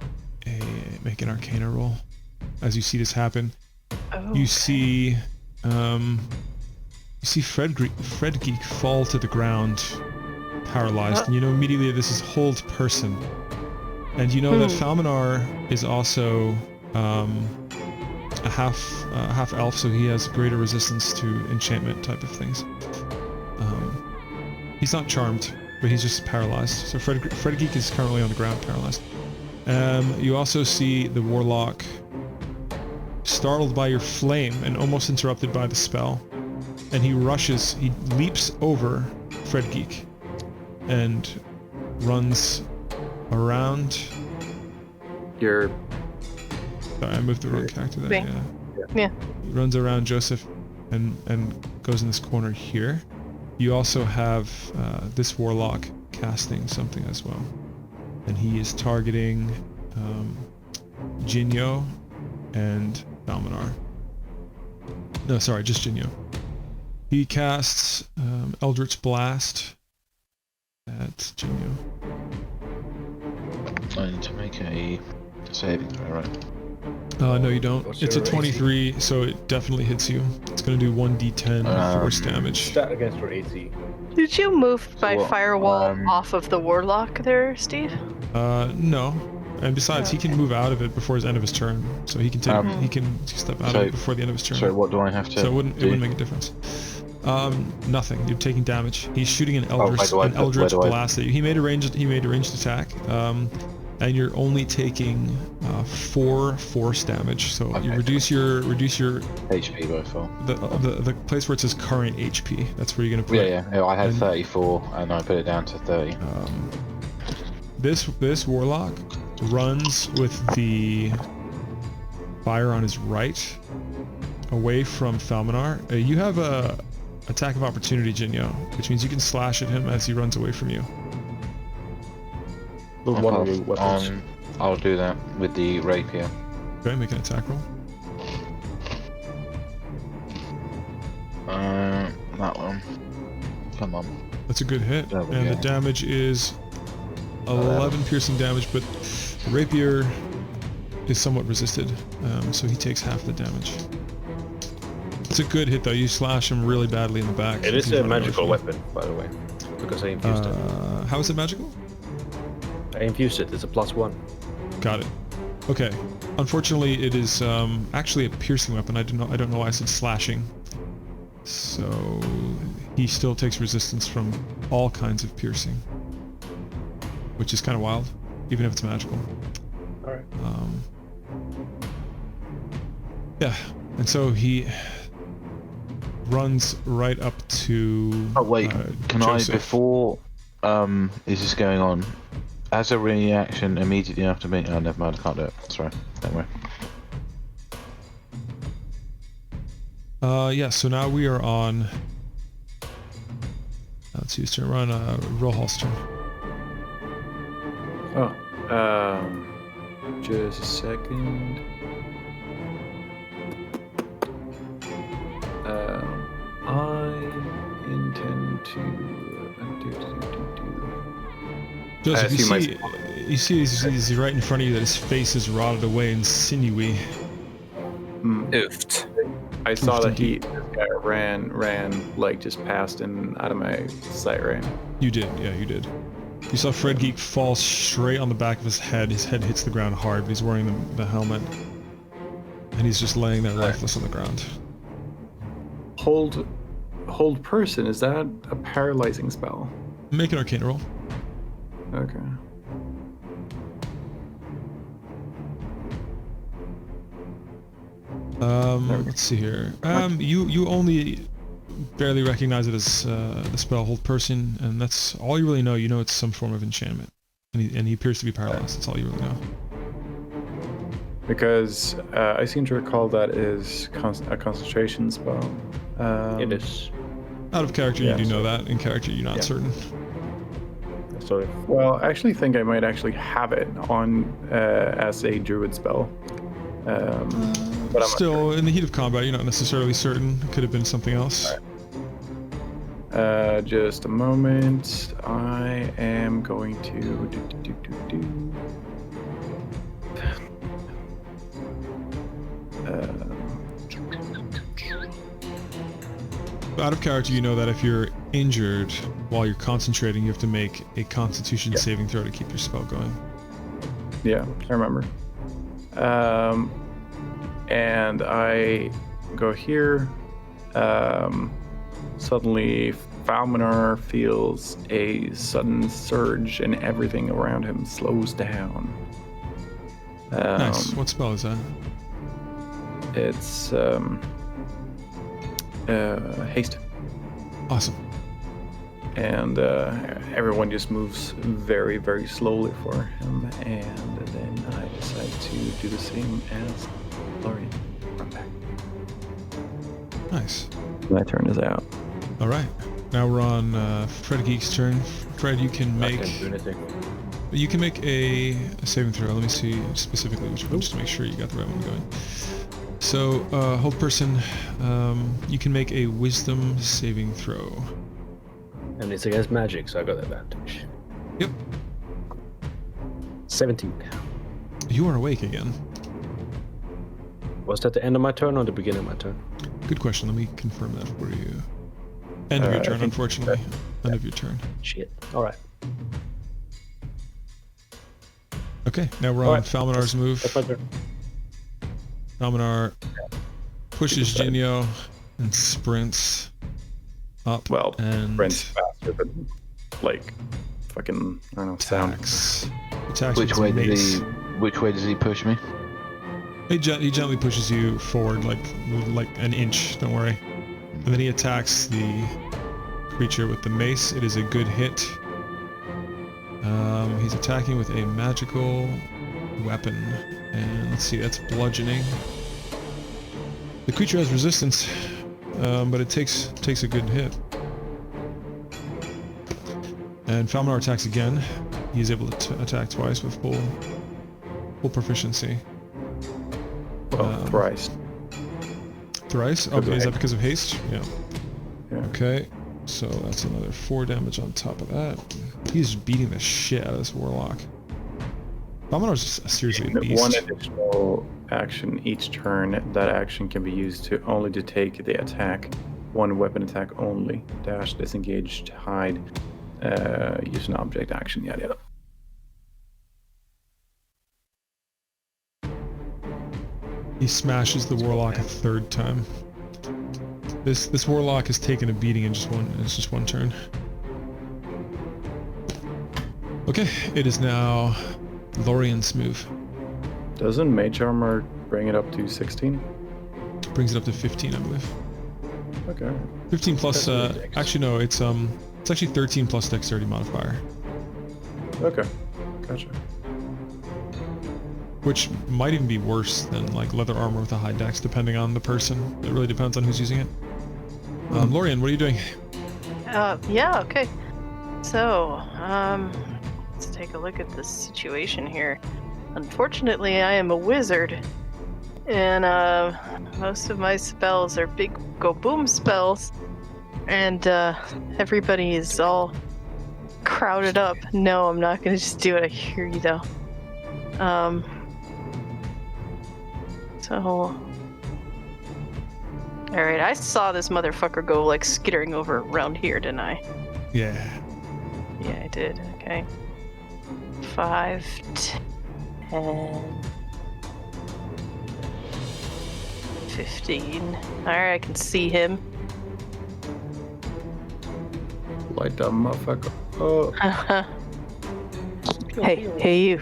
an Arcana roll. As you see this happen, Oh, you see Fred Geek fall to the ground, paralyzed, and you know immediately this is hold person, and you know that Falmanar is also a half elf, so he has greater resistance to enchantment type of things. He's not charmed, but he's just paralyzed. So Fred Geek is currently on the ground, paralyzed. You also see the warlock startled by your flame and almost interrupted by the spell, and he leaps over Fred Geek and runs around. You're Sorry, I moved the wrong character there. Bing. Yeah. He runs around Joseph and goes in this corner here. You also have this warlock casting something as well, and he is targeting Jinyo and Falmanar. No, sorry, just Jinyo. He casts Eldritch Blast at Jinyo. I need to make a saving throw, right? No, you don't. What's It's a your AC? 23, so it definitely hits you. It's going to do 1d10 force damage. Stat against your AC. Did you move by what, firewall off of the warlock there, Steve? No. And besides, he can move out of it before his end of his turn, so he can take he can step out of it before the end of his turn. So what do I have to So it wouldn't do? make a difference. Nothing. You're taking damage. He's shooting an Eldritch where do I- Blast at you. He made a ranged attack. And you're only taking 4 force damage. So you Okay. reduce your HP by 4. the place where it says current HP. That's where you're gonna put. Yeah. I had And- 34 and I put it down to 30. This warlock runs with the fire on his right, away from Falmanar. You have a attack of opportunity, Jinyo, which means you can slash at him as he runs away from you. With one of your weapons. I'll do that with the rapier. Okay, make an attack roll. That one. Come on. That's a good hit, Double, and yeah. the damage is 11 piercing damage, but the rapier is somewhat resisted, so he takes half the damage. It's a good hit though. You slash him really badly in the back. It as is he's a running away magical from weapon, by the way, because I infused you. it. How is it magical? I infused it. It's a +1. Got it. Okay. Unfortunately, it is actually a piercing weapon. I don't know why I said slashing. So he still takes resistance from all kinds of piercing, which is kind of wild, even if it's magical. All right. Yeah, and so he runs right up to. Oh wait, can Joseph. I before is this going on? As a reaction immediately after me. Oh, never mind. I can't do it. Sorry. Don't worry. Yeah. So now we are on. Let's see whose turn. We're on Rohal's turn. Oh, just a second. I intend to Joseph, I you see he's right in front of you that his face is rotted away and sinewy. Oofed. I saw that indeed. this guy ran like just past and out of my sight, right? You did, yeah, you did. You saw Fred Geek fall straight on the back of his head. His head hits the ground hard, but he's wearing the helmet. And he's just laying there lifeless on the ground. Hold person, is that a paralyzing spell? Make an arcana roll. Okay. Let's see here. You only barely recognize it as the spell Hold Person, and that's all you really know. You know it's some form of enchantment, and he appears to be paralyzed. That's all you really know. Because I seem to recall that is a concentration spell. It is. Out of character, Yeah, you do know so- that. In character, you're not Yeah. certain. Sorry. Well, I actually think I might actually have it on as a druid spell. But I'm Still, in the heat of combat, you're not necessarily certain. It could have been something else. just a moment. I am going to Out of character, you know that if you're injured while you're concentrating, you have to make a Constitution saving throw to keep your spell going. Yeah, I remember. And I go here. Suddenly, Falminar feels a sudden surge, and everything around him slows down. Nice. What spell is that? It's haste, Awesome. and everyone just moves very, very slowly for him. And then I decide to do the same as Lorian. Run back. Nice. My turn is out. All right. Now we're on Fred Geek's turn. Fred, you can I make can't do anything. a saving throw. Let me see specifically which one, just to make sure you got the right one going. So, Hold Person, you can make a Wisdom saving throw. And it's against magic, so I got advantage. Yep. 17. You are awake again. Was that the end of my turn or the beginning of my turn? Good question. Let me confirm that for you. End of your I turn, think- unfortunately. End of your turn. Shit. Alright. Okay, now we're All on right. Falminar's move. That's my turn. Falminar pushes Jinyo and sprints up Well, and Brent's faster, but like fucking I don't know sound. attacks Which with way his did mace. he? Which way does he push me? He gently pushes you forward like an inch, don't worry. And then he attacks the creature with the mace. It is a good hit. He's attacking with a magical weapon. And let's see, that's bludgeoning. The creature has resistance, but it takes a good hit. And Falminar attacks again. He's able to attack twice with full proficiency. Well, thrice. Thrice? Because Okay, of is that haste. because of haste? Yeah. Yeah. Okay, so that's another 4 damage on top of that. He's beating the shit out of this warlock. Falminar's seriously a beast. One additional action each turn. That action can be used to only to take the attack. One weapon attack only. Dash, disengage, hide. Use an object action. Yada yada. He smashes the warlock a 3rd time. This warlock has taken a beating in just one turn. Okay, it is now Lorian's move. Doesn't Mage Armor bring it up to 16? brings it up to 15, I believe. Okay. 15 plus. That's really dex. Actually, no. It's actually 13 plus dexterity modifier, Okay. Gotcha. which might even be worse than like leather armor with a high dex, depending on the person. It really depends on who's using it. Lorian, what are you doing? Yeah, okay. So, let's take a look at the situation here. Unfortunately, I am a wizard, and most of my spells are big go boom spells, and everybody is all crowded up. No, I'm not gonna just do it. I hear you though. So. Alright, I saw this motherfucker go like skittering over around here, didn't I? Yeah. Yeah, I did. Okay. 5, 10, 15. Alright, I can see him. Light that motherfucker. Oh. Hey, you.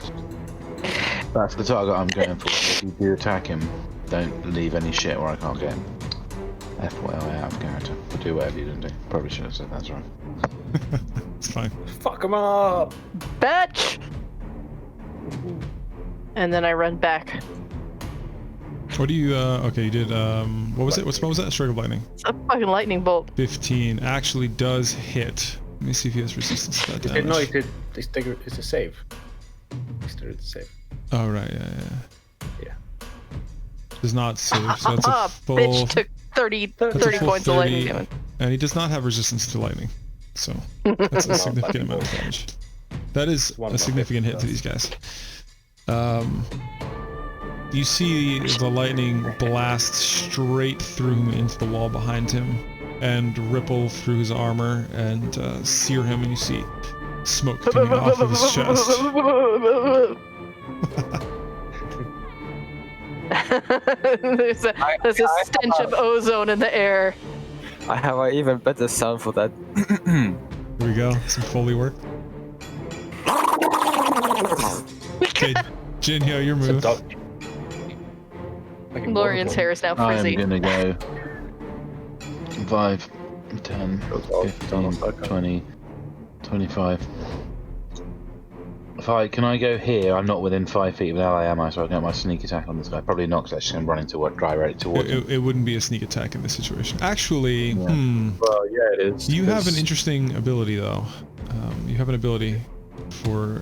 That's the target I'm going for. If you do attack him, don't leave any shit where I can't get him. FYI, out of character. Do whatever you didn't do. Probably should have said that's right. It's fine. Fuck him up! Bitch! And then I run back. What do you? Okay, you did. What was it? What spell was that? Strike of lightning. It's a fucking lightning bolt. 15 actually does hit. Let me see if he has resistance to that damage. No, it's a save. It's a save. Oh right, yeah. Yeah. Does not save, so that's a full. Bitch took 30 That's a full points of lightning 30, damage. and he does not have resistance to lightning, so that's a significant amount of damage. That is One a significant hit to these guys. You see the lightning blast straight through him into the wall behind him, and ripple through his armor and sear him, and you see smoke coming off of his chest. there's a stench of ozone in the air. I have an even better sound for that. Here we go, some Foley work. Okay, Jinhyo, your move. Lorian's hair is now I am frizzy. gonna go 5, 10, 15, 20, 25. Can I go here? I'm not within 5 feet of ally, am I? So I get my sneak attack on this guy. Probably not, because I'm just going to run into what direct towards him. It wouldn't be a sneak attack in this situation. Actually, Well, yeah, it is. You have an interesting ability, though. You have an ability for...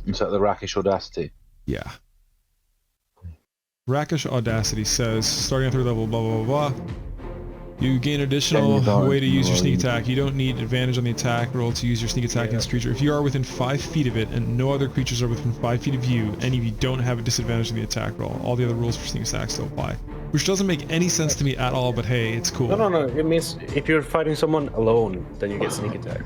Is that the Rakish Audacity? Yeah. Rakish Audacity says, starting at 3rd level, blah, blah, blah, blah. You gain additional way to use your sneak attack. You don't need advantage on the attack roll to use your sneak attack against creature. If you are within 5 feet of it and no other creatures are within 5 feet of you, any of you don't have a disadvantage on the attack roll. All the other rules for sneak attack still apply. Which doesn't make any sense to me at all, but hey, it's cool. No. It means if you're fighting someone alone, then you get sneak attack.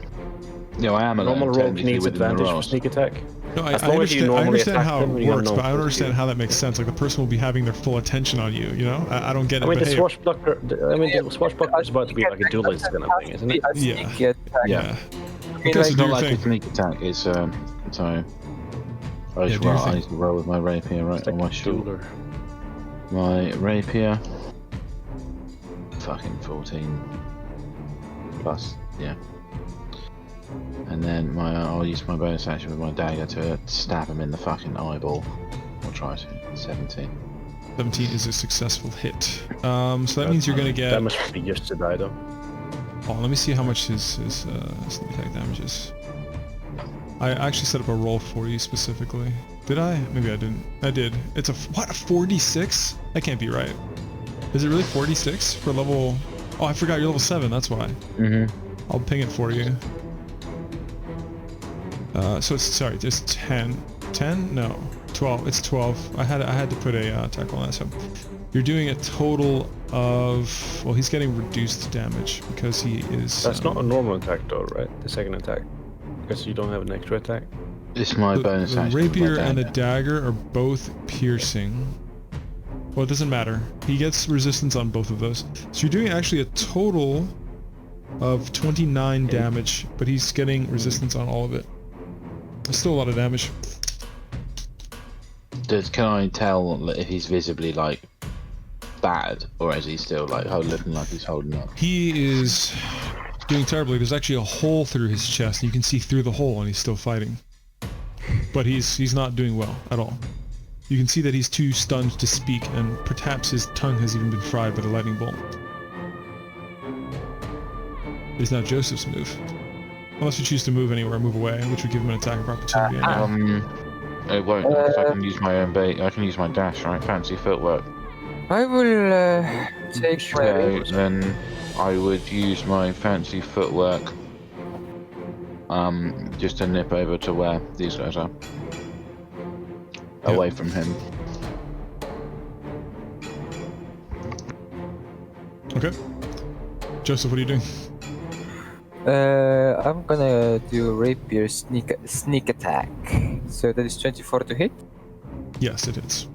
Yeah, I am alone. Normal roll technically needs within the advantage for rolls. sneak attack. No, I As long as you normally understand attack how them, it you have works, no but I don't full understand shield. how that makes sense. Like, the person will be having their full attention on you, you know? I don't get it, I mean, but the hey. swashbuckler. The swashbuckler is about to be like a duelist kind of thing, isn't it? Yeah. Yeah. You guys It's do not your like a thing. sneak attack, it's so I do your I thing. need to roll with my rapier right It's on my like a shield. dueler. My rapier. Fucking 14. Plus, yeah. And then I'll use my bonus action with my dagger to stab him in the fucking eyeball. I'll try to. 17. 17 is a successful hit. So that means you're gonna get... That must be just to die though. Oh, let me see how much his sneak attack damage is. I actually set up a roll for you specifically. Did I? Maybe I didn't. I did. It's a... What? A 4d6? That can't be right. Is it really 4d6 for level... Oh, I forgot you're level 7, that's why. Mm-hmm. I'll ping it for you. So it's... Sorry, it's 10. 10? No. 12. It's 12. I had to put a attack on that, so... You're doing a total of... Well, he's getting reduced damage because he is... That's not a normal attack though, right? The second attack. Because you don't have an extra attack. It's my bonus The action. with my rapier and the dagger. dagger are both piercing. Well, it doesn't matter. He gets resistance on both of those. So you're doing actually a total of 29 damage, but he's getting resistance on all of it. That's still a lot of damage. Can I tell if he's visibly like bad, or is he still like looking like he's holding up? He is doing terribly. There's actually a hole through his chest, and you can see through the hole, and he's still fighting. But he's not doing well at all. You can see that he's too stunned to speak, and perhaps his tongue has even been fried by the lightning bolt. It is now Joseph's move. Unless you choose to move anywhere, move away, which would give him an attack of opportunity. Anyway. It won't, because I can use my own bait. I can use my dash, right? Fancy footwork. I will take Okay, my... then I would use my fancy footwork. Just to nip over to where these guys are. Away from him. Okay. Joseph, what are you doing? I'm gonna do rapier sneak attack. So that is 24 to hit. Yes, it is.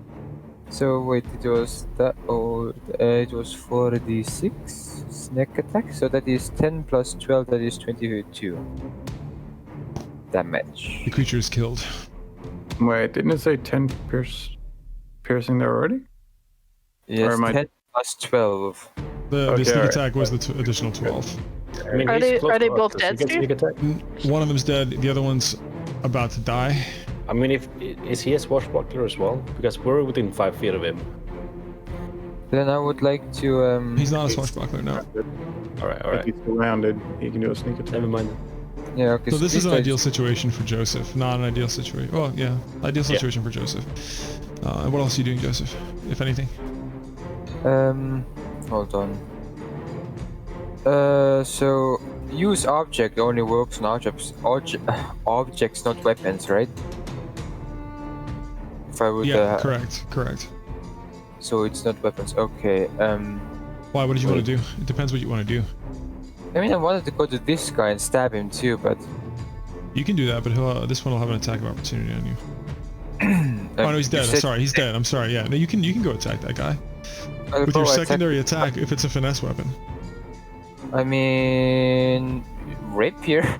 So wait, it was that old. It was 4d6 sneak attack. So that is 10 plus 12. That is 22 damage. The creature is killed. Wait, didn't it say 10 piercing there already? Yes, am I- 10 plus 12. The Okay, sneak alright. attack was the additional 12. I mean, Are he's they- close are they to us, both so dead, he can Steve? sneak attack. One of them's dead, the other one's about to die. I mean, is he a swashbuckler as well? Because we're within 5 feet of him. Then I would like to. He's not a swashbuckler, no. All right, all If right. he's surrounded, he can do a sneak attack. Never mind. Yeah. Okay. So this is an guy- ideal situation for Joseph, not an ideal situation. Well, yeah, ideal situation for Joseph. And what else are you doing, Joseph, if anything? Hold on. So use object only works on objects, not weapons, right? If I would. Yeah, correct. So it's not weapons. Okay. Why? What did you want to do? It depends what you want to do. I mean, I wanted to go to this guy and stab him too, but. You can do that, but this one will have an attack of opportunity on you. Oh no, he's you dead. I'm said- sorry, he's dead. I'm sorry. Yeah, no, you can go attack that guy I'll with go your attack- secondary attack if it's a finesse weapon. I mean, rapier.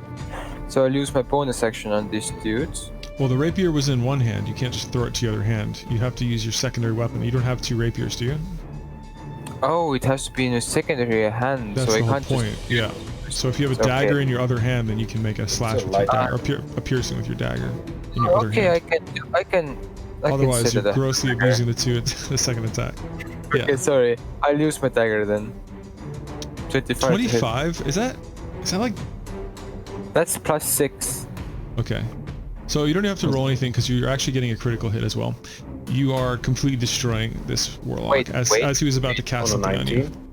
So I'll use my bonus action on this dude. Well, the rapier was in one hand. You can't just throw it to the other hand. You have to use your secondary weapon. You don't have two rapiers, do you? Oh, it has to be in a secondary hand, That's so I the whole can't point. just. Yeah. So if you have a Okay. dagger in your other hand, then you can make a slash with your light dagger, or a piercing with your dagger in your other Okay, hand. I can. Otherwise, consider you're that. grossly abusing the second attack. Yeah. Okay, sorry. I'll use my dagger then. 25. to hit. 25? Is that like... That's plus 6. Okay. So you don't have to roll anything because you're actually getting a critical hit as well. You are completely destroying this warlock Wait, as he was about to cast On a something on you. 19.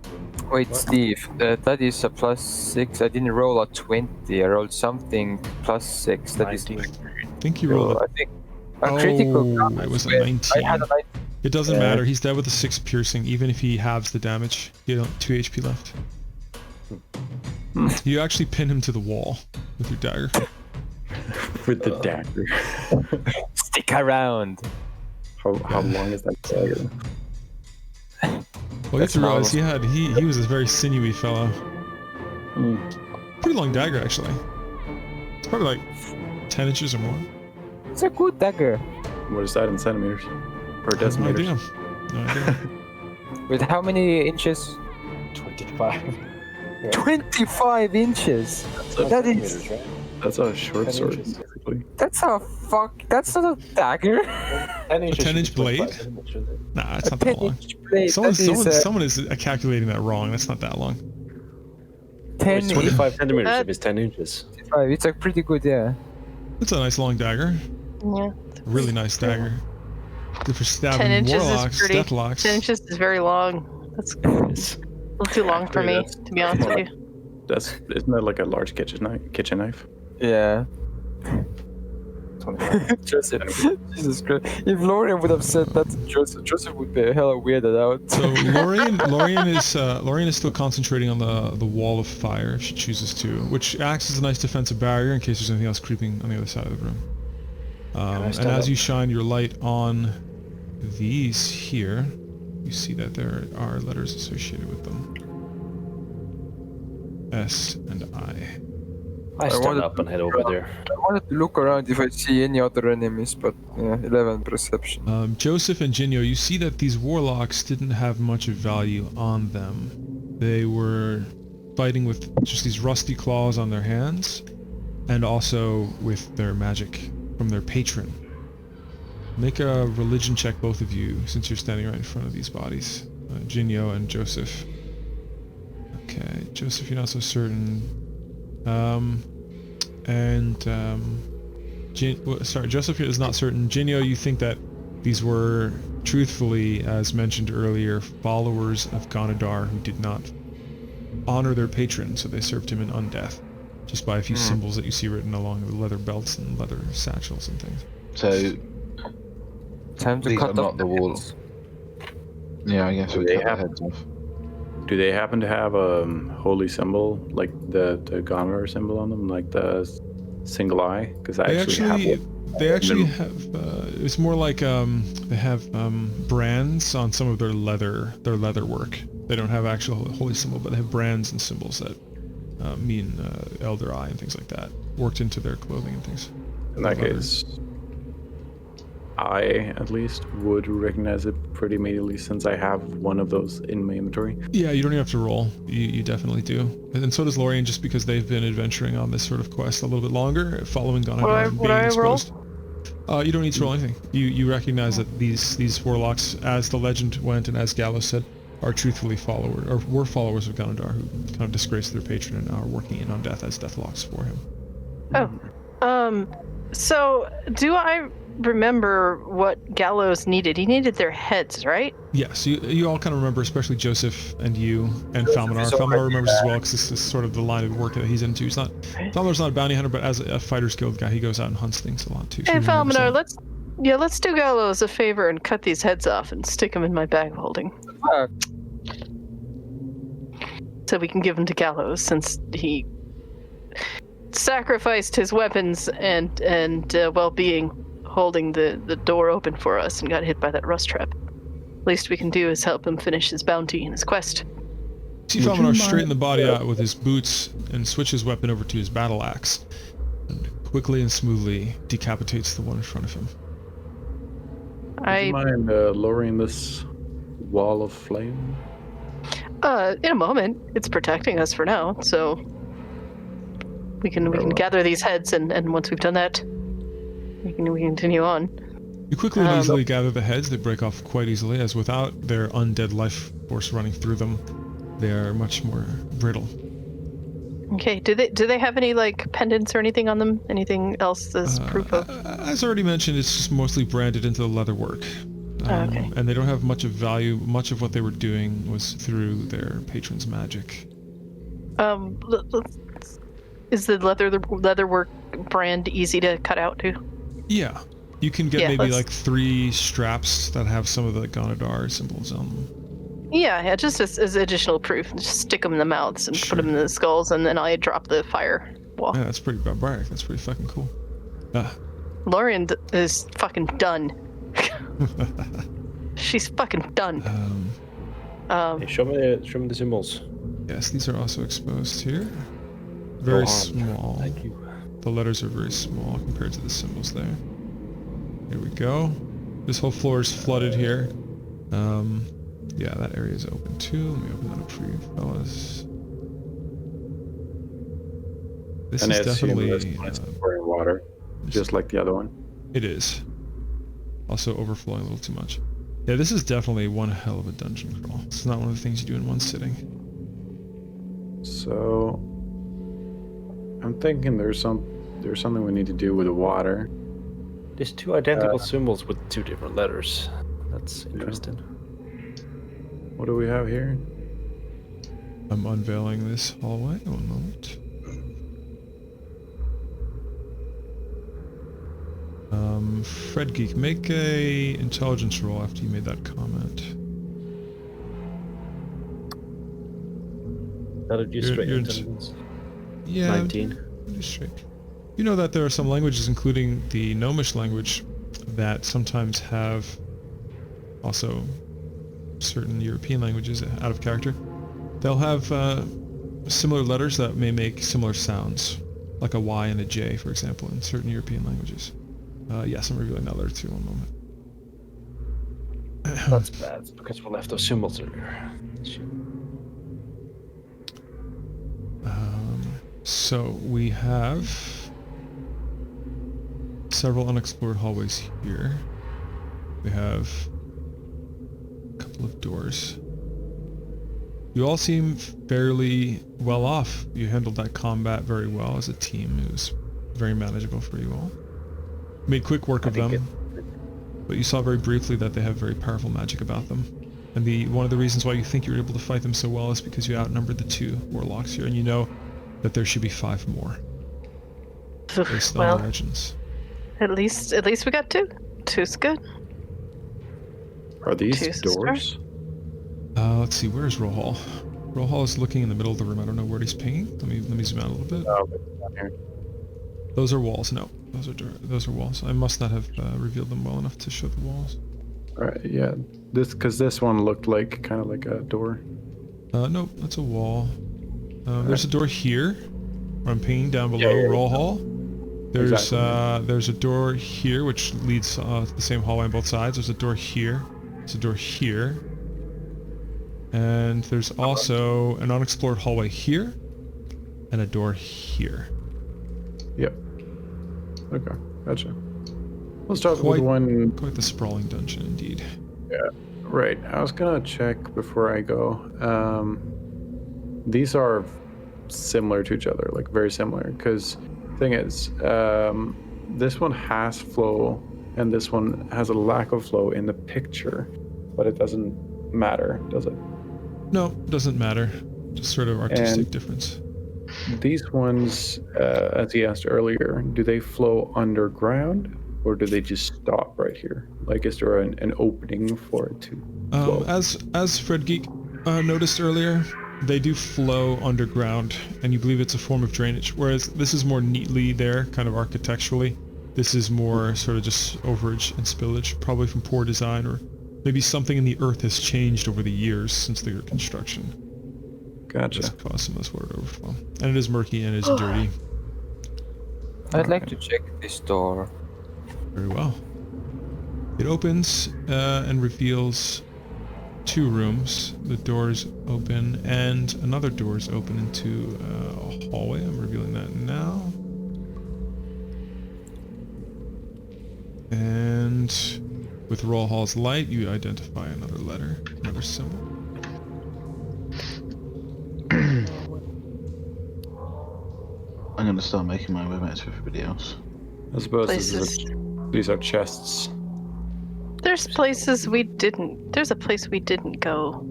Wait, Steve. That is a plus 6. I didn't roll a 20. I rolled something plus 6. That is. 19. I think you rolled I think a critical. Oh, it was a Wait, 19. I had a 19. It doesn't Yeah. matter. He's dead with a 6 piercing, even if he halves the damage. You don't 2 HP left. You actually pin him to the wall with your dagger. With the dagger. Stick around. How long is that dagger? Well, you have That's to realize normal. he was a very sinewy fellow. Pretty long dagger, actually. It's probably like 10 inches or more. It's a good dagger. What is that in centimeters? Or I have no decimeters? idea. No idea. With how many inches? 25. 25 inches. That is. That's a short 10 sword, inches. basically. That's a fuck. That's not a dagger. 10 inches. 10-inch should be 25 blade? centimeters. Nah, it's A not that long. 10-inch blade. Someone is calculating that wrong. That's not that long. 10 It's 25 centimeters That- if it's 10 inches. 25. It's a pretty good, yeah. It's a nice long dagger. Yeah. A really nice dagger. Good for 10 stabbing inches warlocks, is pretty. deathlocks. 10 inches is very long. That's a little too long for me, to be honest with you. Isn't that like a large kitchen knife? Yeah. 25. Joseph. Jesus Christ. If Lorian would have said that to Joseph would be hella weirded out. So Lorian is still concentrating on the wall of fire if she chooses to, which acts as a nice defensive barrier in case there's anything else creeping on the other side of the room. And stand as up? you shine your light on these here, you see that there are letters associated with them. S and I. I stand wanted up and head over there. I wanted to look around if I see any other enemies, but 11 perception. Joseph and Jinyo, you see that these warlocks didn't have much of value on them. They were fighting with just these rusty claws on their hands, and also with their magic from their patron. Make a religion check, both of you, since you're standing right in front of these bodies. Jinyo and Joseph. Okay, Joseph, you're not so certain. Joseph is not certain. Jinyo, you think that these were, truthfully, as mentioned earlier, followers of Ganadar who did not honor their patron, so they served him in undeath, just by a few symbols that you see written along the leather belts and leather satchels and things. So Time to these cut are not off the walls. Yeah, I guess we They cut their have- heads off. Do they happen to have a holy symbol, like the Ganadar symbol on them, like the single eye? Because I actually have one. They actually have. It's more like they have brands on some of their leather work. They don't have actual holy symbol, but they have brands and symbols that mean Elder Eye and things like that, worked into their clothing and things. In that leather. case, I at least would recognize it pretty immediately since I have one of those in my inventory. Yeah, you don't even have to roll. You definitely do. And then so does Lorien, just because they've been adventuring on this sort of quest a little bit longer, following Ganadar and Would being I roll? exposed. You don't need to roll anything. You recognize that these warlocks, as the legend went and as Gallo said, are truthfully followers, or were followers of Ganadar who kind of disgraced their patron and are working in on death as deathlocks for him. So do I remember what Gallows needed? He needed their heads, right? Yes, you all kind of remember, especially Joseph and you and Falminar. is Falminar already remembers as well because this is sort of the line of work that he's into. Falminar's not a bounty hunter, but as a Fighters Guild guy, he goes out and hunts things a lot too. so Hey, he remembers Falminar, that. let's do Gallows a favor and cut these heads off and stick them in my bag of holding, so we can give them to Gallows since he sacrificed his weapons and well-being holding the door open for us and got hit by that rust trap. Least we can do is help him finish his bounty and his quest. See Falminar straighten the body out with his boots and switch his weapon over to his battle axe, and quickly and smoothly decapitates the one in front of him. Would you mind lowering this wall of flame? In a moment. It's protecting us for now, so we can gather these heads, and once we've done that, we can continue on. You quickly and easily gather the heads. They break off quite easily, as without their undead life force running through them, they are much more brittle. Okay. Do they have any like pendants or anything on them? Anything else as proof of? As already mentioned, it's just mostly branded into the leather work. Okay. And they don't have much of value. Much of what they were doing was through their patron's magic. Is the leather work brand easy to cut out too? Yeah. You can get Yeah, maybe let's- like 3 straps that have some of the Ganadar symbols on them. Yeah, just as additional proof. Just stick them in the mouths and put them in the skulls, and then I drop the fire wall. Yeah, that's pretty barbaric. That's pretty fucking cool. Lorien is fucking done. She's fucking done. Hey, show me the symbols. Yes, these are also exposed here. Very on. small. Thank you. The letters are very small compared to the symbols there. Here we go. This whole floor is flooded here. Yeah, that area is open too. Let me open that up for you, fellas. This And is I assume definitely... this one is pouring water, just like the other one. It is. Also overflowing a little too much. Yeah, this is definitely one hell of a dungeon crawl. It's not one of the things you do in one sitting. So I'm thinking there's something we need to do with the water. There's 2 identical symbols with 2 different letters. That's interesting. What do we have here? I'm unveiling this hallway. One moment. Fred Geek, make a intelligence roll after you made that comment. That'll do You're- straight you're- intelligence. Yeah, 19. pretty straight. You know that there are some languages, including the Gnomish language, that sometimes have also certain European languages out of character. They'll have similar letters that may make similar sounds. like a Y and a J, for example, in certain European languages. Yes, I'm revealing that letter too. One moment. That's bad because we left those symbols earlier. So we have several unexplored hallways here. We have a couple of doors. You all seem fairly well off. You handled that combat very well as a team. It was very manageable for you all. Made quick work of them, but you saw very briefly that they have very powerful magic about them. And one of the reasons why you think you were able to fight them so well is because you outnumbered the 2 warlocks here, and you know that there should be 5 more. Based on Well, the legends. at least we got 2. 2's good. Are these Choose a doors? Let's see, where's Rohal? Rohal is looking in the middle of the room. I don't know where he's pinging. Let me zoom out a little bit. Oh, but down here. Those are walls. No, those are walls. I must not have revealed them well enough to show the walls. Right, yeah. This one looked like kind of like a door. Nope, that's a wall. There's a door here, where I'm pinging down below Rohal. There's there's a door here which leads to the same hallway on both sides. There's a door here. There's a door here. And there's also an unexplored hallway here, and a door here. Yep. Okay, gotcha. Let's start with one. Quite the sprawling dungeon indeed. Yeah, right. I was gonna check before I go. These are similar to each other, like very similar. Because thing is, this one has flow, and this one has a lack of flow in the picture, but it doesn't matter, does it? No, doesn't matter. Just sort of artistic difference. These ones, as he asked earlier, do they flow underground or do they just stop right here? Like, is there an opening for it to flow? As Fred Geek noticed earlier, they do flow underground, and you believe it's a form of drainage. Whereas this is more neatly there, kind of architecturally. This is more sort of just overage and spillage, probably from poor design, or maybe something in the earth has changed over the years since their construction. Gotcha. Just caused some of this water to overflow. And it is murky and it is dirty. I'd like to check this door. Very well. It opens and reveals 2 rooms. The doors open and another door is open into a hallway. I'm revealing that now. And with Rollhall's light, you identify another letter, another symbol. I'm going to start making my way back to everybody else. I suppose Places. these are chests. There's places we didn't. There's a place we didn't go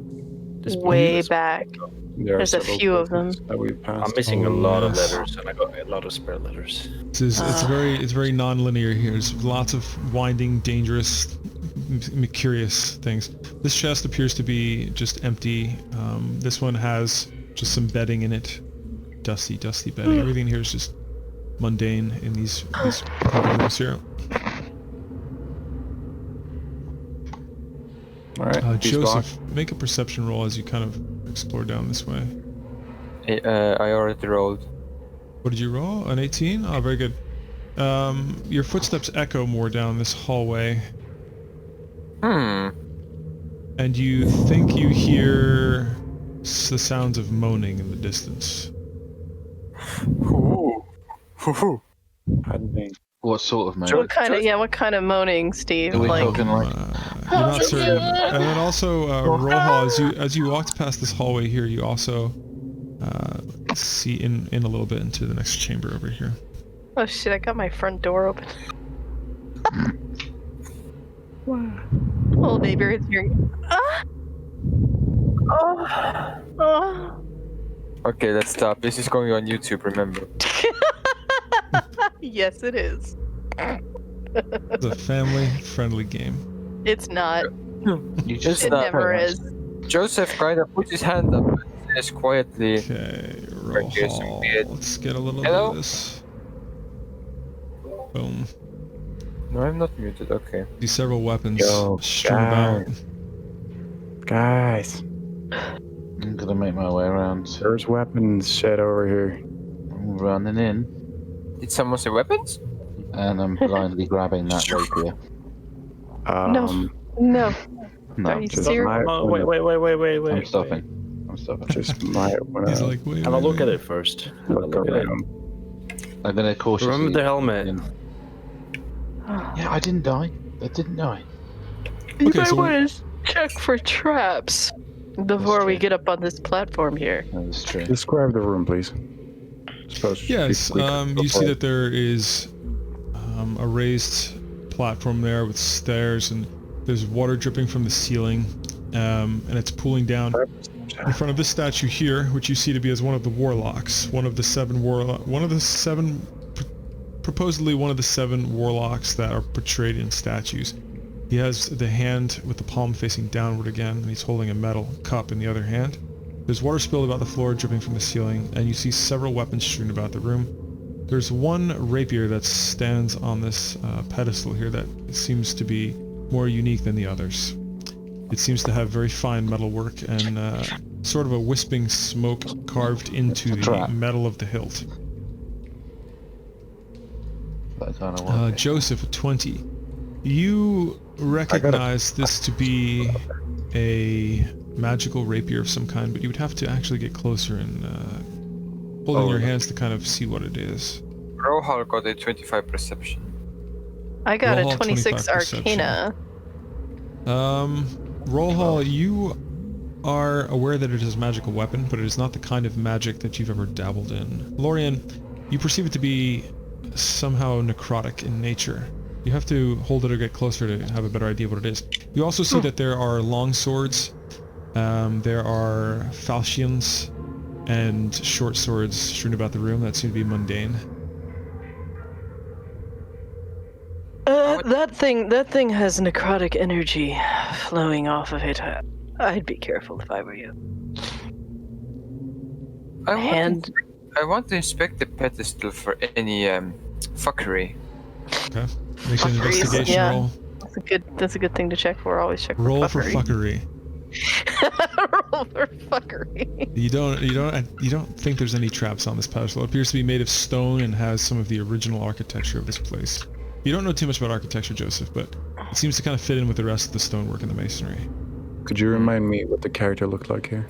This way place- back. There's a few of them. that we've passed. I'm missing a Oh, lot of yes. letters, and I got a lot of spare letters. It's very non-linear here. There's lots of winding, dangerous, curious things. This chest appears to be just empty. This one has just some bedding in it, dusty bedding. Everything here is just mundane in these rooms here. All right, Joseph, make a perception roll as you kind of explore down this way. I already rolled. What did you roll? An 18? Oh, very good. Your footsteps echo more down this hallway, and you think you hear the sounds of moaning in the distance. Ooh. Ooh. Pardon me. What sort of moan? What kind of moaning, Steve? Are we Like, talking like You're not certain. And then also, Rohal, as you walked past this hallway here, you also see in a little bit into the next chamber over here. oh shit! I got my front door open. Oh, baby, it's hearing. Ah! Oh! Okay, let's stop. This is going on YouTube, remember. Yes, it is. It's a family-friendly game. It's not. you just It not never is. Joseph kind of puts his hand up and says quietly, Okay, Here's some Rohal. bed. Let's get a little Hello? bit of this. Boom. no, I'm not muted, okay. These several weapons Yo, strewn about. Guys, I'm gonna make my way around. there's weapons shed over here. I'm running in. Did someone say weapons? And I'm blindly grabbing that rapier. No. No, Are you just serious? Wait. I'm stopping. I'm stopping. Just might want He's to like, wait. Have a wait, look wait. at it first. Have a look look at it. around. I'm gonna cautiously. Remember the helmet. Yeah, I didn't die. I didn't die. You Okay, might so- want to check for traps before we true. get up on this platform here. That is true. Describe the room, please. Suppose Yes, we could you see go that there is a raised platform there with stairs, and there's water dripping from the ceiling, and it's pooling down in front of this statue here, which you see to be as one of the warlocks, supposedly one of the 7 warlocks that are portrayed in statues. He has the hand with the palm facing downward again, and he's holding a metal cup in the other hand. There's water spilled about the floor, dripping from the ceiling, and you see several weapons strewn about the room. There's one rapier that stands on this pedestal here that seems to be more unique than the others. It seems to have very fine metalwork and sort of a wisping smoke carved into the trap. metal of the hilt. That kind of one. Joseph, 20. You recognize this to be a magical rapier of some kind, but you would have to actually get closer and hold in your hands to kind of see what it is. Rohal got a 25 perception. I got Roll a 26 25 Arcana. Rollhall, you are aware that it is a magical weapon, but it is not the kind of magic that you've ever dabbled in. Lorian, you perceive it to be somehow necrotic in nature. You have to hold it or get closer to have a better idea of what it is. You also see that there are long swords, there are falchions, and short swords strewn about the room that seem to be mundane. That thing has necrotic energy flowing off of it. I'd be careful if I were you. I want to inspect the pedestal for any fuckery. Okay. Make an Fuckeries, investigation yeah. roll. That's a good thing to check for. Always check for Roll for fuckery. fuckery. Roll for fuckery. You don't think there's any traps on this pedestal. It appears to be made of stone and has some of the original architecture of this place. You don't know too much about architecture, Joseph, but it seems to kind of fit in with the rest of the stonework and the masonry. Could you remind me what the character looked like here?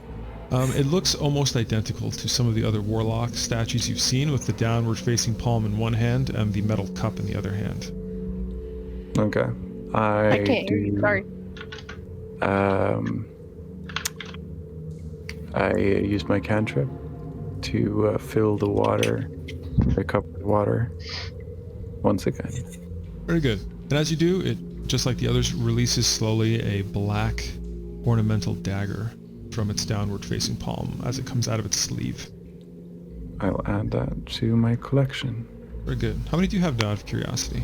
It looks almost identical to some of the other warlock statues you've seen, with the downward facing palm in one hand and the metal cup in the other hand. Okay. I can't hear you. Sorry. I use my cantrip to fill the cup with water once again. Very good. And as you do, it, just like the others, releases slowly a black ornamental dagger from its downward facing palm as it comes out of its sleeve. I'll add that to my collection. Very good. How many do you have now, out of curiosity?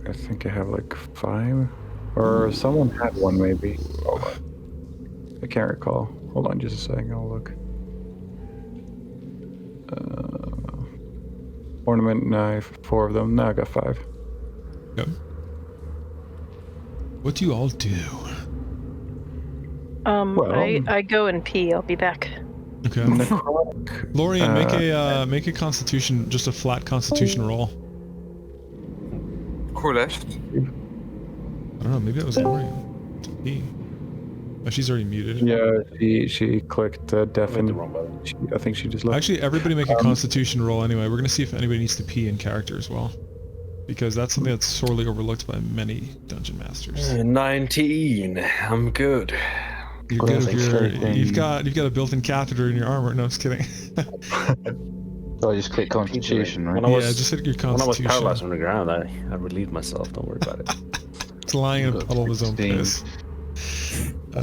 I think I have like 5. Or someone had one maybe. Hold on. I can't recall. Hold on just a second, I'll look. Ornament knife, 4 of them. Now I got 5. Yep. What do you all do? Well- I go and pee. I'll be back. Okay. Necrotic. Lorian, make a constitution, just a flat constitution roll. Who left? I don't know, maybe that was Lorian. He. Oh, she's already muted. Yeah, she clicked deafen. the wrong button. I think she just left. Actually, everybody make a constitution roll anyway. We're gonna see if anybody needs to pee in character as well, because that's something that's sorely overlooked by many dungeon masters. 19. I'm good. You're good if you've got a built-in catheter in your armor. No, I'm just kidding. So I just click Constitution, right? When I was, Yeah, just hit your when I was constitution. paralyzed on the ground, I relieved myself. Don't worry about it. It's lying in a puddle of his own 16. piss.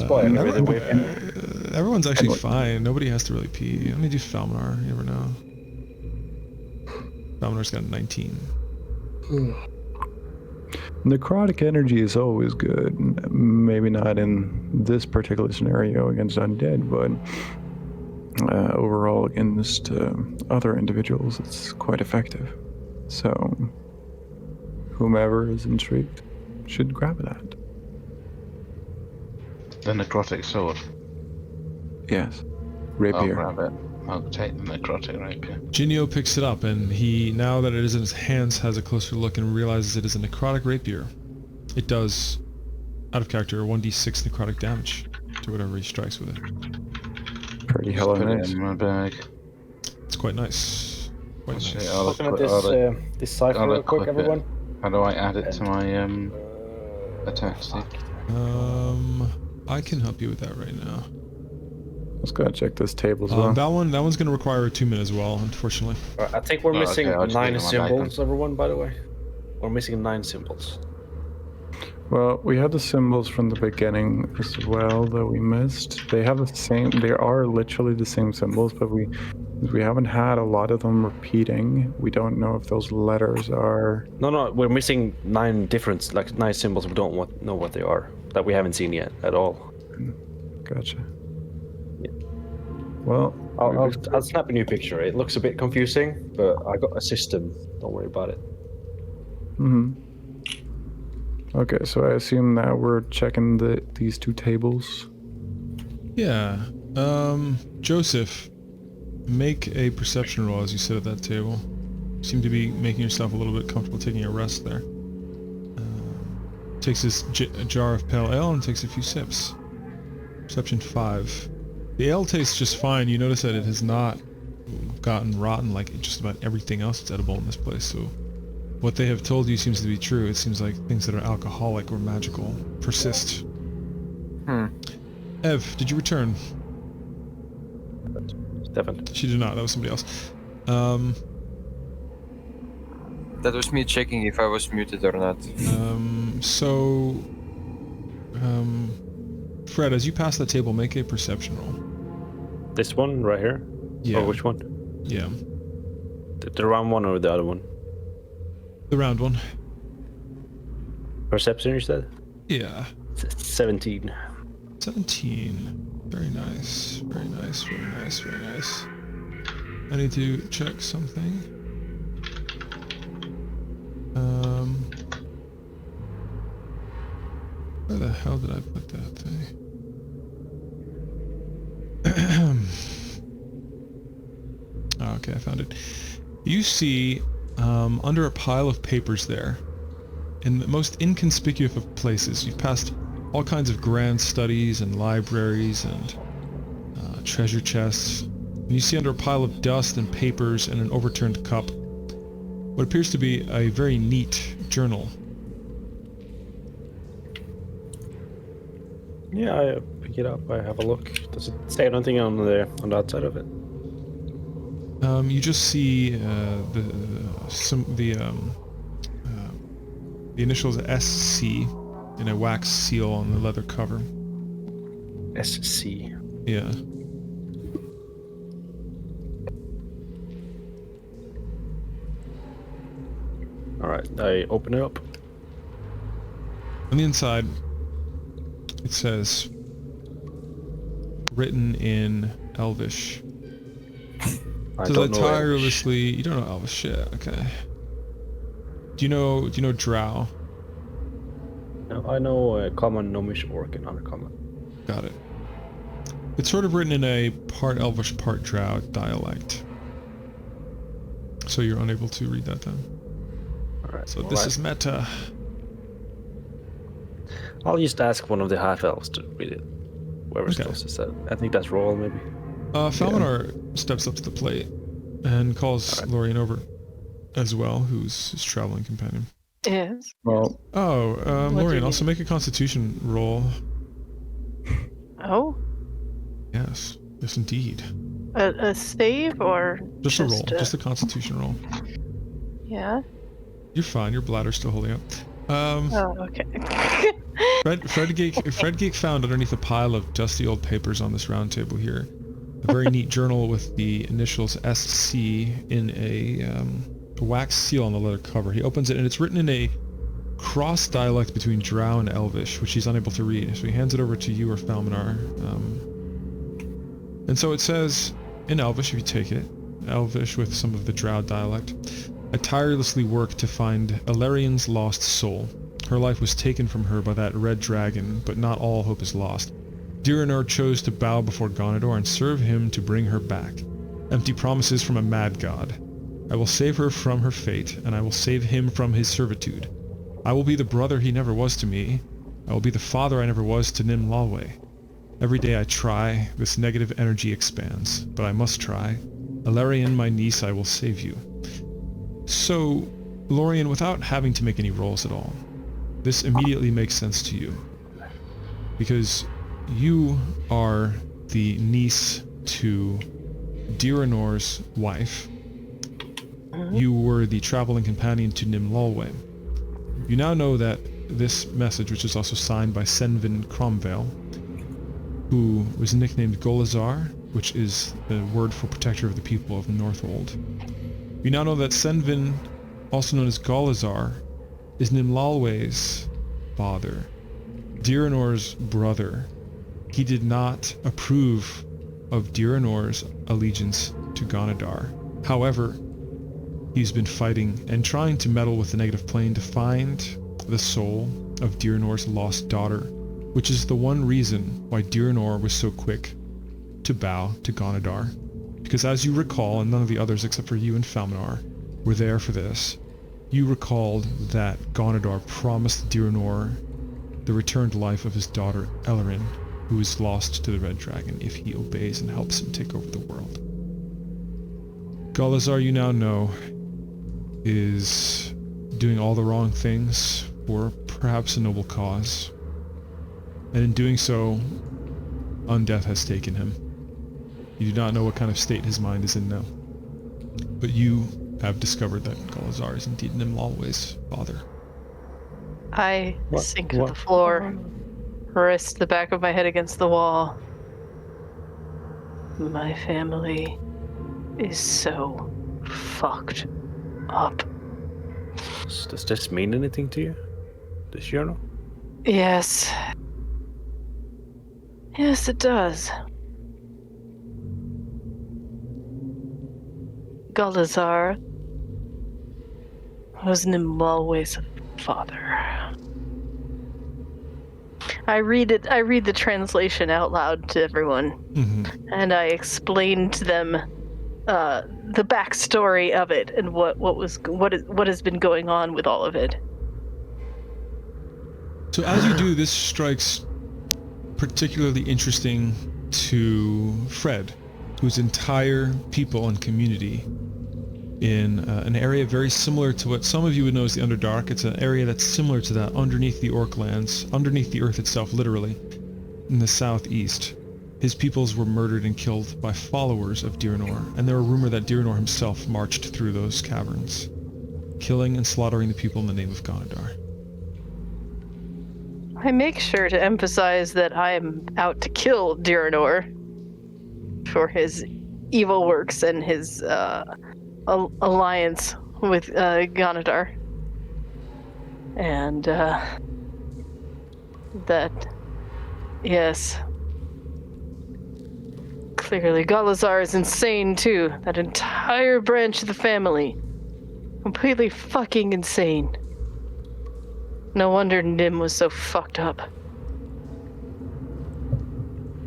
why I never everyone- did everyone's actually fine. Nobody has to really pee. Let me do Falminar. You never know. Falminar's got 19. Necrotic energy is always good. Maybe not in this particular scenario against undead, but overall against other individuals, it's quite effective. So, whomever is intrigued should grab that. The necrotic sword. Yes. I'll Rapier. grab it. I'll take the necrotic rapier. Jinio picks it up, and he, now that it is in his hands, has a closer look and realizes it is a necrotic rapier. It does, out of character, 1d6 necrotic damage to whatever he strikes with it. Pretty Just hella put nice. it in my bag. It's quite nice. Quite That's nice. it, I'll Looking at equip- this, I'll- this cipher I'll real quick, equip it. everyone. How do I add it to my attack stick? I can help you with that right now. Let's go check this table as well. That one's going to require a 2-minute as well, unfortunately. I think we're Oh, missing okay, I'll just 9 leave it on my bag symbols, everyone, by the way. We're missing 9 symbols. Well, we had the symbols from the beginning as well that we missed. They have the same. They are literally the same symbols, but we haven't had a lot of them repeating. We don't know if those letters are. No, we're missing 9 different, 9 symbols. We don't know what they are, that we haven't seen yet at all. Gotcha. Yeah. Well, I'll snap a new picture. It looks a bit confusing, but I got a system. Don't worry about it. Okay, so I assume now we're checking these 2 tables. Yeah. Joseph, make a perception roll as you sit at that table. You seem to be making yourself a little bit comfortable taking a rest there. Takes this jar of pale ale and takes a few sips. Perception 5. The ale tastes just fine. You notice that it has not gotten rotten like just about everything else that's edible in this place, so what they have told you seems to be true. It seems like things that are alcoholic or magical persist. Ev, did you return? Stefan. She did not. That was somebody else. That was me checking if I was muted or not. Fred, as you pass that table, make a perception roll. This one right here? Yeah. Or which one? Yeah. The round one or the other one? The round one. Perception, you said? Yeah. 17. 17. Very nice. Very nice. Very nice. Very nice. I need to check something. Where the hell did I put that thing? Okay, I found it. You see, under a pile of papers there, in the most inconspicuous of places, you've passed all kinds of grand studies and libraries and treasure chests. And you see under a pile of dust and papers and an overturned cup, what appears to be a very neat journal. Yeah, I pick it up. I have a look. Does it say anything on the outside of it? You just see the initials SC in a wax seal on the leather cover. SC. Yeah. Alright, I open it up. On the inside, it says, written in Elvish. I It says don't know tirelessly. You don't know Elvish, shit. Okay. Do you know Drow? No, I know common, Gnomish, Orc, and uncommon. Got it. It's sort of written in a part Elvish, part Drow dialect. So you're unable to read that then. Alright. So well, this is meta. I'll just ask one of the half elves to read it. Whoever's Okay. closest. I think that's Roll, maybe. Falminar steps up to the plate and calls Lorien over as well, who's his traveling companion. Yes. Well, Oh, What do you Lorien, also need? make a constitution roll. Oh, Yes. Yes, indeed. a save or Just a roll. Just a- Just a constitution roll. yeah? You're fine. Your bladder's still holding up. Oh, okay. Fred Geek found underneath a pile of dusty old papers on this round table here a very neat journal with the initials SC in a wax seal on the leather cover. He opens it and it's written in a cross dialect between Drow and Elvish, which he's unable to read. So he hands it over to you or Falminar. And so it says in Elvish, if you take it, Elvish with some of the Drow dialect, I tirelessly worked to find Alarian's lost soul. Her life was taken from her by that red dragon, but not all hope is lost. Diranor chose to bow before Gonador and serve him to bring her back. Empty promises from a mad god. I will save her from her fate, and I will save him from his servitude. I will be the brother he never was to me. I will be the father I never was to Nim Lalwe. Every day I try, this negative energy expands, but I must try. Alarian, my niece, I will save you. So, Lorien, without having to make any rolls at all, this immediately makes sense to you. Because you are the niece to Diranor's wife. You were the traveling companion to Nim Lalwe. You now know that this message, which is also signed by Senvin Cromvale, who was nicknamed Golazar, which is the word for protector of the people of Northold. You now know that Senvin, also known as Golazar, is Nim Lalwe's father, Diranor's brother. He did not approve of Diranor's allegiance to Ganadar. However, he's been fighting and trying to meddle with the negative plane to find the soul of Diranor's lost daughter, which is the one reason why Diranor was so quick to bow to Ganadar. Because as you recall, and none of the others except for you and Falminar were there for this, you recalled that Ganadar promised Diranor the returned life of his daughter Ellerin, who is lost to the Red Dragon if he obeys and helps him take over the world. Golazar, you now know, is doing all the wrong things for perhaps a noble cause. And in doing so, undeath has taken him. You do not know what kind of state his mind is in now. But you have discovered that Golazar is indeed Nim Lalwe's father. I sink to the floor, rest the back of my head against the wall. My family is so fucked up. Does this mean anything to you? This journal? Yes. Yes, it does. Golazar was Nim Lalwe's father. I read the translation out loud to everyone, and I explained to them the backstory of it and what has been going on with all of it. So as you do, this strikes particularly interesting to Fred, whose entire people and community in an area very similar to what some of you would know as the Underdark. It's an area that's similar to that underneath the Orklands, underneath the earth itself, literally, in the southeast. His peoples were murdered and killed by followers of Diranor, and there were rumors that Diranor himself marched through those caverns, killing and slaughtering the people in the name of Ganadar. I make sure to emphasize that I am out to kill Diranor for his evil works and his alliance with Ganadar. And that, yes, clearly Golazar is insane too. That entire branch of the family, completely fucking insane. No wonder Nim was so fucked up.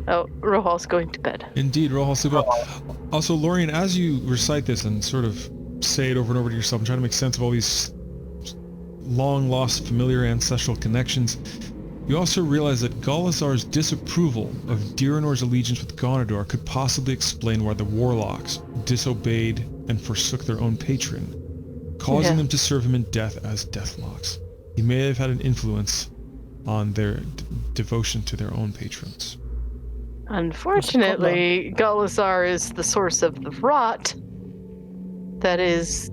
Oh, Rohal's going to bed. Indeed, Rohal's to bed. Also, Lorien, as you recite this and sort of say it over and over to yourself and try to make sense of all these long-lost familiar ancestral connections, you also realize that Golazar's disapproval of Diranor's allegiance with Ganadar could possibly explain why the Warlocks disobeyed and forsook their own patron, causing them to serve him in death as Deathlocks. He may have had an influence on their devotion to their own patrons. Unfortunately, Golazar is the source of the rot that is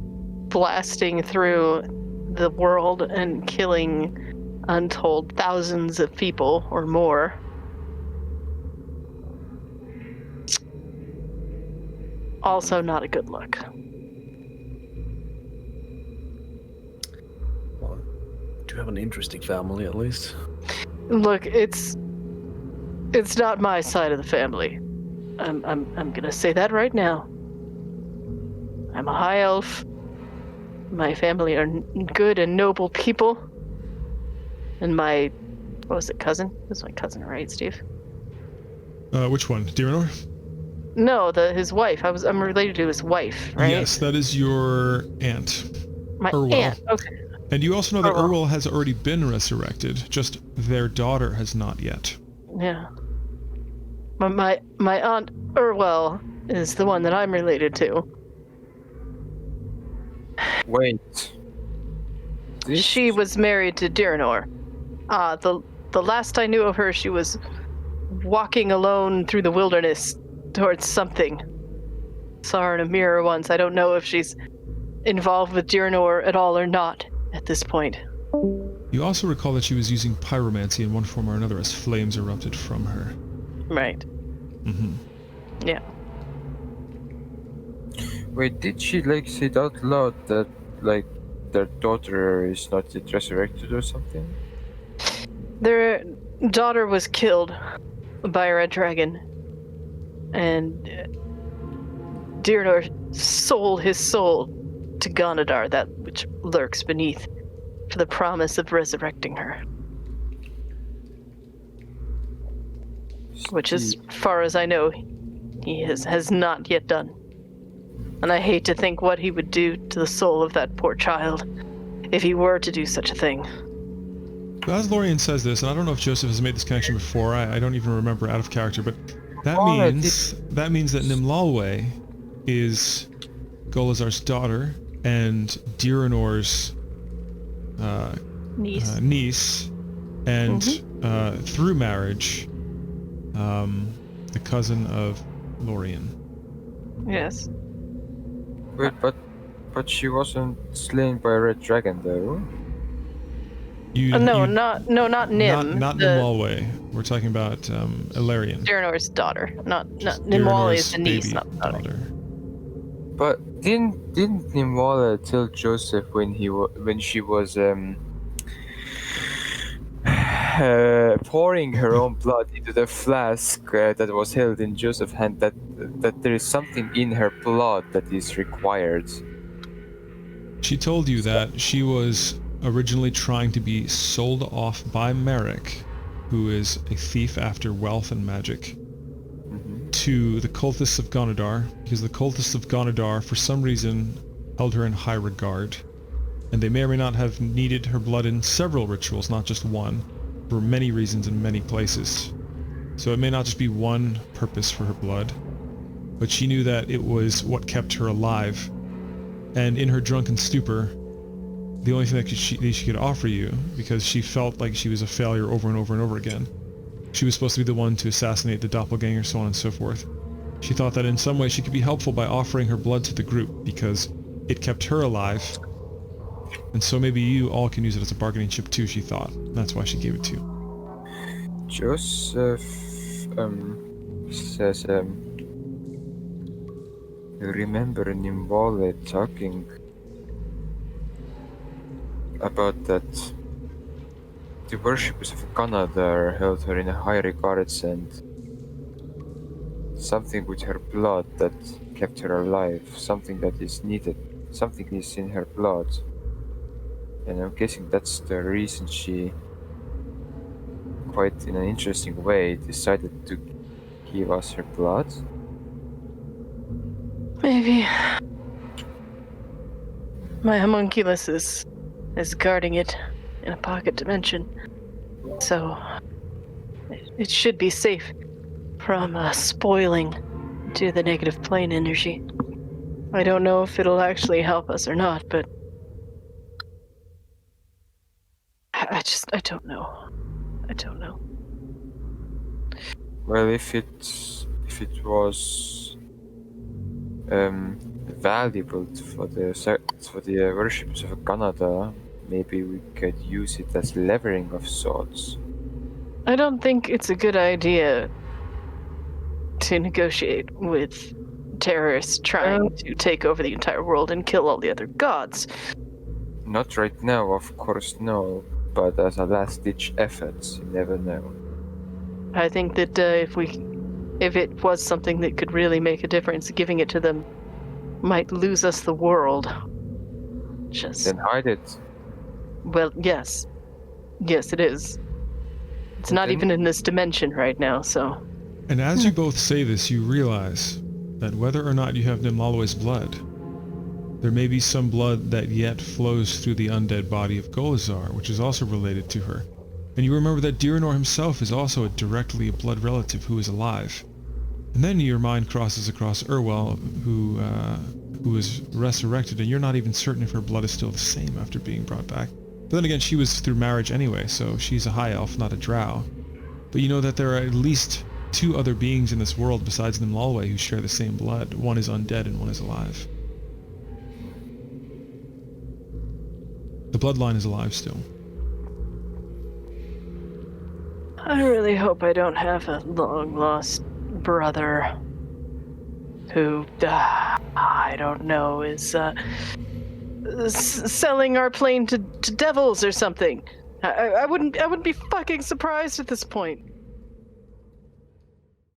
blasting through the world and killing untold thousands of people or more. Also not a good look. Well, do you have an interesting family at least? Look, it's not my side of the family. I'm gonna say that right now. I'm a high elf. My family are good and noble people. And my, what was it, cousin? That's my cousin, right, Steve? Which one? Diranor? No, his wife. I'm related to his wife, right? Yes, that is your aunt. My Urwell. aunt. Okay. And you also know that Urwell. Urwell has already been resurrected, just their daughter has not yet. Yeah. My aunt Urwell is the one that I'm related to. Wait. This- She was married to Diranor. The last I knew of her, she was walking alone through the wilderness towards something. Saw her in a mirror once. I don't know if she's involved with Diranor at all or not at this point. You also recall that she was using pyromancy in one form or another as flames erupted from her. Right. Mm-hmm. Yeah. Wait, did she like say it out loud that like their daughter is not yet resurrected or something? Their daughter was killed by a red dragon, and Diranor sold his soul to Gonadar, that which lurks beneath, for the promise of resurrecting her. Which, as far as I know, he has not yet done. And I hate to think what he would do to the soul of that poor child if he were to do such a thing. As Lorien says this, and I don't know if Joseph has made this connection before, I don't even remember out of character, but that means that Nimlalwe is Golazar's daughter and Diranor's niece, and through marriage, the cousin of Lorien. Yes. Wait, but she wasn't slain by a red dragon though. Not Nim. Not Nimlalwe. We're talking about Ilarion. Diranor's daughter. Not Nimwale is the niece, baby not the daughter. But didn't Nimwala tell Joseph when she was pouring her own blood into the flask that was held in Joseph's hand that there is something in her blood that is required? She told you that she was originally trying to be sold off by Merrick, who is a thief after wealth and magic, to the cultists of Gonadar, because the cultists of Gonadar, for some reason, held her in high regard. And they may or may not have needed her blood in several rituals, not just one, for many reasons in many places. So it may not just be one purpose for her blood, but she knew that it was what kept her alive. And in her drunken stupor, the only thing that she could offer you, because she felt like she was a failure over and over and over again, she was supposed to be the one to assassinate the doppelganger, so on and so forth. She thought that in some way she could be helpful by offering her blood to the group, because it kept her alive. And so maybe you all can use it as a bargaining chip too, she thought. That's why she gave it to you. Joseph says remember Nimwale talking about that the worshippers of Gonadar held her in a high regards, and something with her blood that kept her alive, something that is needed, something is in her blood. And I'm guessing that's the reason she, quite in an interesting way, decided to give us her blood. Maybe. My homunculus is guarding it in a pocket dimension, so it should be safe from spoiling to the negative plane energy. I don't know if it'll actually help us or not, but I don't know. I don't know. Well, if it was valuable for the worshippers of Gonadar, maybe we could use it as levering of sorts. I don't think it's a good idea to negotiate with terrorists trying to take over the entire world and kill all the other gods. Not right now, of course, no. But as a last-ditch effort, you never know. I think that if it was something that could really make a difference, giving it to them might lose us the world. Then hide it. Well, yes. Yes, it is. It's not even in this dimension right now, so... And as you both say this, you realize that whether or not you have Nimlaloi's blood, there may be some blood that yet flows through the undead body of Golazar, which is also related to her. And you remember that Diranor himself is also directly a blood relative who is alive. And then your mind crosses across Urwell, who is resurrected, and you're not even certain if her blood is still the same after being brought back. But then again, she was through marriage anyway, so she's a high elf, not a drow. But you know that there are at least 2 other beings in this world besides Nimlalwe who share the same blood. One is undead and one is alive. The bloodline is alive still. I really hope I don't have a long-lost brother who, I don't know, is selling our plane to devils or something. I wouldn't be fucking surprised at this point.